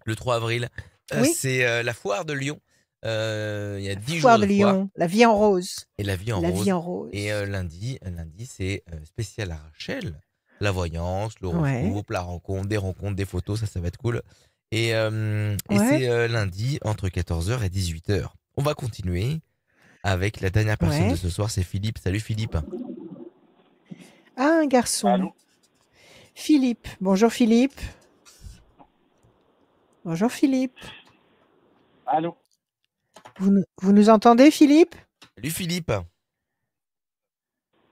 Le 3 avril, Oui. c'est la foire de Lyon. Il y a 10 Foire jours de de foire. Lyon, la vie en rose. Et la vie en La rose. vie en rose. Et lundi, c'est spécial à Rachel. La voyance, l'horoscope, la rencontre, des photos, ça va être cool. Et c'est lundi entre 14h et 18h. On va continuer avec la dernière personne de ce soir, c'est Philippe. Salut Philippe. Ah, un garçon. Allô? Philippe. Bonjour Philippe. Bonjour Philippe. Allô? Vous nous entendez, Philippe? Salut Philippe.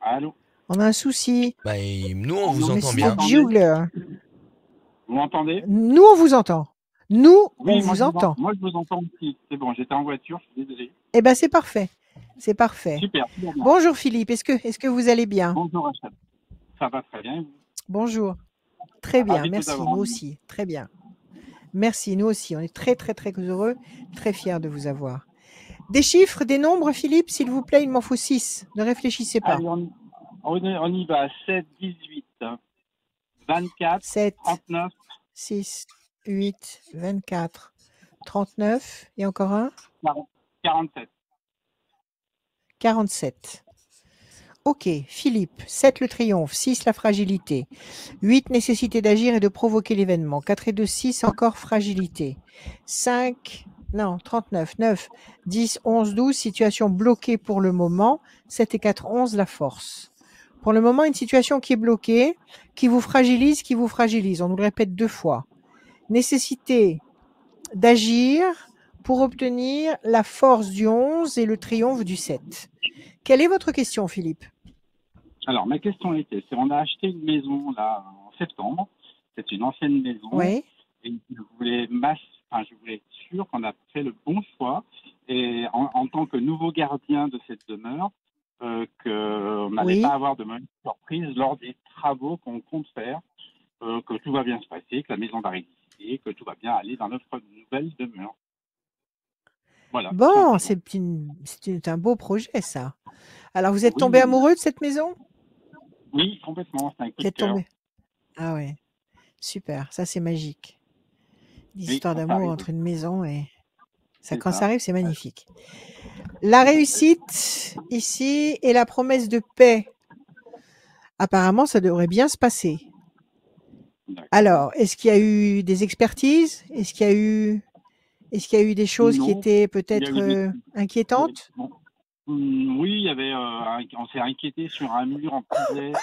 Allô? On a un souci. Bah, nous, on vous Mais entend c'est bien. notre Jougler. Vous m'entendez? Nous, on vous entend. Nous, Oui, on vous entend. Moi, je vous entends aussi. C'est bon, j'étais en voiture, je suis désolé. Eh bien, c'est parfait. C'est parfait. Super. Bien. Bonjour Philippe, est-ce que vous allez bien? Bonjour Rachel. Ça va très bien. Et vous? Bonjour. Très bien, Ravi de vous merci. avoir Nous en ligne. aussi. Très bien. Merci, nous aussi. On est très, très, très heureux, très fiers de vous avoir. Des chiffres, des nombres, Philippe, s'il vous plaît, il m'en faut 6. Ne réfléchissez pas. Allez, on y va. 7, 18, 24, 7, 39, 6, 8, 24, 39. Et encore un? 47. 47. Ok, Philippe, 7 le triomphe, 6 la fragilité, 8 nécessité d'agir et de provoquer l'événement, 4 et 2, 6 encore fragilité, 5, non, 39, 9, 10, 11, 12, situation bloquée pour le moment, 7 et 4, 11 la force. Pour le moment, une situation qui est bloquée, qui vous fragilise, on nous le répète 2 fois. Nécessité d'agir pour obtenir la force du 11 et le triomphe du 7. Quelle est votre question, Philippe? Alors, ma question était, on a acheté une maison là en septembre. C'est une ancienne maison. Oui. Et je voulais être sûr qu'on a fait le bon choix. Et en tant que nouveau gardien de cette demeure, qu'on n'allait pas avoir de mauvaise surprise lors des travaux qu'on compte faire, que tout va bien se passer, que la maison va résister, que tout va bien aller dans notre nouvelle demeure. Voilà. Bon, c'est un beau projet, ça. Alors, vous êtes tombé amoureux de cette maison? Oui, complètement. C'est un coup de cœur. Ah ouais, super. Ça, c'est magique. L'histoire Oui, d'amour entre une maison et... Quand ça ça arrive, c'est magnifique. La réussite, ici, et la promesse de paix. Apparemment, ça devrait bien se passer. Alors, est-ce qu'il y a eu des expertises? Est-ce qu'il y a eu des choses qui étaient peut-être inquiétantes? Oui, il y avait, on s'est inquiété sur un mur en pisé.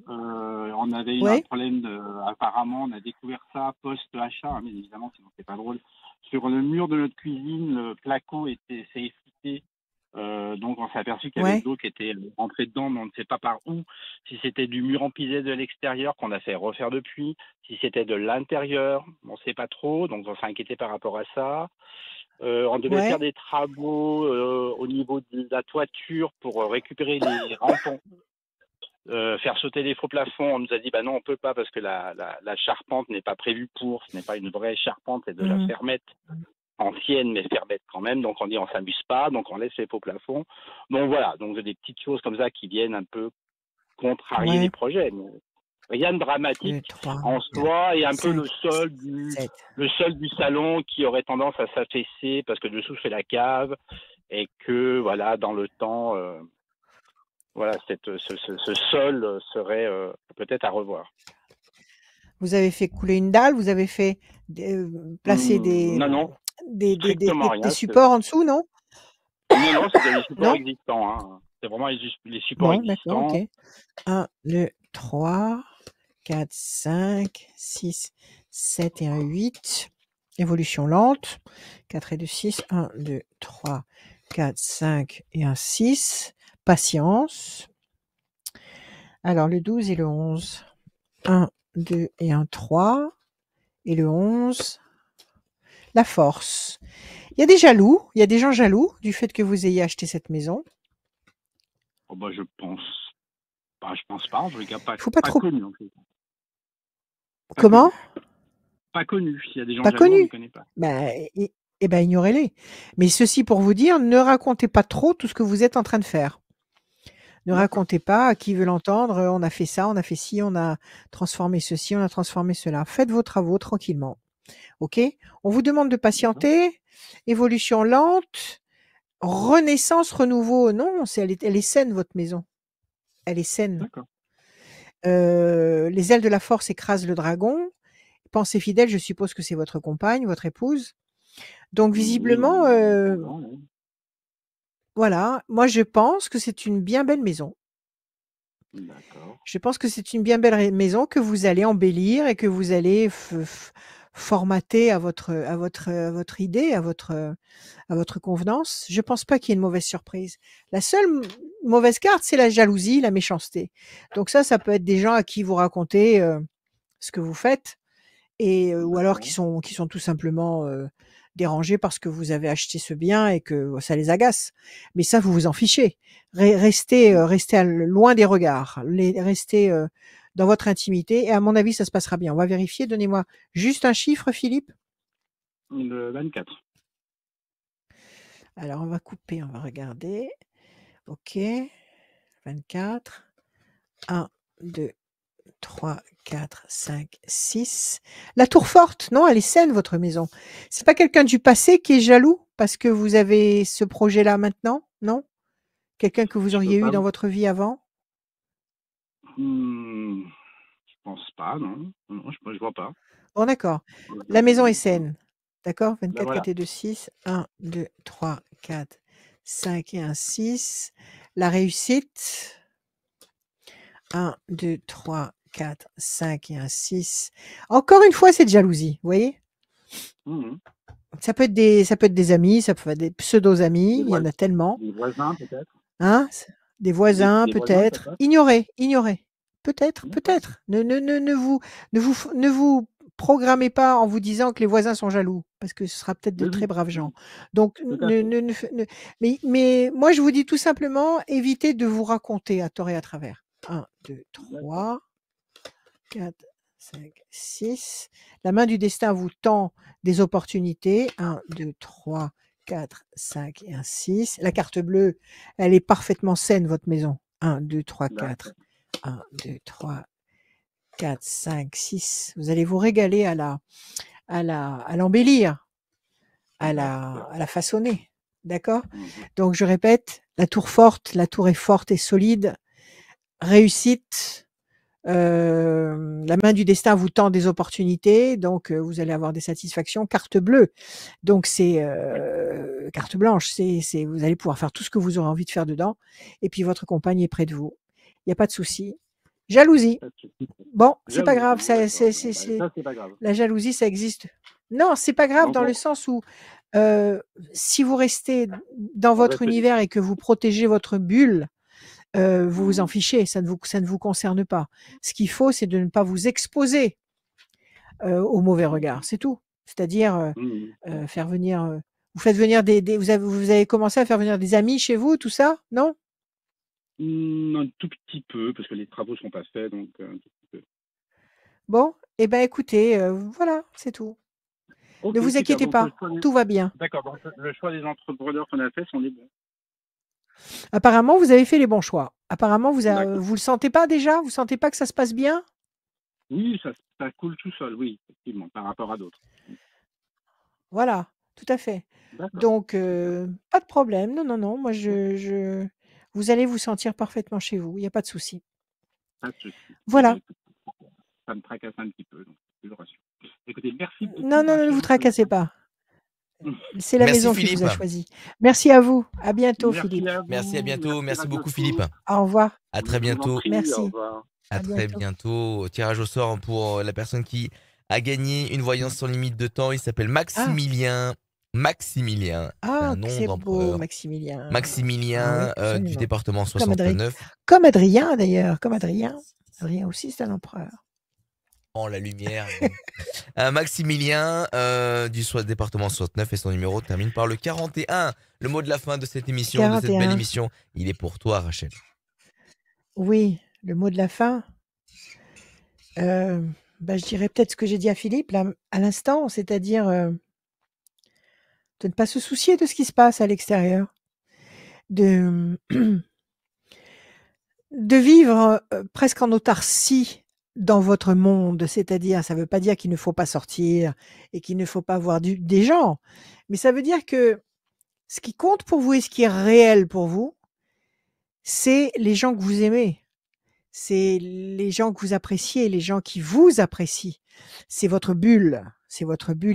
On avait eu un Oui, problème apparemment, on a découvert ça post-achat, hein, mais évidemment, sinon c'est pas drôle. Sur le mur de notre cuisine, le placo s'est effrité. Donc on s'est aperçu qu'il y avait de ouais, l'eau qui était entrée dedans, mais on ne sait pas par où. Si c'était du mur empilé de l'extérieur qu'on a fait refaire depuis, si c'était de l'intérieur, on ne sait pas trop, donc on s'est inquiété par rapport à ça. On devait faire ouais, des travaux au niveau de la toiture pour récupérer les rampons, faire sauter les faux plafonds. On nous a dit non, on peut pas parce que la charpente n'est pas prévue pour, ce n'est pas une vraie charpente, c'est de la mhm, fermette ancienne, mais fermette quand même. Donc on dit on s'amuse pas, donc on laisse les faux plafonds. Donc voilà, donc des petites choses comme ça qui viennent un peu contrarier les ouais, projets. Mais rien de 2, dramatique 3, en 4, soi, et un peu 5, 6, 7. le sol du salon qui aurait tendance à s'affaisser parce que dessous c'est la cave et que voilà dans le temps voilà ce sol serait peut-être à revoir. Vous avez fait couler une dalle, vous avez fait placer Non, strictement des rien. supports en dessous, non? Non, c'est les supports Non? existants. Hein. C'est vraiment les supports Bon, d'accord, ok. existants. 1, 2, 3, 4, 5, 6, 7 et un 8. Évolution lente. 4 et 2, 6. 1, 2, 3, 4, 5 et un 6. Patience. Alors, le 12 et le 11. 1, 2 et un 3. Et le 11. La force. Il y a des jaloux, il y a des gens jaloux du fait que vous ayez acheté cette maison. Oh, je pense pas. En tout cas, Il faut pas pas trop. connu. En fait. Comment? Pas connu. S'il y a des gens Pas jaloux, on ne les connu. connaît pas. Eh ben, ignorez-les. Mais ceci pour vous dire, ne racontez pas trop tout ce que vous êtes en train de faire. Ne racontez pas à qui veut l'entendre, on a fait ça, on a fait ci, on a transformé ceci, on a transformé cela. Faites vos travaux tranquillement. OK? On vous demande de patienter. Évolution lente. Renaissance, renouveau. Non, elle est saine, votre maison. Elle est saine. D'accord. Les ailes de la force écrasent le dragon. Pensée fidèle, je suppose que c'est votre compagne, votre épouse. Donc visiblement, voilà, moi je pense que c'est une bien belle maison. D'accord. Je pense que c'est une bien belle maison que vous allez embellir et que vous allez formater à votre idée, à votre convenance. Je pense pas qu'il y ait une mauvaise surprise. La seule mauvaise carte, c'est la jalousie, la méchanceté. Donc ça peut être des gens à qui vous racontez ce que vous faites et ou alors qui sont tout simplement dérangés parce que vous avez acheté ce bien et que ça les agace. Mais ça, vous vous en fichez. Restez loin des regards. Restez dans votre intimité et à mon avis, ça se passera bien. On va vérifier. Donnez-moi juste un chiffre, Philippe. Le 24. Alors, on va couper, on va regarder. OK. 24. 1, 2, 3, 4, 5, 6. La tour forte, non, elle est saine, votre maison. C'est pas quelqu'un du passé qui est jaloux parce que vous avez ce projet-là maintenant, non? Quelqu'un que vous auriez eu dans votre vie avant? Je pense pas, non. Non, je vois pas. Bon, d'accord. La maison est saine. D'accord? 24, 4 et 2, 6. 1, 2, 3, 4, 5 et un 6. La réussite. 1, 2, 3, 4, 5 et un 6. Encore une fois, c'est de jalousie, vous voyez? Ça peut être des amis, ça peut être des pseudo-amis, il y en a tellement. Des voisins, peut-être? Hein? Des voisins, peut-être. Ignorez. Peut-être. Ne vous programmez pas en vous disant que les voisins sont jaloux, parce que ce sera peut-être de très braves gens. Donc mais moi je vous dis tout simplement, évitez de vous raconter à tort et à travers. 1, 2, 3, 4, 5, 6. La main du destin vous tend des opportunités. 1, 2, 3, 4, 5 et un 6. La carte bleue, elle est parfaitement saine, votre maison. 1, 2, 3, 4. 1, 2, 3, 4, 5, 6. Vous allez vous régaler à l'embellir, à la façonner. D'accord? Donc, je répète, la tour est forte et solide. Réussite. La main du destin vous tend des opportunités, donc vous allez avoir des satisfactions. Carte bleue, donc c'est carte blanche. Vous allez pouvoir faire tout ce que vous aurez envie de faire dedans. Et puis votre compagne est près de vous. Il n'y a pas de souci. Jalousie. Pas de souci. Bon, c'est pas grave. Jalousie, d'accord. Bon, ça, c'est pas grave. La jalousie, ça existe. Non, c'est pas grave Donc, dans le sens où si vous restez dans on votre reste univers et que vous protégez votre bulle, vous vous en Mhm. fichez, ça ne vous concerne pas. Ce qu'il faut, c'est de ne pas vous exposer au mauvais regard, c'est tout. C'est-à-dire Mhm. faire venir. Vous faites venir vous avez commencé à faire venir des amis chez vous, tout ça, non? Un tout petit peu, parce que les travaux sont pas faits, donc un tout petit peu. Bon, eh ben écoutez, voilà, c'est tout. Ok, Ne vous super. inquiétez Donc, pas, tout va bien. d'accord. Donc, le choix des entrepreneurs qu'on a fait sont les bons. Apparemment, vous avez fait les bons choix. Apparemment, vous D'accord. le sentez pas déjà? Vous sentez pas que ça se passe bien? Oui, ça coule tout seul, oui, effectivement, par rapport à d'autres. Voilà, tout à fait. D'accord. Donc, Super. pas de problème. Non, non, non, moi vous allez vous sentir parfaitement chez vous, il n'y a pas de souci. Pas de souci. Eh ben, Voilà. écoute, ça me tracasse un petit peu, donc je le rassure. Écoutez, merci beaucoup, Non, non, ne vous Rachel. tracassez pas. C'est la Merci maison qui vous Philippe. a choisi. Merci à vous. À bientôt, Merci Philippe. à Merci, à vous. bientôt. Merci beaucoup Philippe. Au revoir. À très Je vous en bientôt. prie, au Merci. revoir. À À très bientôt. bientôt. Tirage au sort pour la personne qui a gagné une voyance sans limite de temps. Il s'appelle Ah, Maximilien. Maximilien, c'est ah, un que nom c'est beau, d'empereur. Maximilien. Ah oui, Maximilien du absolument. département Comme Adrien. 69. Comme Adrien, d'ailleurs. Comme Adrien. Adrien aussi, c'est un empereur. Oh, la lumière. Maximilien du département 69 et son numéro termine par le 41. Le mot de la fin de cette émission, de cette belle 41. émission, il est pour toi, Rachel. Oui, le mot de la fin. Je dirais peut-être ce que j'ai dit à Philippe là, à l'instant, c'est-à-dire de ne pas se soucier de ce qui se passe à l'extérieur, de, de vivre presque en autarcie dans votre monde, c'est-à-dire, ça ne veut pas dire qu'il ne faut pas sortir et qu'il ne faut pas voir des gens, mais ça veut dire que ce qui compte pour vous et ce qui est réel pour vous, c'est les gens que vous aimez. C'est les gens que vous appréciez, les gens qui vous apprécient. C'est votre bulle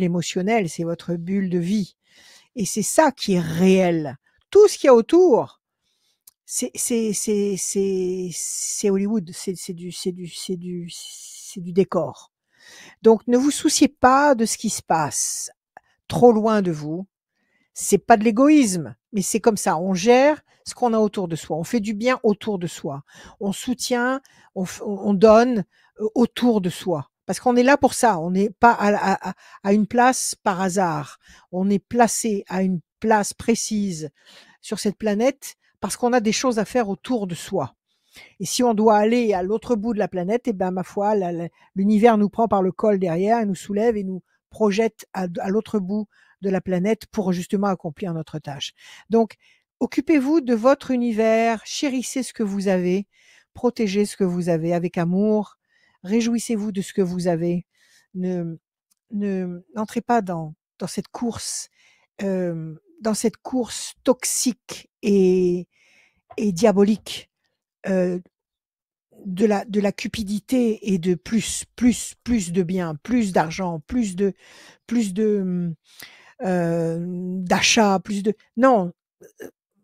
émotionnelle, c'est votre bulle de vie. Et c'est ça qui est réel. Tout ce qu'il y a autour, c'est Hollywood, c'est du décor. Donc ne vous souciez pas de ce qui se passe trop loin de vous. C'est pas de l'égoïsme, mais c'est comme ça. On gère ce qu'on a autour de soi. On fait du bien autour de soi. On soutient, on donne autour de soi. Parce qu'on est là pour ça. On n'est pas à une place par hasard. On est placé à une place précise sur cette planète parce qu'on a des choses à faire autour de soi. Et si on doit aller à l'autre bout de la planète, eh ben, ma foi, l'univers nous prend par le col derrière et nous soulève et nous projette à l'autre bout de la planète pour justement accomplir notre tâche. Donc, occupez-vous de votre univers, chérissez ce que vous avez, protégez ce que vous avez avec amour, réjouissez-vous de ce que vous avez. N'entrez pas dans cette course, dans cette course toxique et diabolique de la cupidité et de plus de biens, plus d'argent, plus de d'achat, non,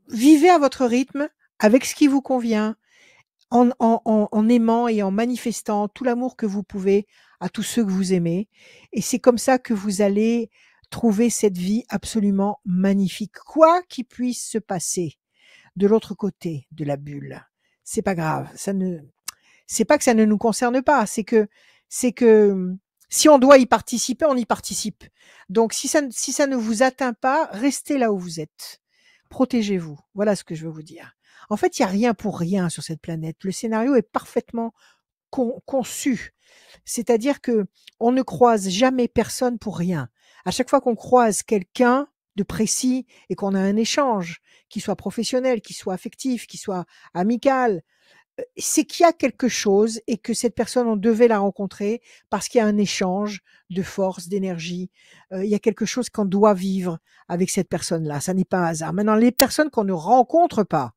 vivez à votre rythme, avec ce qui vous convient, en aimant et en manifestant tout l'amour que vous pouvez à tous ceux que vous aimez. Et c'est comme ça que vous allez trouver cette vie absolument magnifique, quoi qu'il puisse se passer de l'autre côté de la bulle. C'est pas grave, c'est pas que ça ne nous concerne pas, c'est que si on doit y participer, on y participe. Donc si ça ne vous atteint pas, restez là où vous êtes. Protégez-vous. Voilà ce que je veux vous dire. En fait, il y a rien pour rien sur cette planète. Le scénario est parfaitement conçu. C'est-à-dire que on ne croise jamais personne pour rien. À chaque fois qu'on croise quelqu'un de précis et qu'on a un échange, qui soit professionnel, qui soit affectif, qui soit amical, c'est qu'il y a quelque chose et que cette personne, on devait la rencontrer parce qu'il y a un échange de force, d'énergie. Il y a quelque chose qu'on doit vivre avec cette personne-là. Ça n'est pas un hasard. Maintenant, les personnes qu'on ne rencontre pas,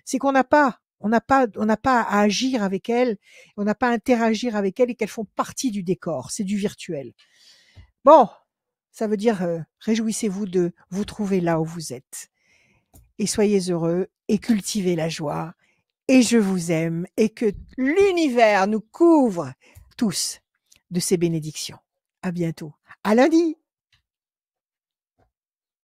c'est qu'on n'a pas à agir avec elles, on n'a pas à interagir avec elles et qu'elles font partie du décor. C'est du virtuel. Bon, Ça veut dire réjouissez-vous de vous trouver là où vous êtes. Et soyez heureux et cultivez la joie. Et je vous aime et que l'univers nous couvre tous de ses bénédictions. À bientôt. À lundi.